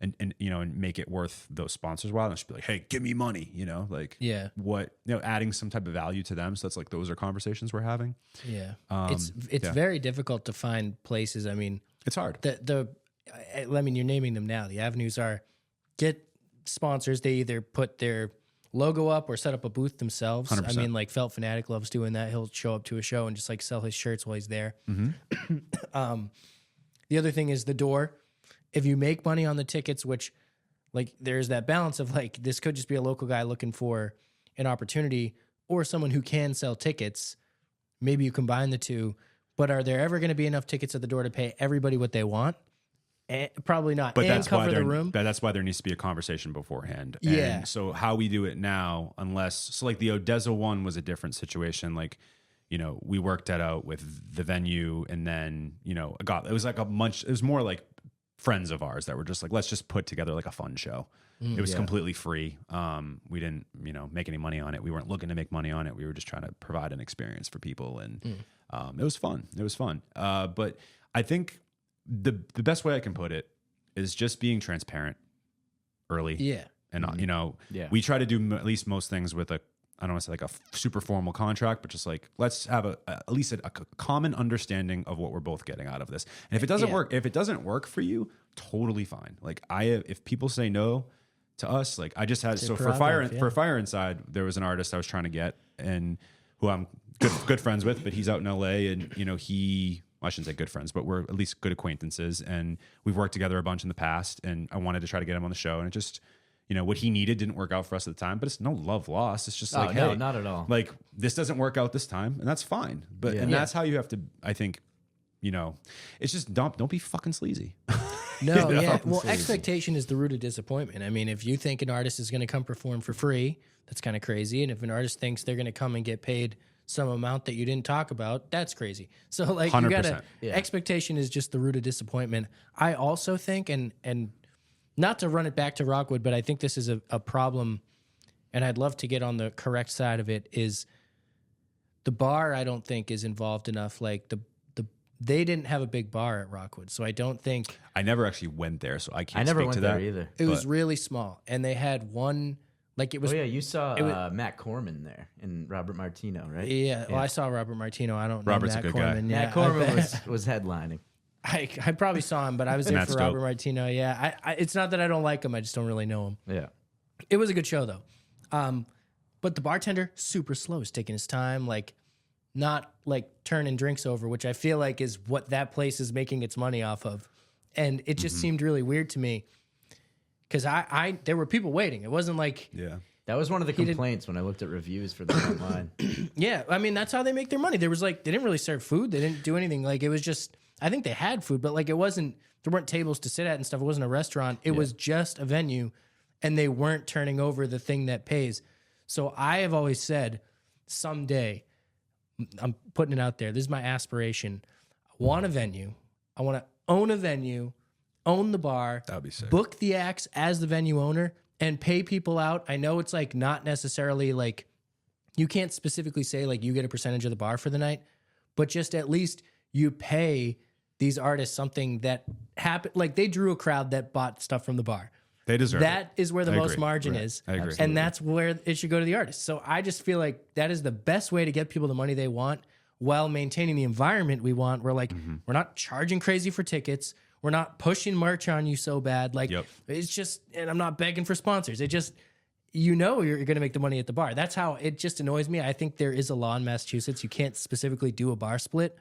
and you know, and make it worth those sponsors while. And just be like, hey, give me money, you know, like what, you know, adding some type of value to them. So that's like, those are conversations we're having. Yeah. It's very difficult to find places. I mean, It's hard. I mean, you're naming them now. The avenues are get sponsors. They either put their logo up or set up a booth themselves. 100%. I mean, like Felt Fanatic loves doing that. He'll show up to a show and just like sell his shirts while he's there. The other thing is the door. If you make money on the tickets, which like there's that balance of like this could just be a local guy looking for an opportunity or someone who can sell tickets. Maybe you combine the two, but are there ever going to be enough tickets at the door to pay everybody what they want? Probably not. But and that's why cover the room. That's why there needs to be a conversation beforehand. Yeah. And so how we do it now, so like the Odessa one was a different situation. Like, you know, we worked that out with the venue, and then, you know, it was more like friends of ours that were just like, let's just put together like a fun show. It was completely free. We didn't, you know, make any money on it. We weren't looking to make money on it. We were just trying to provide an experience for people, and it was fun. It was fun. But I think the best way I can put it is just being transparent early. Yeah. And you know, Yeah. we try to do at least most things with I don't want to say like a super formal contract, but just like, let's have at least a common understanding of what we're both getting out of this. And if it doesn't work for you, totally fine. Like if people say no to us, like I just had, so for Fire Inside, there was an artist I was trying to get, and who I'm good friends with, but he's out in LA, and you know, I shouldn't say good friends, but we're at least good acquaintances, and we've worked together a bunch in the past, and I wanted to try to get him on the show, and it just, you know, what he needed didn't work out for us at the time, but it's no love lost. It's just like, no, hey, not at all. like this doesn't work out this time, and that's fine. But and that's how you have to, I think, you know, it's just don't be fucking sleazy. No, yeah. Well, expectation is the root of disappointment. I mean, if you think an artist is going to come perform for free, that's kind of crazy. And if an artist thinks they're going to come and get paid some amount that you didn't talk about, that's crazy. So like, 100%. you gotta, expectation is just the root of disappointment. I also think, and not to run it back to Rockwood, but I think this is a problem, and I'd love to get on the correct side of it, is the bar I don't think is involved enough. Like they didn't have a big bar at Rockwood, so I don't think I never actually went there, so I can't. I never speak went to there that either. it was really small, and they had one. Like it was. Oh yeah, you saw Matt Corman there and Robert Martino, right? Yeah, well, I saw Robert Martino. I don't know Robert's Matt a good guy. Corman. Yeah, Matt Corman was headlining. I probably saw him, but I was there Matt's for dope. Robert Martino. Yeah, it's not that I don't like him. I just don't really know him. Yeah. It was a good show though. But the bartender, super slow, is taking his time, like not like turning drinks over, which I feel like is what that place is making its money off of. And it just seemed really weird to me because there were people waiting. It wasn't like, That was one of the complaints when I looked at reviews for them online. yeah, I mean, that's how they make their money. There was like, they didn't really serve food. They didn't do anything. Like it was just, I think they had food, but like there weren't tables to sit at and stuff. It wasn't a restaurant. It was just a venue, and they weren't turning over the thing that pays. So I have always said, someday, I'm putting it out there. This is my aspiration. I want a venue. I want to own a venue, own the bar. That would be sick. Book the acts as the venue owner and pay people out. I know it's like not necessarily like, you can't specifically say like you get a percentage of the bar for the night, but just at least you pay these artists something that happened. Like they drew a crowd that bought stuff from the bar. They deserve that it. is where the I most agree. margin is. I agree. And that's where it should go to the artist. So I just feel like that is the best way to get people the money they want while maintaining the environment we want. We're like, we're not charging crazy for tickets. We're not pushing merch on you so bad. Like it's just, and I'm not begging for sponsors. It just, you're going to make the money at the bar. That's how it just annoys me. I think there is a law in Massachusetts. You can't specifically do a bar split,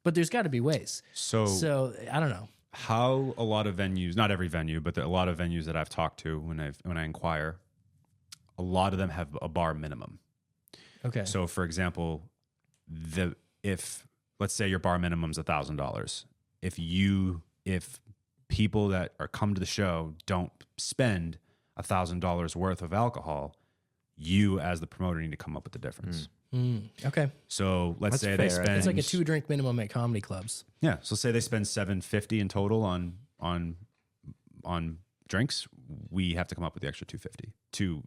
but there's got to be ways. So I don't know. How a lot of venues, not every venue, but a lot of venues that I've talked to when I inquire, a lot of them have a bar minimum. Okay. So for example, if let's say your bar minimum's $1,000, if people that come to the show don't spend $1,000 worth of alcohol, you as the promoter need to come up with the difference. Okay. So let's That's say fair. they spend It's like a 2-drink minimum at comedy clubs. Yeah. So say they spend $750 in total on drinks. We have to come up with the extra $250 to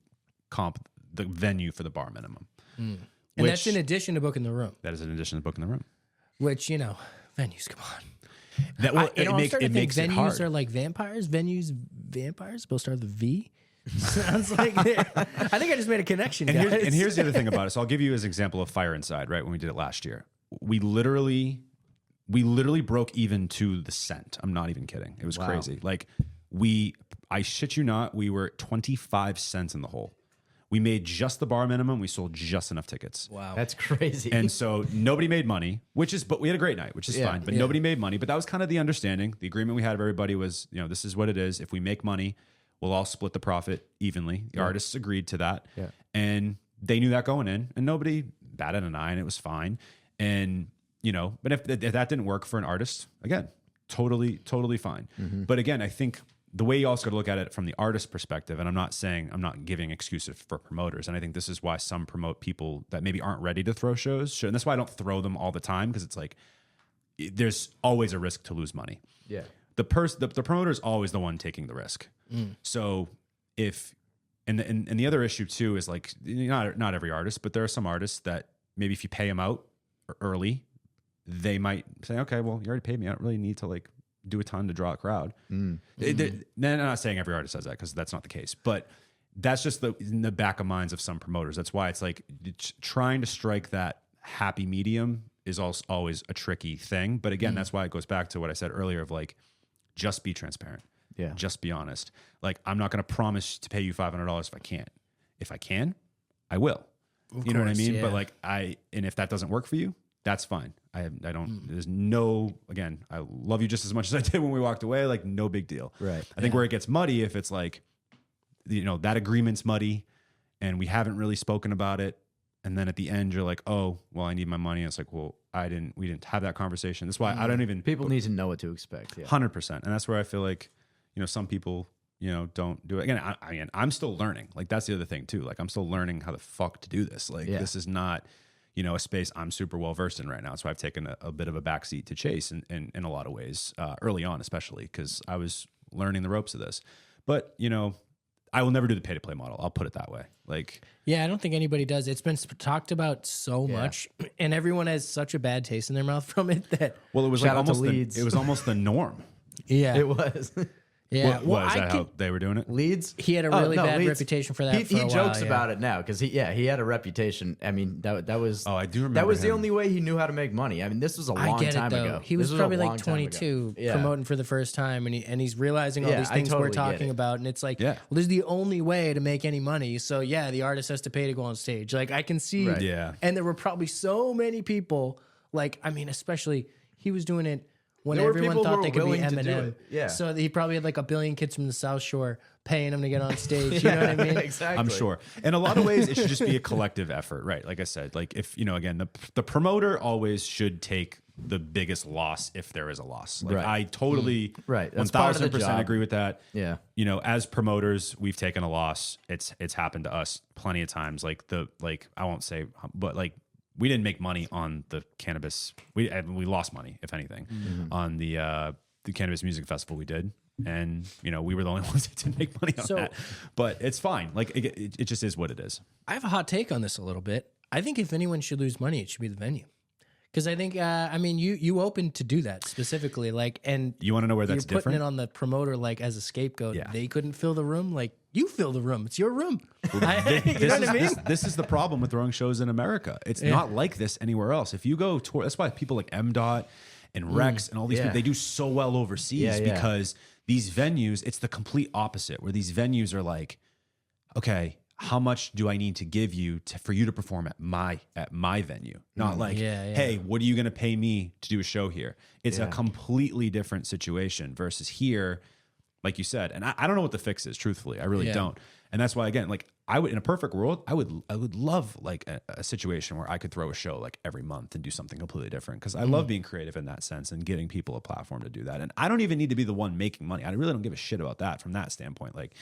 comp the venue for the bar minimum. And that's in addition to booking the room. That is in addition to booking the room. Which, venues, come on. That well, I'm starting to think makes it venues hard. are like vampires. Vampires supposed to start with a V. Sounds like I think I just made a connection. And guys. here's the other thing about it. So I'll give you as an example of Fire Inside, right? When we did it last year, we literally broke even to the cent. I'm not even kidding. It was crazy. Like I shit you not, we were 25 cents in the hole. We made just the bar minimum. We sold just enough tickets. Wow. That's crazy. And so nobody made money, but we had a great night, which is fine. But nobody made money. But that was kind of the understanding. The agreement we had of everybody was, this is what it is. If we make money, we'll all split the profit evenly. The artists agreed to that. Yeah. And they knew that going in. And nobody batted an eye, and it was fine. And, but if that didn't work for an artist, again, totally fine. But again, I think the way you also got to look at it from the artist perspective, and I'm not giving excuses for promoters. And I think this is why some promote people that maybe aren't ready to throw shows. And that's why I don't throw them all the time, because it's like, there's always a risk to lose money. Yeah. The promoter is always the one taking the risk. So if, and the other issue too is like, not every artist, but there are some artists that maybe if you pay them out early, they might say, okay, well, you already paid me. I don't really need to like do a ton to draw a crowd. Then I'm not saying every artist does that, because that's not the case, but that's just in the back of minds of some promoters. That's why it's like trying to strike that happy medium is also always a tricky thing. But again, that's why it goes back to what I said earlier of like, just be transparent. Yeah. Just be honest. Like, I'm not going to promise to pay you $500 if I can't. If I can, I will. You know what I mean? Yeah. But like and if that doesn't work for you, that's fine. I don't, there's no, again, I love you just as much as I did when we walked away. Like, no big deal. Right. I think where it gets muddy, if it's like, that agreement's muddy and we haven't really spoken about it. And then at the end, you're like, oh, well, I need my money. And it's like, well, we didn't have that conversation. That's why I don't even. People need to know what to expect. Yeah. 100%. And that's where I feel like, some people, don't do it. Again, I'm still learning. Like, that's the other thing too. Like, I'm still learning how the fuck to do this. Like, this is not, a space I'm super well versed in right now. So I've taken a bit of a backseat to Chase in a lot of ways, early on, especially because I was learning the ropes of this. But, I will never do the pay to play model. I'll put it that way. Like, yeah, I don't think anybody does. It's been talked about so much, and everyone has such a bad taste in their mouth from it that. well, it was Shout like out to almost Leeds. it was almost the norm. Yeah, It was. yeah. Was that how they were doing it? Leeds. He had a really bad reputation for that. He for a while, jokes about it now because he had a reputation. I mean, that was. Oh, I do remember That was the him. only way he knew how to make money. I mean, this was a long I get time it though. ago. He was This probably a like long time ago. 22, Yeah. promoting for the first time, and he's realizing all Yeah, these I things totally we're get talking it. about, and it's like, Yeah. well, this is the only way to make any money. So yeah, the artist has to pay to go on stage. Like, I can see, Right. Yeah. And there were probably so many people. Like, I mean, especially he was doing it when There were everyone people who thought were they could be willing to do Eminem. it. Yeah. So he probably had like a billion kids from the South Shore paying him to get on stage. You know what I mean? Exactly. I'm sure. In a lot of ways, it should just be a collective effort, right? Like I said, like if, again, the promoter always should take the biggest loss if there is a loss. Like, Right. I totally Right. That's part of the 1000% job. agree with that. Yeah. As promoters, we've taken a loss. It's happened to us plenty of times. Like I won't say, but like, we didn't make money on the cannabis. We lost money, if anything, on the cannabis music festival we did. And, we were the only ones that didn't make money on So- that. But it's fine. Like, it just is what it is. I have a hot take on this a little bit. I think if anyone should lose money, it should be the venue. Because I think, I mean, you open to do that specifically, like, and You want to know where that's you're putting different? it on the promoter, like, as a scapegoat. Yeah. They couldn't fill the room, like, you fill the room. It's your room. You This know is, what I mean? this is the problem with throwing shows in America. It's not like this anywhere else. If you go tour, that's why people like MDOT and Rex and all these Yeah. people, they do so well overseas Yeah, yeah. because these venues, it's the complete opposite, where these venues are like, okay, how much do I need to give you for you to perform at my venue? Not like, hey, what are you going to pay me to do a show here? It's a completely different situation versus here, like you said. And I don't know what the fix is, truthfully. I really don't. And that's why, again, like I would, in a perfect world, I would love like a situation where I could throw a show like every month and do something completely different. Cause I love being creative in that sense and giving people a platform to do that. And I don't even need to be the one making money. I really don't give a shit about that from that standpoint. Like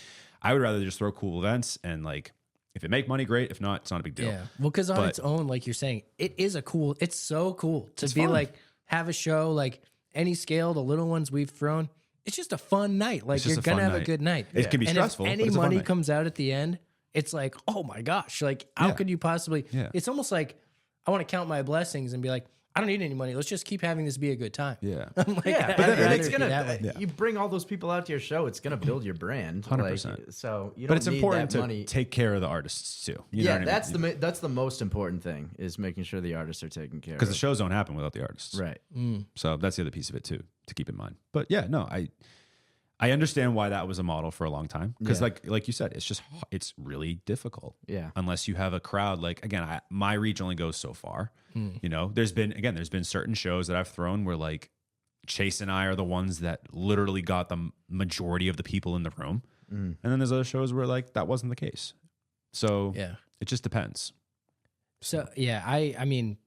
I would rather just throw cool events and like, if it make money, great. If not, it's not a big deal. Yeah. Well, because on its own, like you're saying, it's so cool to be fun. like, have a show, like any scale, the little ones we've thrown. It's just a fun night. Like you're going to have a good night. It can be and stressful. If but any it's a fun money night. comes out at the end, it's like, oh my gosh, like how could you possibly? Yeah. It's almost like I want to count my blessings and be like, I don't need any money. Let's just keep having this be a good time. Yeah. I'm like, Yeah, I'd but rather it's it be that gonna. way. You bring all those people out to your show, it's gonna build your brand. 100%. Like, so you don't But it's need important that to money. take care of the artists too. You know Yeah, what I mean? that's the most important thing is making sure the artists are taken care of. Because the shows don't happen without the artists. Right. So that's the other piece of it too, to keep in mind. But yeah, no, I understand why that was a model for a long time. Because Yeah. like you said, it's really difficult. Yeah. Unless you have a crowd. Like again, my reach only goes so far. You know, there's been certain shows that I've thrown where like Chase and I are the ones that literally got the majority of the people in the room. And then there's other shows where like that wasn't the case. So Yeah. it just depends. So yeah, I mean,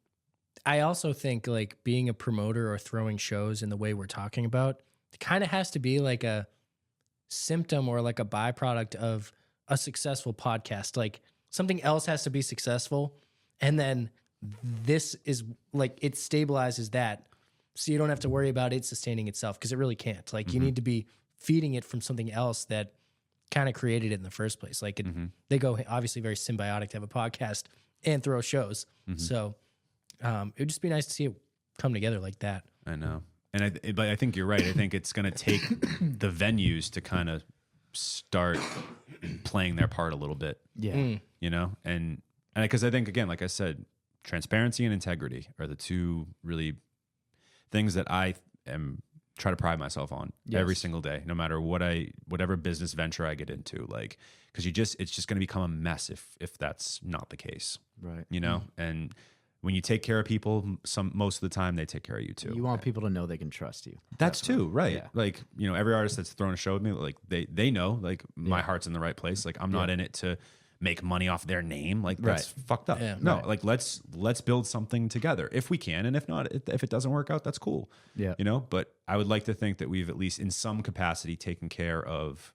I also think like being a promoter or throwing shows in the way we're talking about, it kind of has to be like a symptom or like a byproduct of a successful podcast. Like something else has to be successful, and then this is like it stabilizes that, so you don't have to worry about it sustaining itself because it really can't. Like you need to be feeding it from something else that kind of created it in the first place. Like they go obviously very symbiotic to have a podcast and throw shows. So it would just be nice to see it come together like that. I know. But I think you're right. I think it's going to take the venues to kind of start playing their part a little bit. Yeah. You know, and because I think, again, like I said, transparency and integrity are the two really things that I am try to pride myself on every single day, no matter whatever business venture I get into. Like, because it's just going to become a mess if that's not the case. Right. You know, and when you take care of people, most of the time they take care of you too. You want people to know they can trust you. That's too, right. Yeah. Like, you know, every artist that's thrown a show with me, like they know, like my heart's in the right place. Like I'm not in it to make money off their name. Like that's fucked up. Yeah. No, like let's build something together if we can. And if not, if it doesn't work out, that's cool. Yeah. You know, but I would like to think that we've at least in some capacity taken care of,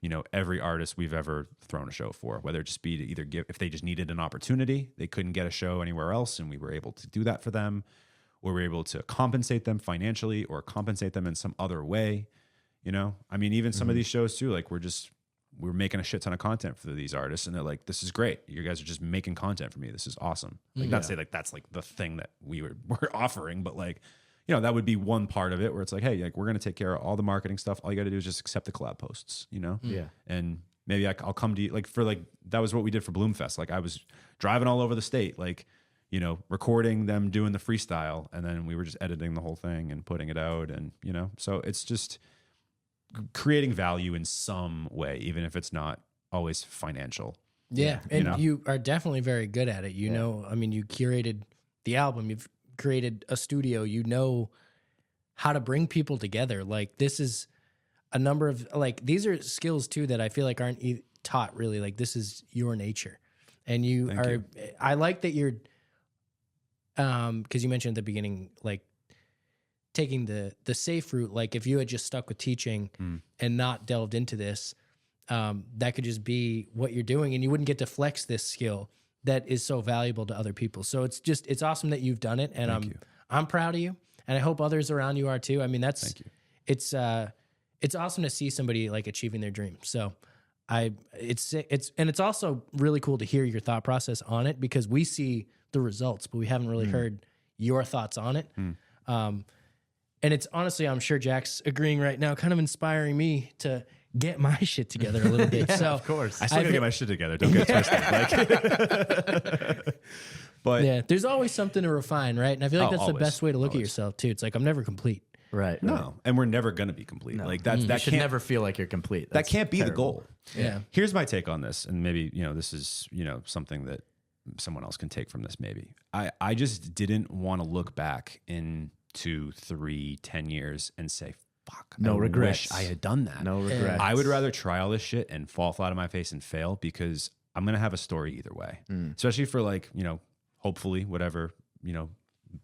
you know, every artist we've ever thrown a show for, whether it just be to either give, if they just needed an opportunity, they couldn't get a show anywhere else, and we were able to do that for them, or we were able to compensate them financially or compensate them in some other way. You know, I mean, even some of these shows too, like we're making a shit ton of content for these artists, and they're like, this is great. You guys are just making content for me. This is awesome. Like not to say like that's like the thing that we're offering, but like, you know, that would be one part of it where it's like, hey, like we're going to take care of all the marketing stuff. All you got to do is just accept the collab posts, you know? Yeah. And maybe I'll come to you like that was what we did for Bloomfest. Like I was driving all over the state, like, you know, recording them doing the freestyle, and then we were just editing the whole thing and putting it out. And, you know, so it's just creating value in some way, even if it's not always financial. Yeah. And you know? you are definitely very good at it. You know, I mean, you curated the album, you've created a studio, you know how to bring people together. Like this is a number of like, these are skills too that I feel like aren't taught really. Like this is your nature. And I like that you're, cause you mentioned at the beginning, like taking the safe route. Like if you had just stuck with teaching and not delved into this, that could just be what you're doing, and you wouldn't get to flex this skill that is so valuable to other people. So it's awesome that you've done it, and I'm proud of you, and I hope others around you are too. I mean, it's awesome to see somebody like achieving their dream. So it's also really cool to hear your thought process on it, because we see the results, but we haven't really heard your thoughts on it. And it's honestly, I'm sure Jack's agreeing right now, kind of inspiring me to get my shit together a little bit. So of course. I still gotta get my shit together. Don't get twisted. Like, but yeah, there's always something to refine, right? And I feel like that's always, the best way to look at yourself too. It's like, I'm never complete. Right. no, and we're never gonna be complete. Like that You should can't never feel like you're complete. that That's can't be the terrible. goal. Yeah. Here's my take on this, and maybe this is something that someone else can take from this. Maybe I just didn't want to look back in 2, 3, 10 years and say, fuck, No I regrets. wish I had done that. No regrets. I would rather try all this shit and fall flat on my face and fail, because I'm going to have a story either way, especially for like, hopefully whatever,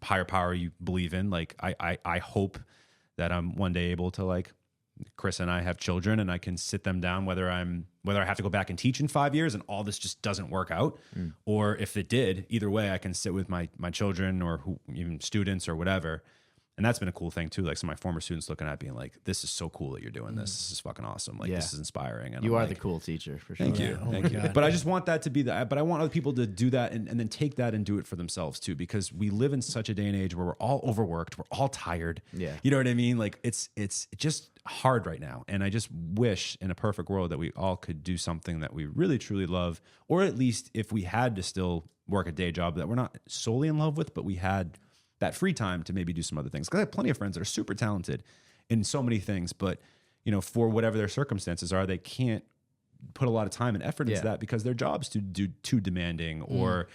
higher power you believe in. Like I hope that I'm one day able to, like, Chris and I have children and I can sit them down, whether I have to go back and teach in 5 years and all this just doesn't work out, or if it did, either way, I can sit with my children or even students or whatever. And that's been a cool thing too. Like some of my former students looking at being like, this is so cool that you're doing this. This is fucking awesome. Like this is inspiring. And You I'm are like, the cool teacher for sure. Thank you. Thank you. But I just want that to be but I want other people to do that and then take that and do it for themselves too, because we live in such a day and age where we're all overworked. We're all tired. Yeah. You know what I mean? Like it's just hard right now. And I just wish in a perfect world that we all could do something that we really, truly love, or at least if we had to still work a day job that we're not solely in love with, but we had that free time to maybe do some other things. Because I have plenty of friends that are super talented in so many things, but for whatever their circumstances are, they can't put a lot of time and effort into that because their job's too demanding, or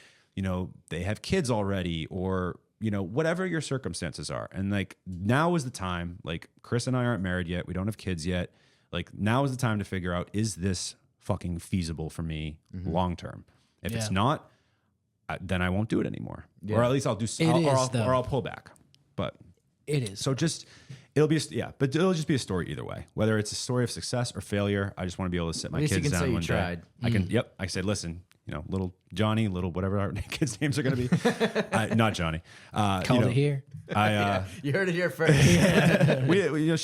they have kids already, or whatever your circumstances are. And like now is the time. Like Chris and I aren't married yet. We don't have kids yet. Like now is the time to figure out, is this fucking feasible for me long term? If it's not, then I won't do it anymore, or at least I'll do, or I'll pull back. But It is. so it'll be but it'll just be a story either way, whether it's a story of success or failure. I just want to be able to sit my least you kids can say down you one tried. day. I can. Yep. I said, listen, little Johnny, little whatever our kids' names are going to be. Not Johnny. Called it here. You heard it here first.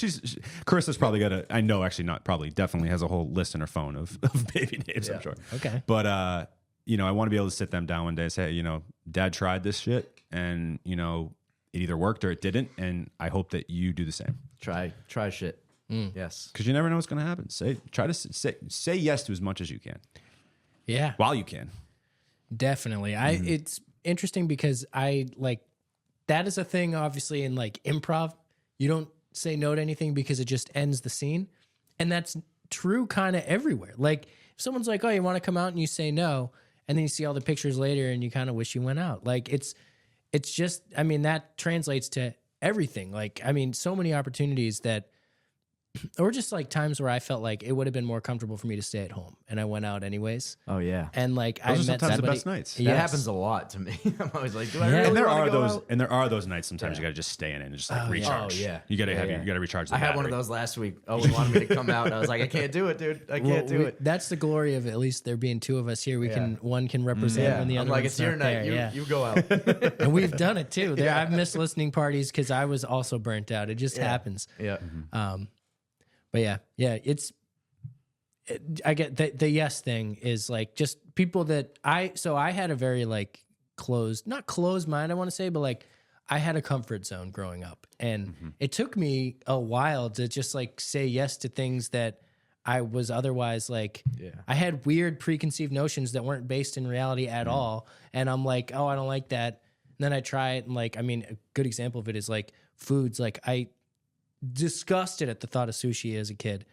She's Carissa's probably got a. I know, actually, not probably, definitely has a whole list in her phone of baby names. I'm sure. Okay. But I want to be able to sit them down one day and say, hey, Dad tried this shit, and it either worked or it didn't, and I hope that you do the same. Try shit. Yes. Because you never know what's going to happen. Try to say yes to as much as you can Yeah. while you can. Definitely. It's interesting because I like, that is a thing obviously in like improv. You don't say no to anything because it just ends the scene. And that's true kind of everywhere. Like if someone's like, oh, you want to come out, and you say no, and then you see all the pictures later and you kind of wish you went out. Like it's just, I mean, that translates to everything. Like, I mean, so many opportunities that, or just like times where I felt like it would have been more comfortable for me to stay at home, and I went out anyways. Oh yeah. And like Those are I met sometimes the somebody, best nights. That happens a lot to me. I'm always like, do I Yeah. really And there wanna are go those, out? and there are those nights sometimes you got to just stay in it and just like recharge. Oh, yeah. You got to Yeah. you got to recharge. The I had one of battery. those last week. Owen wanted me to come out, and I was like, I can't do it, dude. I can't do it. That's the glory of at least there being two of us here. We can one can represent Yeah. when the I'm other like, one's it's your not night. there. You go out. And we've done it too. I've missed listening parties because I was also burnt out. It just happens. Yeah. But yeah, I get the yes thing is like just people that I had a very like not closed mind, I want to say, but like I had a comfort zone growing up, and it took me a while to just like say yes to things that I was otherwise like, I had weird preconceived notions that weren't based in reality at all. And I'm like, oh, I don't like that. And then I try it. And like, I mean, a good example of it is like foods. Like I disgusted at the thought of sushi as a kid.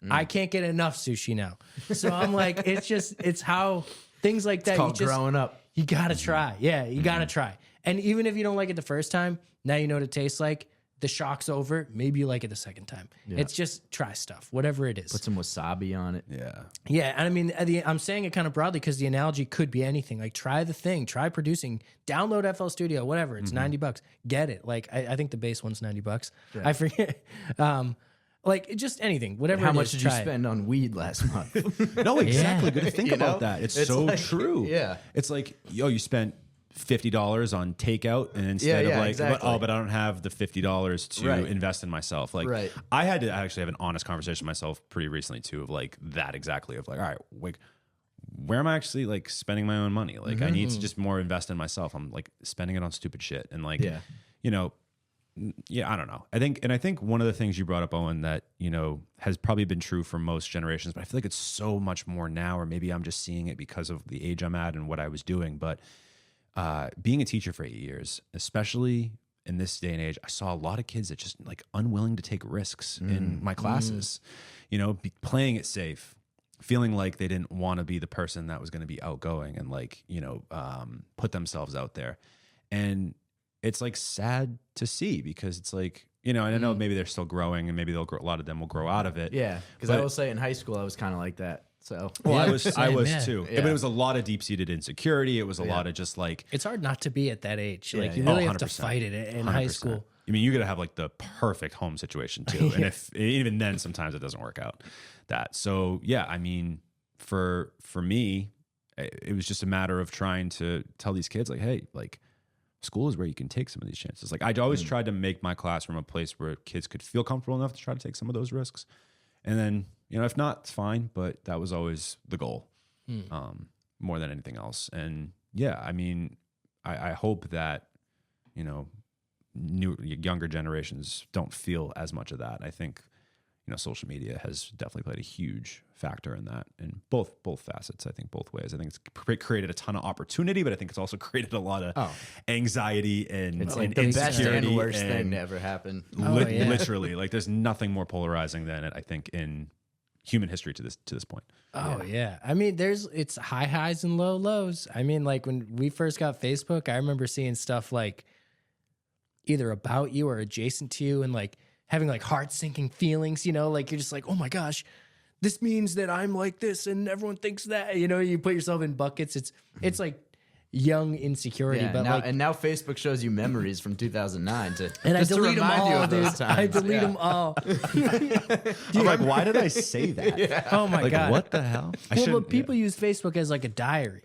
I can't get enough sushi now. So I'm like, it's how things like that. It's called growing up. You gotta try. Yeah, you gotta try. And even if you don't like it the first time, now you know what it tastes like. The shock's over. Maybe you like it the second time. It's just try stuff, whatever it is. Put some wasabi on it. Yeah. Yeah, and I mean, I'm saying it kind of broadly because the analogy could be anything. Like, try the thing, try producing, download FL Studio, whatever. It's $90. Get it. Like, I think the base one's $90. Yeah. I forget. Like, just anything, whatever. How it much is, did you try it. spend on weed last month? No, exactly. Yeah. Good to think You about know? that. It's It's so like- true. yeah. It's like, you spent $50 on takeout, and instead Yeah, of like, exactly. but I don't have the $50 to Right. invest in myself. Like, Right. I had to actually have an honest conversation with myself pretty recently too, of like that exactly, of like, all right, like, where am I actually like spending my own money? Like I need to just more invest in myself. I'm like spending it on stupid shit. And like, you know, I don't know. I think one of the things you brought up, Owen, that, you know, has probably been true for most generations, but I feel like it's so much more now, or maybe I'm just seeing it because of the age I'm at and what I was doing. But being a teacher for 8 years, especially in this day and age, I saw a lot of kids that just like unwilling to take risks in my classes, you know, playing it safe, feeling like they didn't want to be the person that was going to be outgoing and like, you know, put themselves out there. And it's like sad to see, because it's like, you know, and I know maybe they're still growing and maybe they'll grow, a lot of them will grow out of it. Yeah. Because I will say in high school, I was kind of like that. So well, I was Same, too. Yeah. But it was a lot of deep-seated insecurity. It was a lot of just like, It's hard not to be at that age. Like you yeah. really Oh, have to 100%. fight it in high 100%. school. I mean, you got to have like the perfect home situation too. And if even then, sometimes it doesn't work out that. So yeah, I mean, for me, it was just a matter of trying to tell these kids like, hey, like school is where you can take some of these chances. Like I always tried to make my classroom a place where kids could feel comfortable enough to try to take some of those risks. And then, you know, if not, it's fine. But that was always the goal, more than anything else. And yeah, I mean, I hope that, you know, younger generations don't feel as much of that. I think, you know, social media has definitely played a huge factor in that, in both facets. I think both ways. I think it's created a ton of opportunity, but I think it's also created a lot of anxiety and it's like the best and worst thing to ever happen. Literally, like there's nothing more polarizing than it, I think, in human history to this point. Oh yeah. I mean, it's high highs and low lows. I mean, like when we first got Facebook, I remember seeing stuff like either about you or adjacent to you and like having like heart sinking feelings, you know, like you're just like, oh my gosh, this means that I'm like this and everyone thinks that, you know, you put yourself in buckets. It's like young insecurity, but now Facebook shows you memories from 2009 to and just I delete to them remind all, you of dude. those times. I delete them all. I'm like, why did I say that? Oh my Like, god, what the hell? But people use Facebook as like a diary.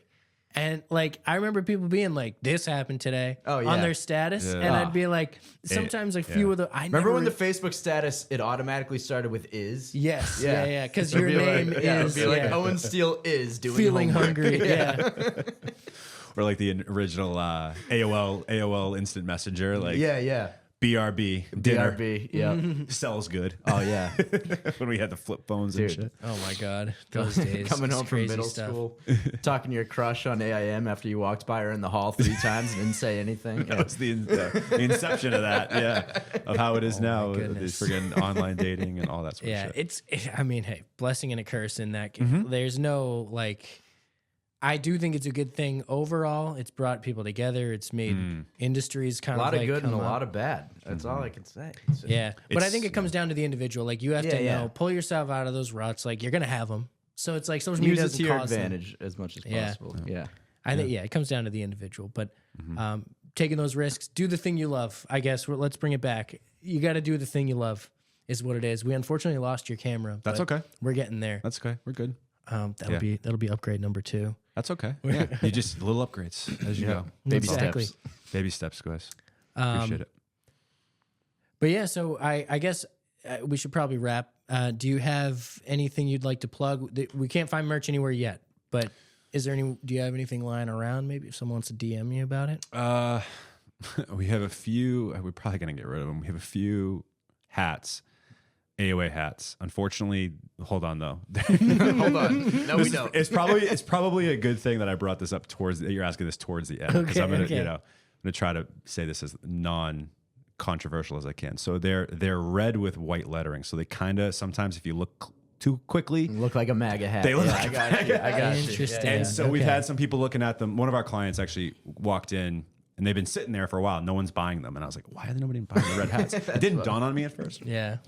And like I remember people being like, "This happened today" on their status, and I'd be like, sometimes like few of the. Remember when the Facebook status it automatically started with "is"? Yes, yeah, because your name is. It'd be like Owen Steele is doing feeling homework. hungry. Yeah, Or like the original AOL Instant Messenger, like yeah. BRB dinner BRB, yeah. sells good. Oh yeah, When we had the flip phones Dude. and shit. oh my god, those days. coming It's home from crazy middle stuff. school, talking to your crush on AIM after you walked by her in the hall 3 times and didn't say anything. That was the inception of that, of how it is now. goodness. This friggin' online dating and all that sort Yeah, of shit. I mean, hey, blessing and a curse in that. Mm-hmm. There's no like. I do think it's a good thing overall. It's brought people together. It's made industries kind A of lot of like good and a come lot up. of bad. That's all I can say. Yeah, but I think it comes down to the individual. Like you have to Yeah. know, pull yourself out of those ruts. Like you're gonna have them. So it's like social Use media it doesn't to your cause them. advantage as much as Yeah. possible. Yeah. I think it comes down to the individual. But taking those risks, do the thing you love. I guess let's bring it back. You got to do the thing you love. Is what it is. We unfortunately lost your camera. That's but okay. We're getting there. That's okay. We're good. That'll be upgrade number 2. That's okay. Yeah. You just little upgrades as you go. Baby Exactly. steps. Baby steps, guys. Appreciate it. But yeah, so I guess we should probably wrap. Do you have anything you'd like to plug? We can't find merch anywhere yet, but do you have anything lying around? Maybe if someone wants to DM you about it. We have a few. We're probably gonna get rid of them. We have a few hats, AOA hats. Unfortunately, hold on though. Hold on. No, we don't. It's probably a good thing that I brought this up towards. You're asking this towards the end because I'm gonna try to say this as non-controversial as I can. So they're red with white lettering. So they kind of sometimes, if you look too quickly, Look like a MAGA hat. They look like I got you. I got you. Interesting. And so we've Okay. had some people looking at them. One of our clients actually walked in and they've been sitting there for a while. No one's buying them. And I was like, why are there nobody buying the red hats? It didn't dawn on me at first. Yeah.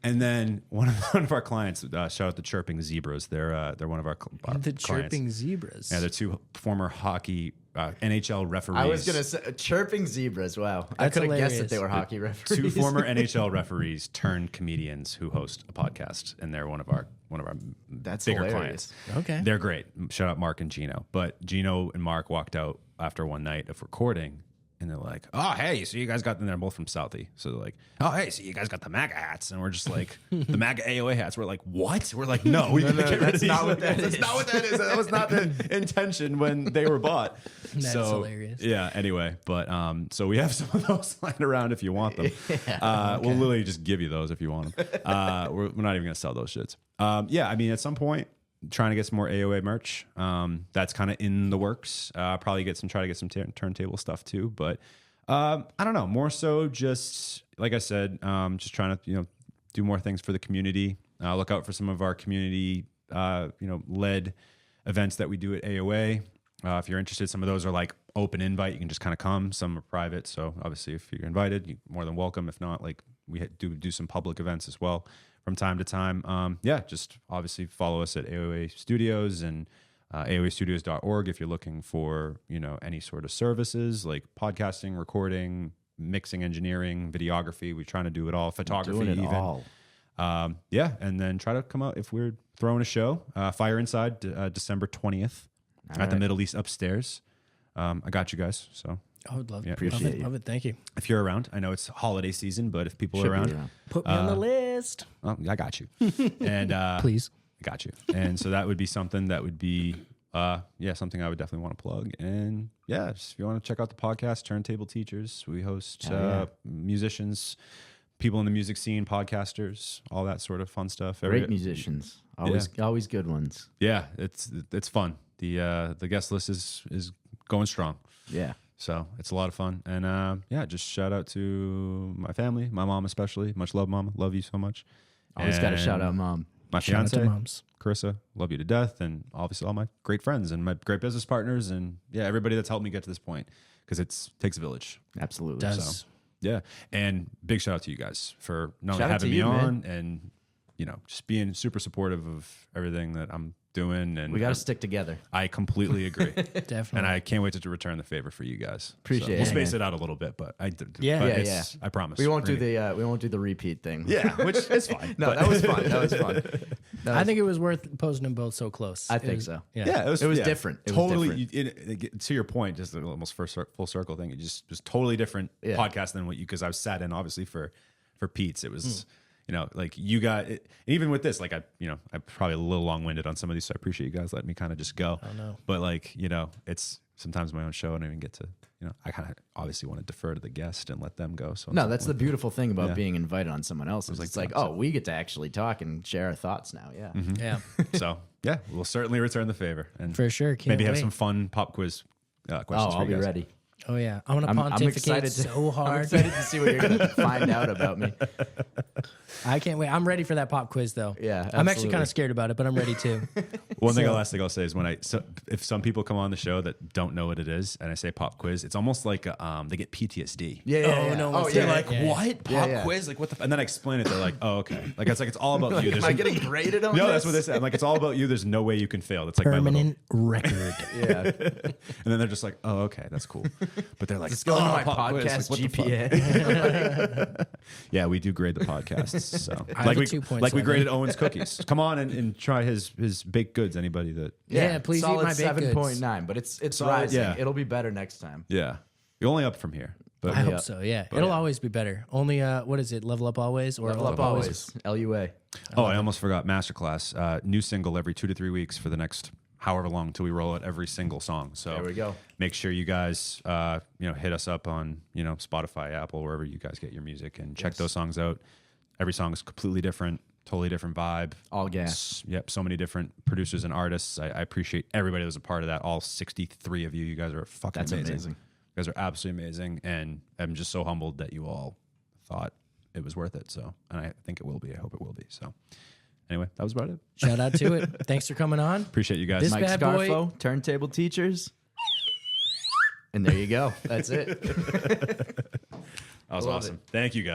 And then one of our clients, shout out the Chirping Zebras. They're one of our The clients. chirping zebras. Yeah, they're 2 former hockey NHL referees. I was gonna say chirping zebras. Wow, I That's could have guessed hilarious. that they were hockey referees. 2 former NHL referees turned comedians who host a podcast, and they're one of our That's bigger hilarious. clients. Okay. They're great. Shout out Mark and Gino. But Gino and Mark walked out after one night of recording, And they're like, oh, hey, so you guys got, and they're both from Southie. So they're like, oh, hey, so you guys got the MAGA hats. And we're just like, the MAGA AOA hats. We're like, what? We're like, no, we can't get rid of these. not what that That's is. not what that is. That was not the intention when they were bought. That's hilarious. Yeah, anyway. But so we have some of those lying around if you want them. We'll literally just give you those if you want them. We're not even going to sell those shits. Yeah, I mean, at some point, trying to get some more AOA merch. That's kind of in the works. Probably try to get some turntable stuff too. But I don't know. More so, just like I said, just trying to do more things for the community. Look out for some of our community led events that we do at AOA. If you're interested, some of those are like open invite. You can just kind of come. Some are private. So obviously, if you're invited, you're more than welcome. If not, like we do some public events as well from time to time. Just obviously follow us at AOA Studios and AOAstudios.org if you're looking for, any sort of services like podcasting, recording, mixing, engineering, videography. We're trying to do it all, photography Doing it even. all. And then try to come out if we're throwing a show. Fire Inside, December 20th at the Middle East upstairs. I got you guys, so. I would love, Appreciate it. love it. Thank you. If you're around, I know it's holiday season, but if people Should are be around, around. Put me on the list. well, I got you. And Please. I got you. And so that would be something that would be, something I would definitely want to plug. And just if you want to check out the podcast, Turntable Teachers, we host musicians, people in the music scene, podcasters, all that sort of fun stuff. Great musicians. Always good ones. Yeah, it's fun. The guest list is going strong. Yeah. So it's a lot of fun. And just shout out to my family, my mom especially. Much love, Mom. Love you so much. Always got to And shout out Mom. my Shout out to fiance, moms. Carissa, love you to death. And obviously all my great friends and my great business partners. And everybody that's helped me get to this point because it takes a village. Absolutely. Does. Yeah. And big shout out to you guys for not Shout only out to having me you, on man. and, just being super supportive of everything that I'm doing. And We got to stick together. I completely agree. Definitely. And I can't wait to return the favor for you guys. Appreciate We'll it, space man. it out a little bit, but I promise. We won't do the repeat thing. Yeah, which is fine. No, but- that was fun. That was fun. I think it was worth posting them both so close. I think so. Yeah. Yeah, It was different. It was Totally. To your point, just almost full circle thing. It just was totally different podcast than what because I was sat in obviously for Pete's. It was like you got it, even with this. Like I'm probably a little long winded on some of these, so I appreciate you guys letting me kind of just go. Oh, no. But it's sometimes my own show, and I don't even get to. I kind of obviously want to defer to the guest and let them go. So No, that's the beautiful thing about being invited on someone else's. It's like, that's we get to actually talk and share our thoughts now. Yeah. Yeah. So we'll certainly return the favor and For sure. Can't maybe have wait. some fun pop quiz questions. for I'll you be guys. ready. Oh, yeah. I want to I'm pontificate excited so I'm hard. excited to see what you're going to find out about me. I can't wait. I'm ready for that pop quiz, though. Yeah, I'm actually absolutely. kind of scared about it, but I'm ready too. Last thing I'll say is if some people come on the show that don't know what it is, and I say pop quiz, it's almost like they get PTSD. Yeah. no, Oh, let's yeah. do They're like, Yeah. what? Pop yeah. quiz? Like, what the? And then I explain it. They're like, oh, okay. Like, it's all about you. Am I getting graded on no, this? that's what they say. I'm like, it's all about you. There's no way you can fail. It's like my little, Permanent record. Yeah. and then they're just like, oh, okay, that's cool. But they're like, Let's go into my pop quiz. podcast Like, what the fuck? GPA. Yeah, we do grade the podcasts. So I have a 2.7. we graded Owen's cookies. Come on and try his baked goods. Anybody that Yeah, please eat solid my baked goods. 7.9, but it's Solid, rising. yeah. It'll be better next time. you're only up from here. But I hope so. Yeah. It'll always be better. Only, what is it? Level Up Always? Or Level up always. LUA. Oh, I almost forgot Masterclass. New single every 2 to 3 weeks for the next however long till we roll out every single song. So There we go. Make sure you guys, hit us up on, Spotify, Apple, wherever you guys get your music and check those songs out. Every song is completely different, totally different vibe. All gas. Yep. So many different producers and artists. I appreciate everybody that was a part of that. All 63 of you. You guys are fucking That's amazing. amazing. You guys are absolutely amazing. And I'm just so humbled that you all thought it was worth it. So, and I think it will be. I hope it will be. So anyway, that was about it. Shout out to it. Thanks for coming on. Appreciate you guys. This Mike bad boy- Scarfo, Turntable Teachers. And there you go. That's it. That was Love awesome. Thank you guys.